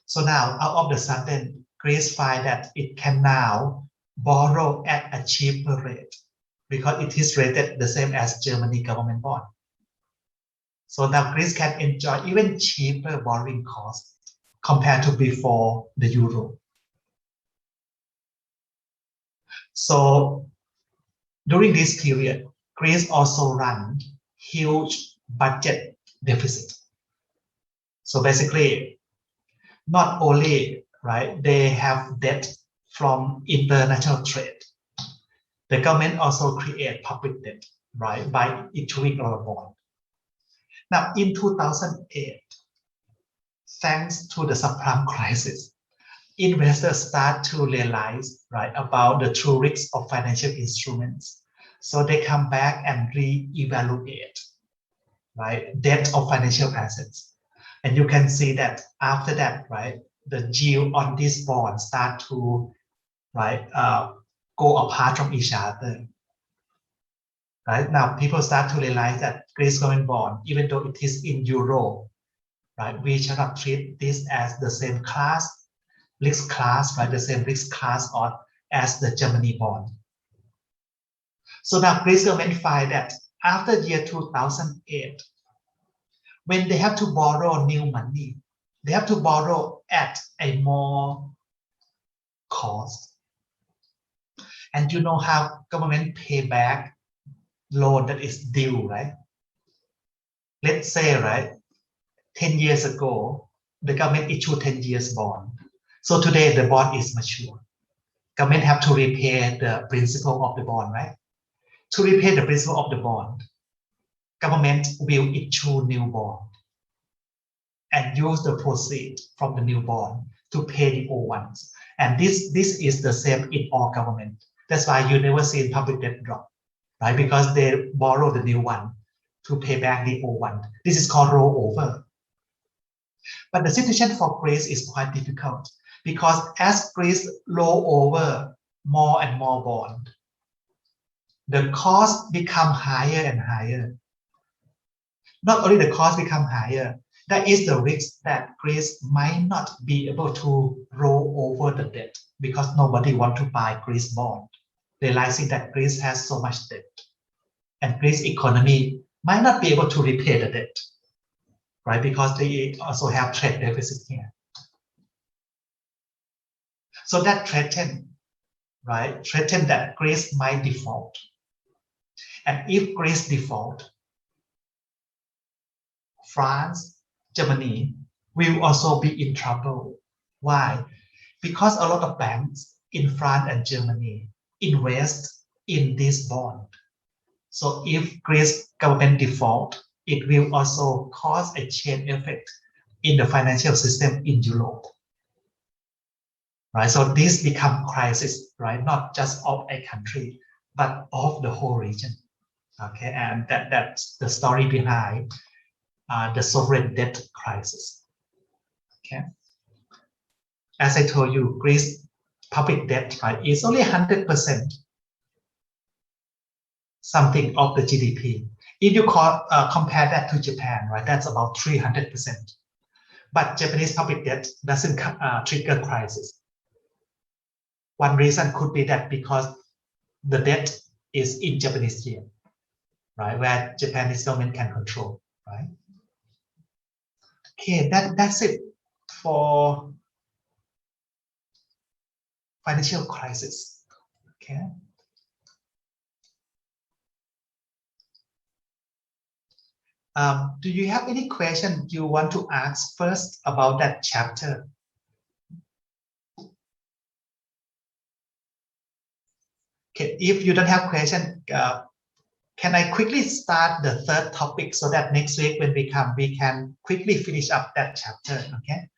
So now, out of the sudden, Greece find that it can now borrow at a cheaper rate because it is rated the same as Germany government bond. So now Greece can enjoy even cheaper borrowing costs compared to before the euro. So during this period, Greece also ran huge budget deficit. So basically, not only, right, they have debt from international trade, the government also create public debt, right, by issuing a bond. Now, in 2008, thanks to the subprime crisis, investors start to realize, right, about the true risks of financial instruments. So they come back and re-evaluate, right, debt of financial assets. And you can see that after that, right, the yield on this bond start to, right, go apart from each other. Right now, people start to realize that Greece government bond, even though it is in euro, right, we shall not treat this as the same class, risk class, right, the same risk class or as the Germany bond. So now Greece government find that after year 2008, when they have to borrow new money, they have to borrow at a more cost. And you know how government pay back loan that is due, right? Let's say, right, 10 years ago, the government issued 10 years bond. So today the bond is mature. Government have to repay the principal of the bond, right? To repay the principal of the bond, government will issue new bond and use the proceeds from the new bond to pay the old ones. And this is the same in all government. That's why you never see public debt drop, right? Because they borrow the new one to pay back the old one. This is called rollover. But the situation for Greece is quite difficult because as Greece roll over more and more bond, the cost become higher and higher. Not only the cost become higher, that is the risk that Greece might not be able to roll over the debt because nobody want to buy Greece bond, realizing that Greece has so much debt. And Greece economy might not be able to repay the debt, right? Because they also have trade deficit here. So that threaten, right? Threaten that Greece might default. And if Greece default, France, Germany will also be in trouble. Why? Because a lot of banks in France and Germany invest in this bond. So if Greece government default, it will also cause a chain effect in the financial system in Europe. Right? So this become crisis, right? Not just of a country, but of the whole region. Okay, and that's the story behind the sovereign debt crisis. Okay, as I told you, Greece public debt, right, is only 100% something of the GDP. If you compare that to Japan, right, that's about 300%. But Japanese public debt doesn't trigger crisis. One reason could be that because the debt is in Japanese yen, right, where Japanese government can control, right? Okay, that's it for financial crisis. Okay. Do you have any question you want to ask first about that chapter? Okay, if you don't have question, can I quickly start the third topic so that next week when we come, we can quickly finish up that chapter, okay?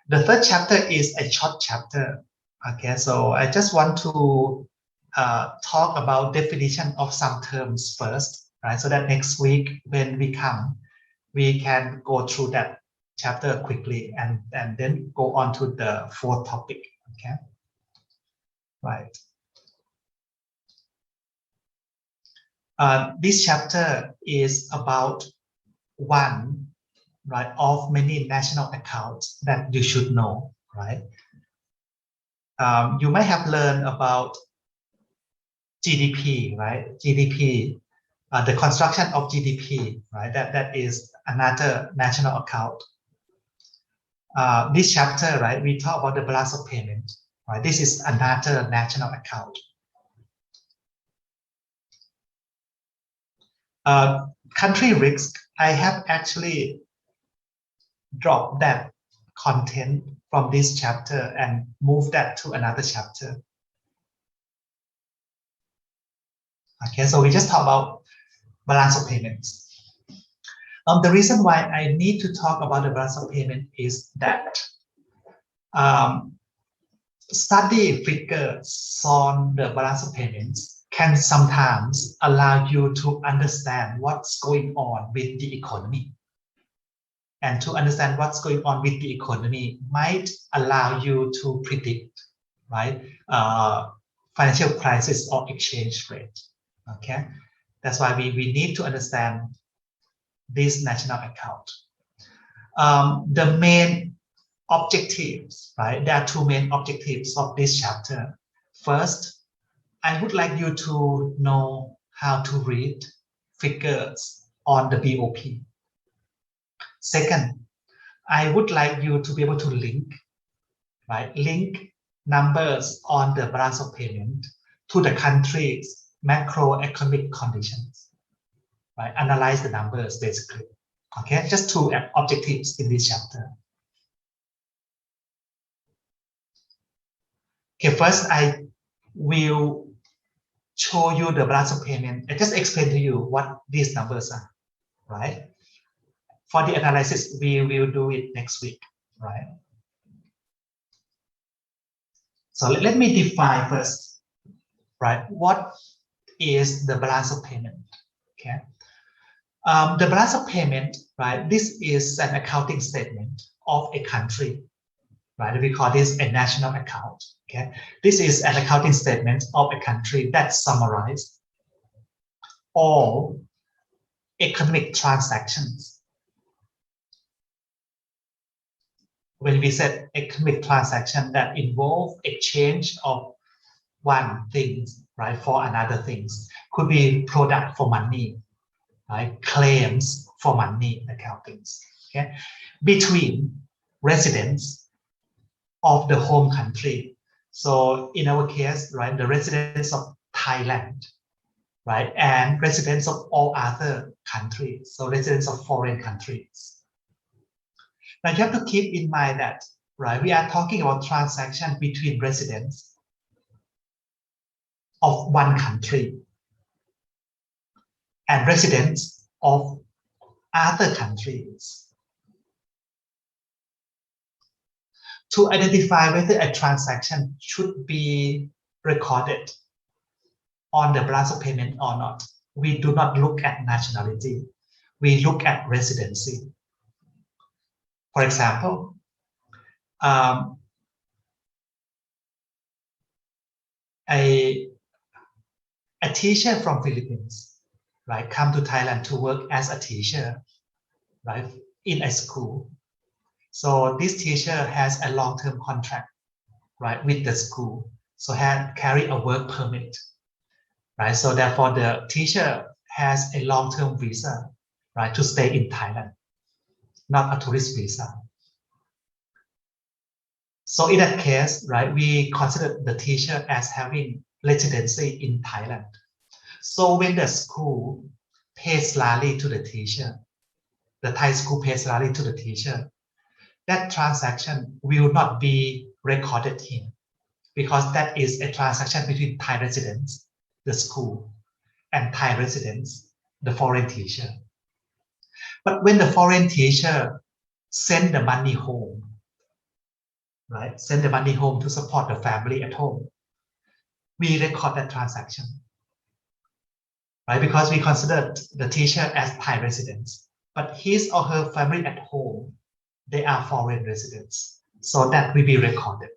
The third chapter is a short chapter, okay? So I just want to talk about definition of some terms first, right? So that next week when we come, we can go through that chapter quickly and then go on to the fourth topic, okay? Right. This chapter is about one, right, of many national accounts that you should know, right? You might have learned about GDP, right? GDP, the construction of GDP, right? That is another national account. This chapter, right, we talk about the balance of payment, right? This is another national account. Country risk, I have actually dropped that content from this chapter and move that to another chapter. Okay, so we just talk about balance of payments. The reason why I need to talk about the balance of payment is that study figures on the balance of payments can sometimes allow you to understand what's going on with the economy. And to understand what's going on with the economy might allow you to predict, right, financial crisis or exchange rate. Okay, that's why we need to understand this national account. The main objectives, right? There are two main objectives of this chapter. First, I would like you to know how to read figures on the BOP. Second, I would like you to be able to link, right? Link numbers on the balance of payment to the country's macroeconomic conditions, right? Analyze the numbers basically. Okay, just two objectives in this chapter. Okay, first I will show you the balance of payment. I just explain to you what these numbers are, right? For the analysis, we will do it next week, right? So let me define first, right? What is the balance of payment? Okay. The balance of payment, right? This is an accounting statement of a country, right? We call this a national account. Okay. This is an accounting statement of a country that summarizes all economic transactions. When we said economic transaction that involve exchange of one thing, right, for another things, could be product for money, right, claims for money, accountings, okay, between residents of the home country. So in our case, right, the residents of Thailand, right, and residents of all other countries, so residents of foreign countries. Now you have to keep in mind that, right, we are talking about transaction between residents of one country and residents of other countries. To identify whether a transaction should be recorded on the balance of payment or not, we do not look at nationality, we look at residency. For example, a teacher from Philippines, right, come to Thailand to work as a teacher, right, in a school. So this teacher has a long-term contract, right, with the school, so carry a work permit, right. So therefore, the teacher has a long-term visa, right, to stay in Thailand, not a tourist visa. So in that case, right, we consider the teacher as having residency in Thailand. So when the school pays salary to the teacher, the Thai school pays salary to the teacher, that transaction will not be recorded here because that is a transaction between Thai residents, the school, and Thai residents, the foreign teacher. But when the foreign teacher send the money home, right, send the money home to support the family at home, we record that transaction, right, because we consider the teacher as Thai residents, but his or her family at home, they are foreign residents, so that will be recorded.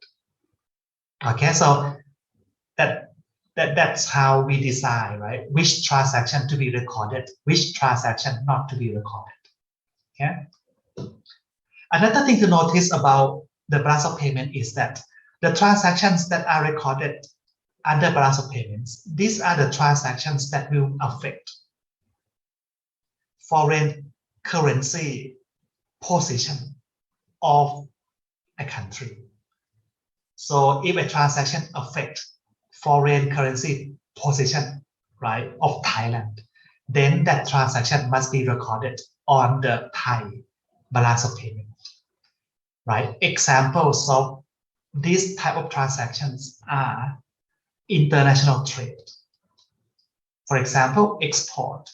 Okay, so that's how we decide, right, which transaction to be recorded, which transaction not to be recorded. Okay. Another thing to notice about the balance of payment is that the transactions that are recorded under balance of payments, these are the transactions that will affect foreign currency position of a country. So if a transaction affects foreign currency position, right, of Thailand, then that transaction must be recorded on the Thai balance of payment, right? Examples of these type of transactions are international trade. For example, export.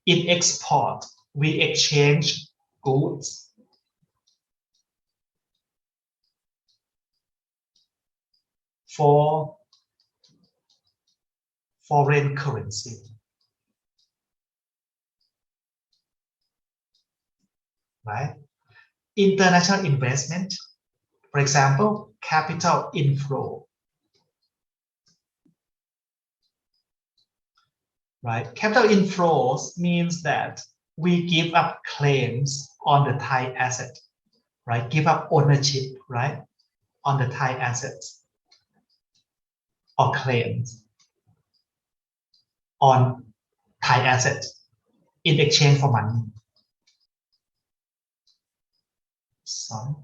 In export, we exchange goods for foreign currency. Right? International investment, for example, capital inflow. Right? Capital inflows means that we give up claims on the Thai asset, right? Give up ownership, right, on the Thai assets or claims on Thai assets in exchange for money. Sorry.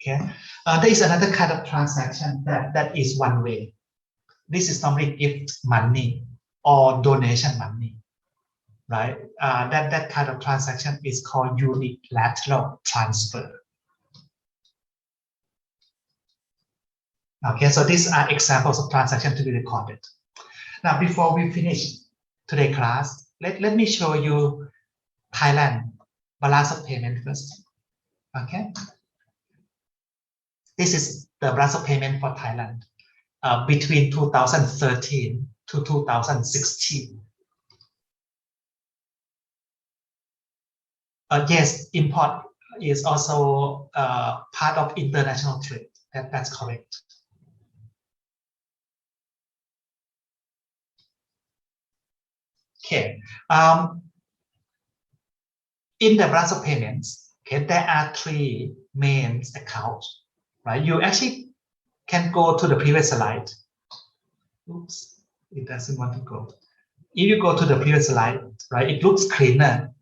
Okay. There is another kind of transaction that is one way. This is normally gift money or donation money, right? That kind of transaction is called unilateral transfer. Okay, so these are examples of transactions to be recorded. Now, before we finish today's class, let me show you Thailand balance of payment first. Okay, this is the balance of payment for Thailand between 2013 to 2016. Yes, import is also part of international trade. That's correct. Okay. In the balance of payments, okay, there are three main accounts, right? You actually can go to the previous slide. Oops, it doesn't want to go. If you go to the previous slide, right, it looks cleaner,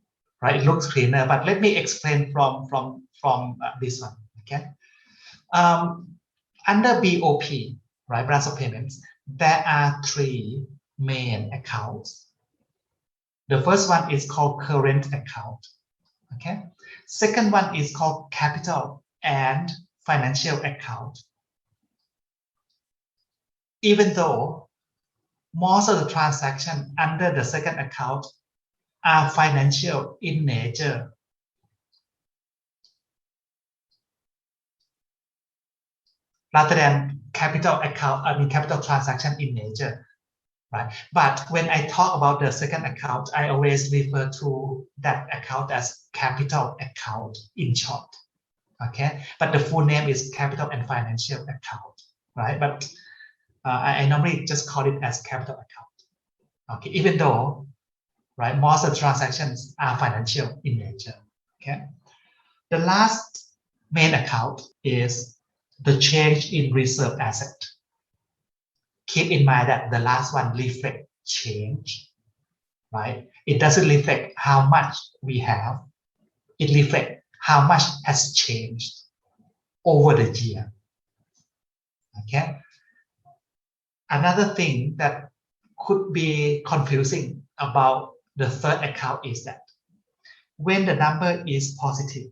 right? It looks cleaner, but let me explain from this one, okay? Under BOP, right, balance of payments, there are three main accounts. The first one is called current account, okay? Second one is called capital and financial account. Even though most of the transactions under the second account are financial in nature, rather than capital account, capital transaction in nature, right? But when I talk about the second account, I always refer to that account as capital account in short, okay? But the full name is capital and financial account, right? But I normally just call it as capital account, okay? Even though, right, most of the transactions are financial in nature, okay? The last main account is the change in reserve asset. Keep in mind that the last one reflects change, right? It doesn't reflect how much we have. It reflects how much has changed over the year, okay? Another thing that could be confusing about the third account is that when the number is positive,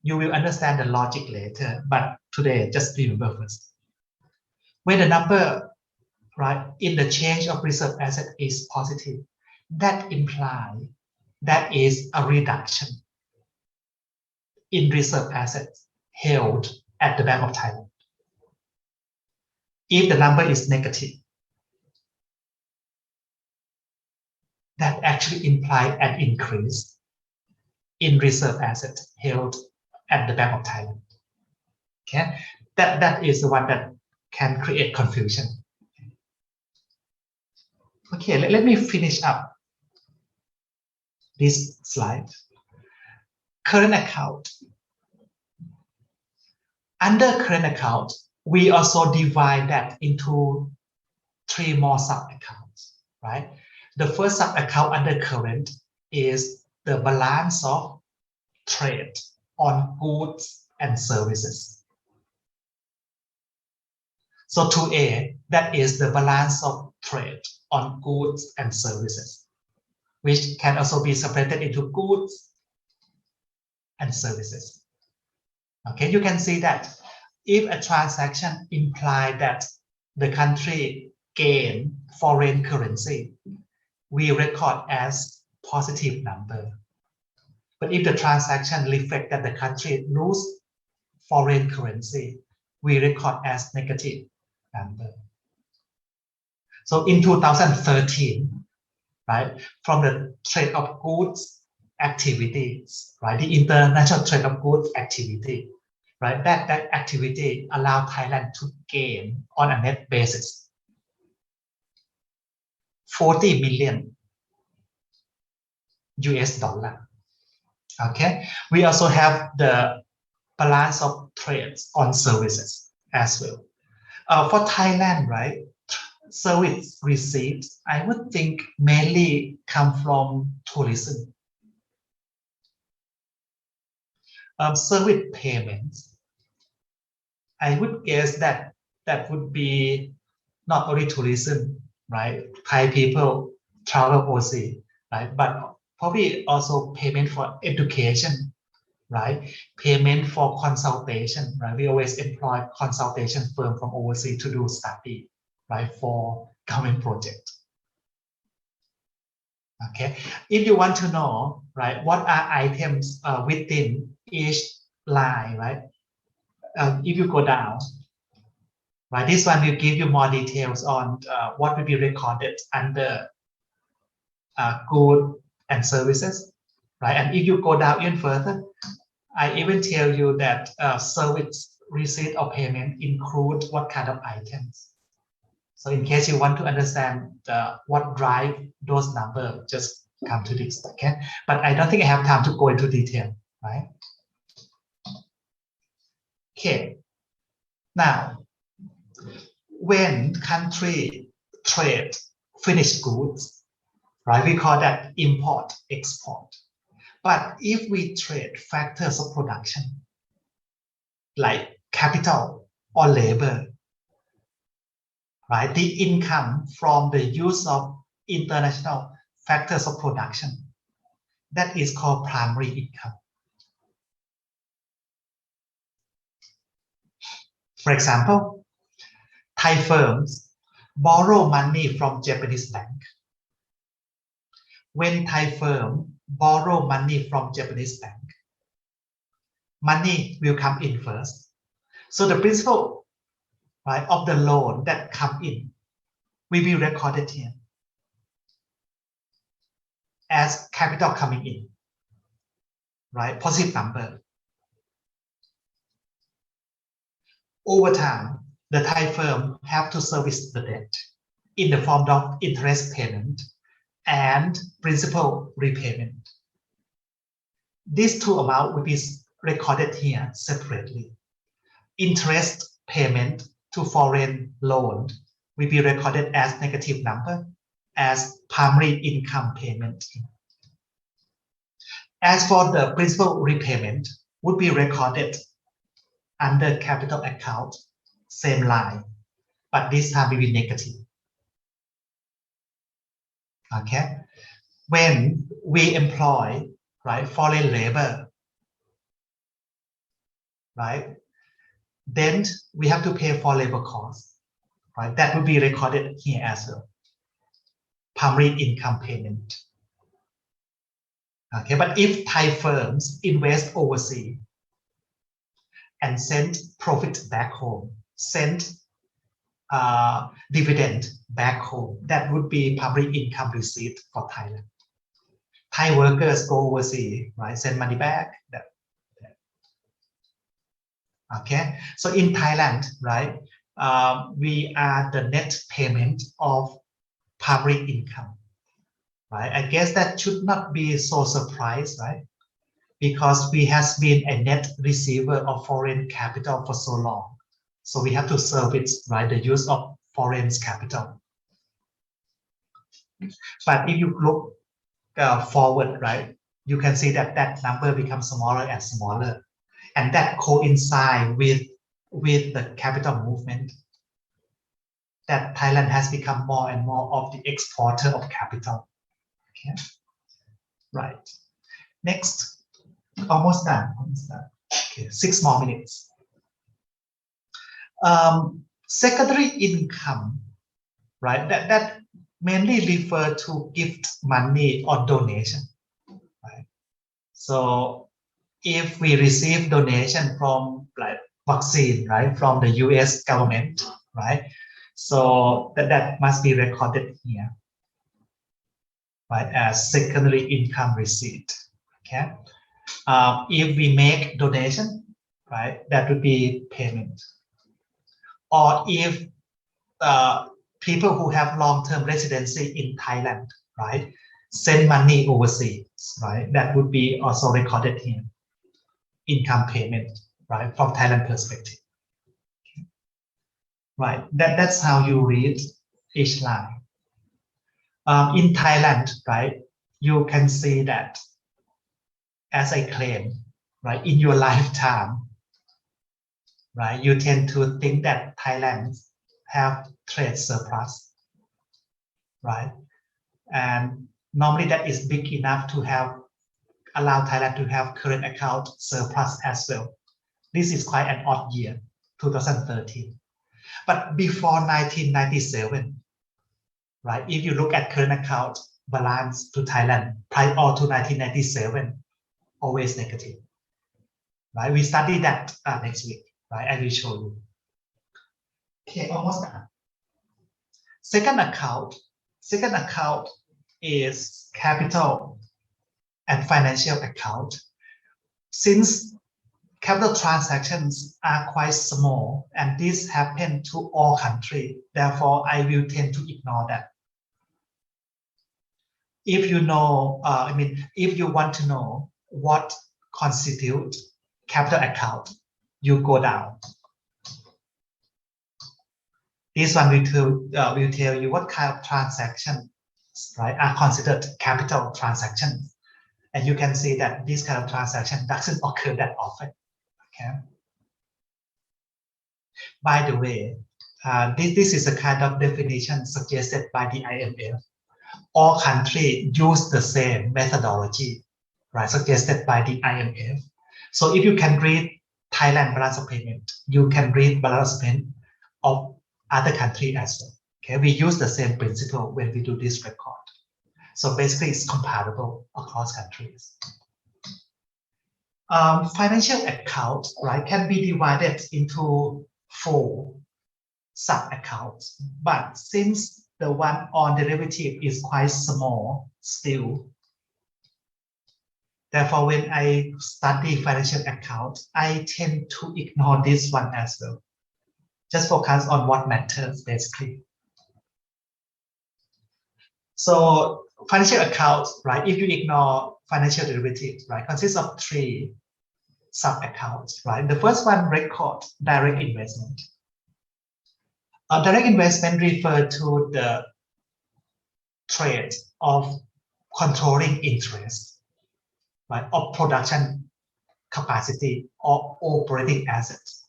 you will understand the logic later, but today just remember first. When the number, right, in the change of reserve asset is positive, that implies that is a reduction in reserve assets held at the Bank of Thailand. If the number is negative, that actually implies an increase in reserve assets held at the Bank of Thailand. Okay, that is the one that can create confusion. Okay, let me finish up this slide. Current account. Under current account, we also divide that into three more sub-accounts, right? The first sub-account under current is the balance of trade on goods and services. So 2A, that is the balance of trade on goods and services, which can also be separated into goods and services. Okay, you can see that if a transaction implies that the country gain foreign currency, we record as positive number. But if the transaction reflects that the country lose foreign currency, we record as negative number. So in 2013, right, from the trade of goods activities, right, the international trade of goods activity, right, that activity allowed Thailand to gain on a net basis 40 million US dollar. Okay, we also have the balance of trades on services as well. For Thailand, right, service receipts, I would think mainly come from tourism. Service payments, I would guess that that would be not only tourism, right? Thai people travel overseas, right? But probably also payment for education, right? Payment for consultation, right? We always employ consultation firm from overseas to do study, right? For government project. Okay, if you want to know, right, what are items within each line, right? If you go down, right, this one will give you more details on what will be recorded under goods and services, right? And if you go down even further, I even tell you that service receipt or payment include what kind of items. So in case you want to understand what drive those numbers, just come to this, okay? But I don't think I have time to go into detail, right? Okay. Now, when country trade finished goods, right, we call that import, export. But if we trade factors of production, like capital or labor, right, the income from the use of international factors of production, that is called primary income. For example, Thai firms borrow money from Japanese bank. When Thai firm borrow money from Japanese bank, money will come in first. So the principal, right, of the loan that come in will be recorded here as capital coming in, right? Positive number. Over time, the Thai firm have to service the debt in the form of interest payment and principal repayment. These two amounts will be recorded here separately. Interest payment to foreign loan will be recorded as negative number as primary income payment. As for the principal repayment, would be recorded under capital account, same line, but this time will be negative. Okay, when we employ, right, foreign labor, right, then we have to pay for labor costs, right? That will be recorded here as well. Primary income payment. Okay, but if Thai firms invest overseas and send profit back home, send dividend back home, that would be primary income receipt for Thailand. Thai workers go overseas, right, send money back. Okay, so in Thailand, right, we are the net payment of primary income, right? I guess that should not be so surprised, right? Because we has been a net receiver of foreign capital for so long. So we have to service, right, the use of foreign capital. But if you look forward, right, you can see that that number becomes smaller and smaller. And that coincides with the capital movement, that Thailand has become more and more of the exporter of capital. Okay, right. Next, almost done. Okay, 6 more minutes. Secondary income, right? That mainly refer to gift money or donation, right? So if we receive donation from like vaccine, right, from the US government, right? So that must be recorded here, right, as secondary income receipt. Okay. If we make donation, right, that would be payment. Or if people who have long-term residency in Thailand, right, send money overseas, right, that would be also recorded here, income payment, right, from Thailand perspective. Okay. Right, that's how you read each line. In Thailand, right, you can see that as I claim, right, in your lifetime, right, you tend to think that Thailand have trade surplus, right? And normally that is big enough to have allow Thailand to have current account surplus as well. This is quite an odd year, 2013. But before 1997, right, if you look at current account balance to Thailand prior to 1997, always negative, right? We study that next week, right? I will show you. Okay, almost done. Second account is capital and financial account. Since capital transactions are quite small and this happen to all countries, therefore I will tend to ignore that. If you know, if you want to know what constitutes capital account, you go down. This one will tell you what kind of transactions, right, are considered capital transactions. And you can see that this kind of transaction doesn't occur that often. Okay. By the way, this is a kind of definition suggested by the IMF. All countries use the same methodology, right, suggested by the IMF. So if you can read Thailand balance of payment, you can read balance of payment of other countries as well. Okay, we use the same principle when we do this record. So basically, it's comparable across countries. Financial accounts, right, can be divided into 4 sub-accounts, but since the one on derivative is quite small still, therefore when I study financial accounts, I tend to ignore this one as well. Just focus on what matters basically. So financial accounts, right, if you ignore financial derivatives, right, consists of 3 sub-accounts, right? The first one, record direct investment. Direct investment refers to the trade of controlling interest, right, of production capacity or operating assets,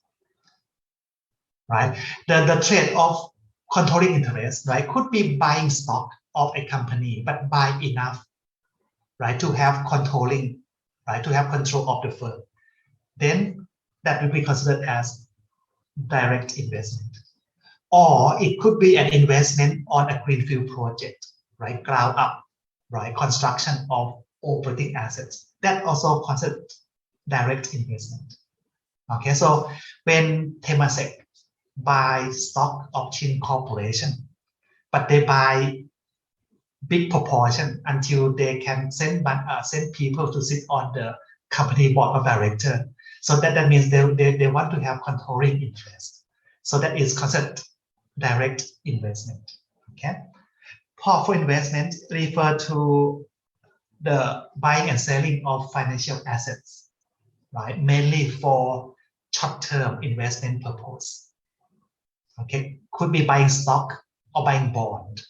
right? The trade of controlling interest, right, could be buying stock of a company, but buy enough, right, to have controlling, right, to have control of the firm. Then that will be considered as direct investment. Or it could be an investment on a greenfield project, right, ground up, right, construction of operating assets. That also considered direct investment. Okay, so when Temasek buy stock of Chin Corporation, but they buy big proportion until they can send people to sit on the company board of directors. So that means they want to have controlling interest. So that is considered direct investment. Okay. Portfolio investment refer to the buying and selling of financial assets, right? Mainly for short-term investment purpose. Okay, could be buying stock or buying bond.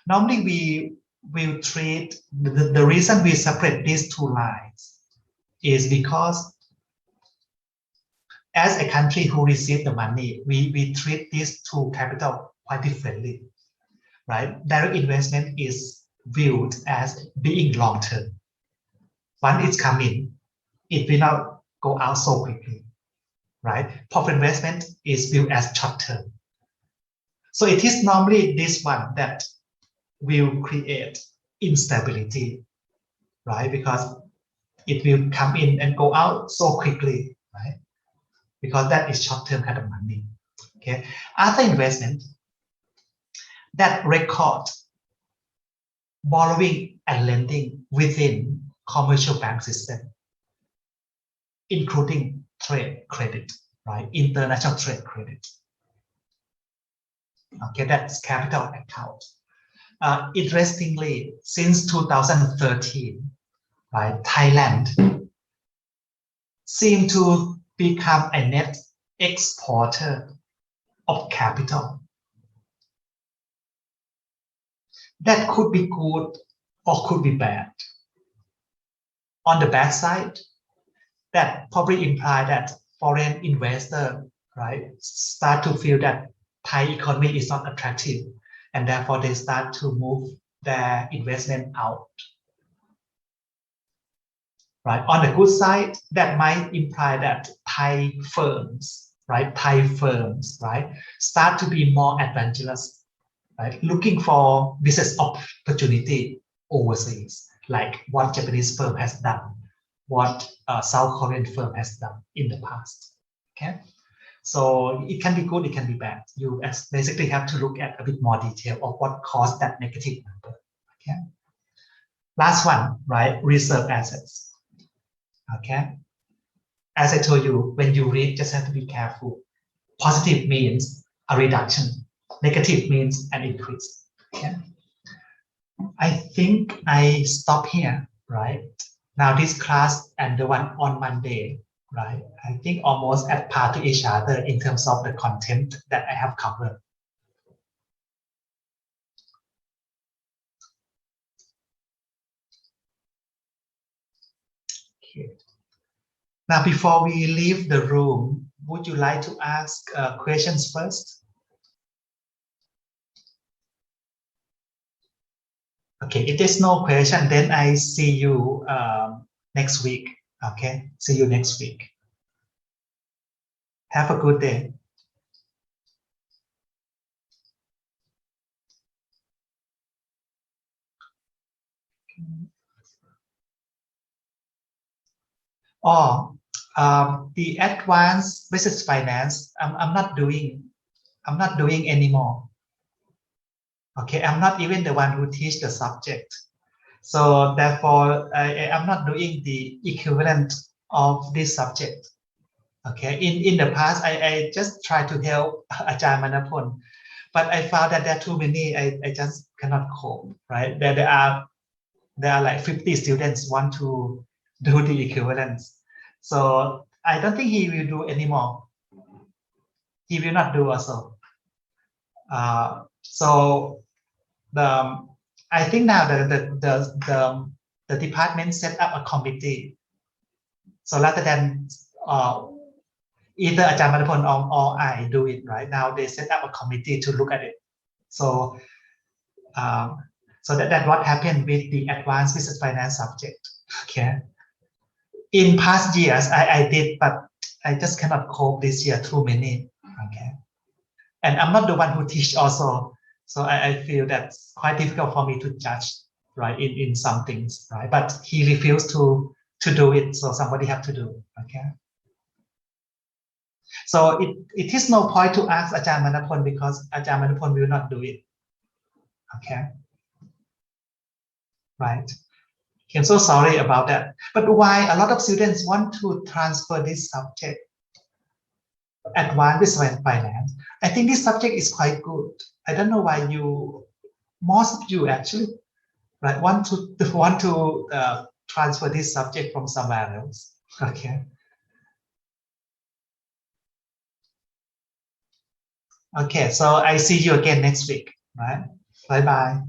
Normally, we will treat the reason we separate these 2 lines is because as a country who receives the money, we treat these 2 capital quite differently, right? Direct investment is viewed as being long-term. Once it's coming, it will not go out so quickly, right? Profit investment is viewed as short-term. So it is normally this one that will create instability, right? Because it will come in and go out so quickly, right? Because that is short-term kind of money. Okay. Other investment that record borrowing and lending within commercial bank system, including trade credit, right? International trade credit. Okay, that's capital account. Interestingly, since 2013, right, Thailand seemed to become a net exporter of capital. That could be good or could be bad. On the bad side, that probably implies that foreign investor, right, start to feel that Thai economy is not attractive, and therefore they start to move their investment out. Right. On the good side, that might imply that Thai firms, right, start to be more adventurous, right, looking for business opportunity overseas, like what Japanese firm has done, what South Korean firm has done in the past. Okay, so it can be good, it can be bad. You basically have to look at a bit more detail of what caused that negative number. Okay. Last one, right? Reserve assets. Okay. As I told you, when you read, just have to be careful. Positive means a reduction. Negative means an increase. Okay. I think I stop here, right? Now this class and the one on Monday, right? I think almost at par to each other in terms of the content that I have covered. Okay. Now, before we leave the room, would you like to ask questions first? Okay, if there's no question, then I see you next week. Okay, see you next week. Have a good day. Oh, the advanced business finance, I'm not doing anymore. Okay, I'm not even the one who teach the subject. So therefore, I'm not doing the equivalent of this subject. Okay, in the past, I just try to help Ajahn Manapon, but I found that there are too many. I just cannot cope. Right, there are like 50 students want to do the equivalence. So I don't think he will do anymore. He will not do also. So the I think now the department set up a committee. So rather than either Ajahn Madhapon or I do it right now, they set up a committee to look at it. So um, so that what happened with the advanced business finance subject. Okay. In past years, I did, but I just cannot cope this year. Too many. Okay. And I'm not the one who teach also. So I feel that's quite difficult for me to judge, right, in some things, right? But he refused to do it, so somebody have to do, okay? So it is no point to ask Ajahn Manapon because Ajahn Manapon will not do it, okay? Right? I'm so sorry about that. But why a lot of students want to transfer this subject, advanced business finance? I think this subject is quite good. I don't know why most of you actually, right, want to transfer this subject from somewhere else. Okay. Okay. So I see you again next week. Right. Bye bye.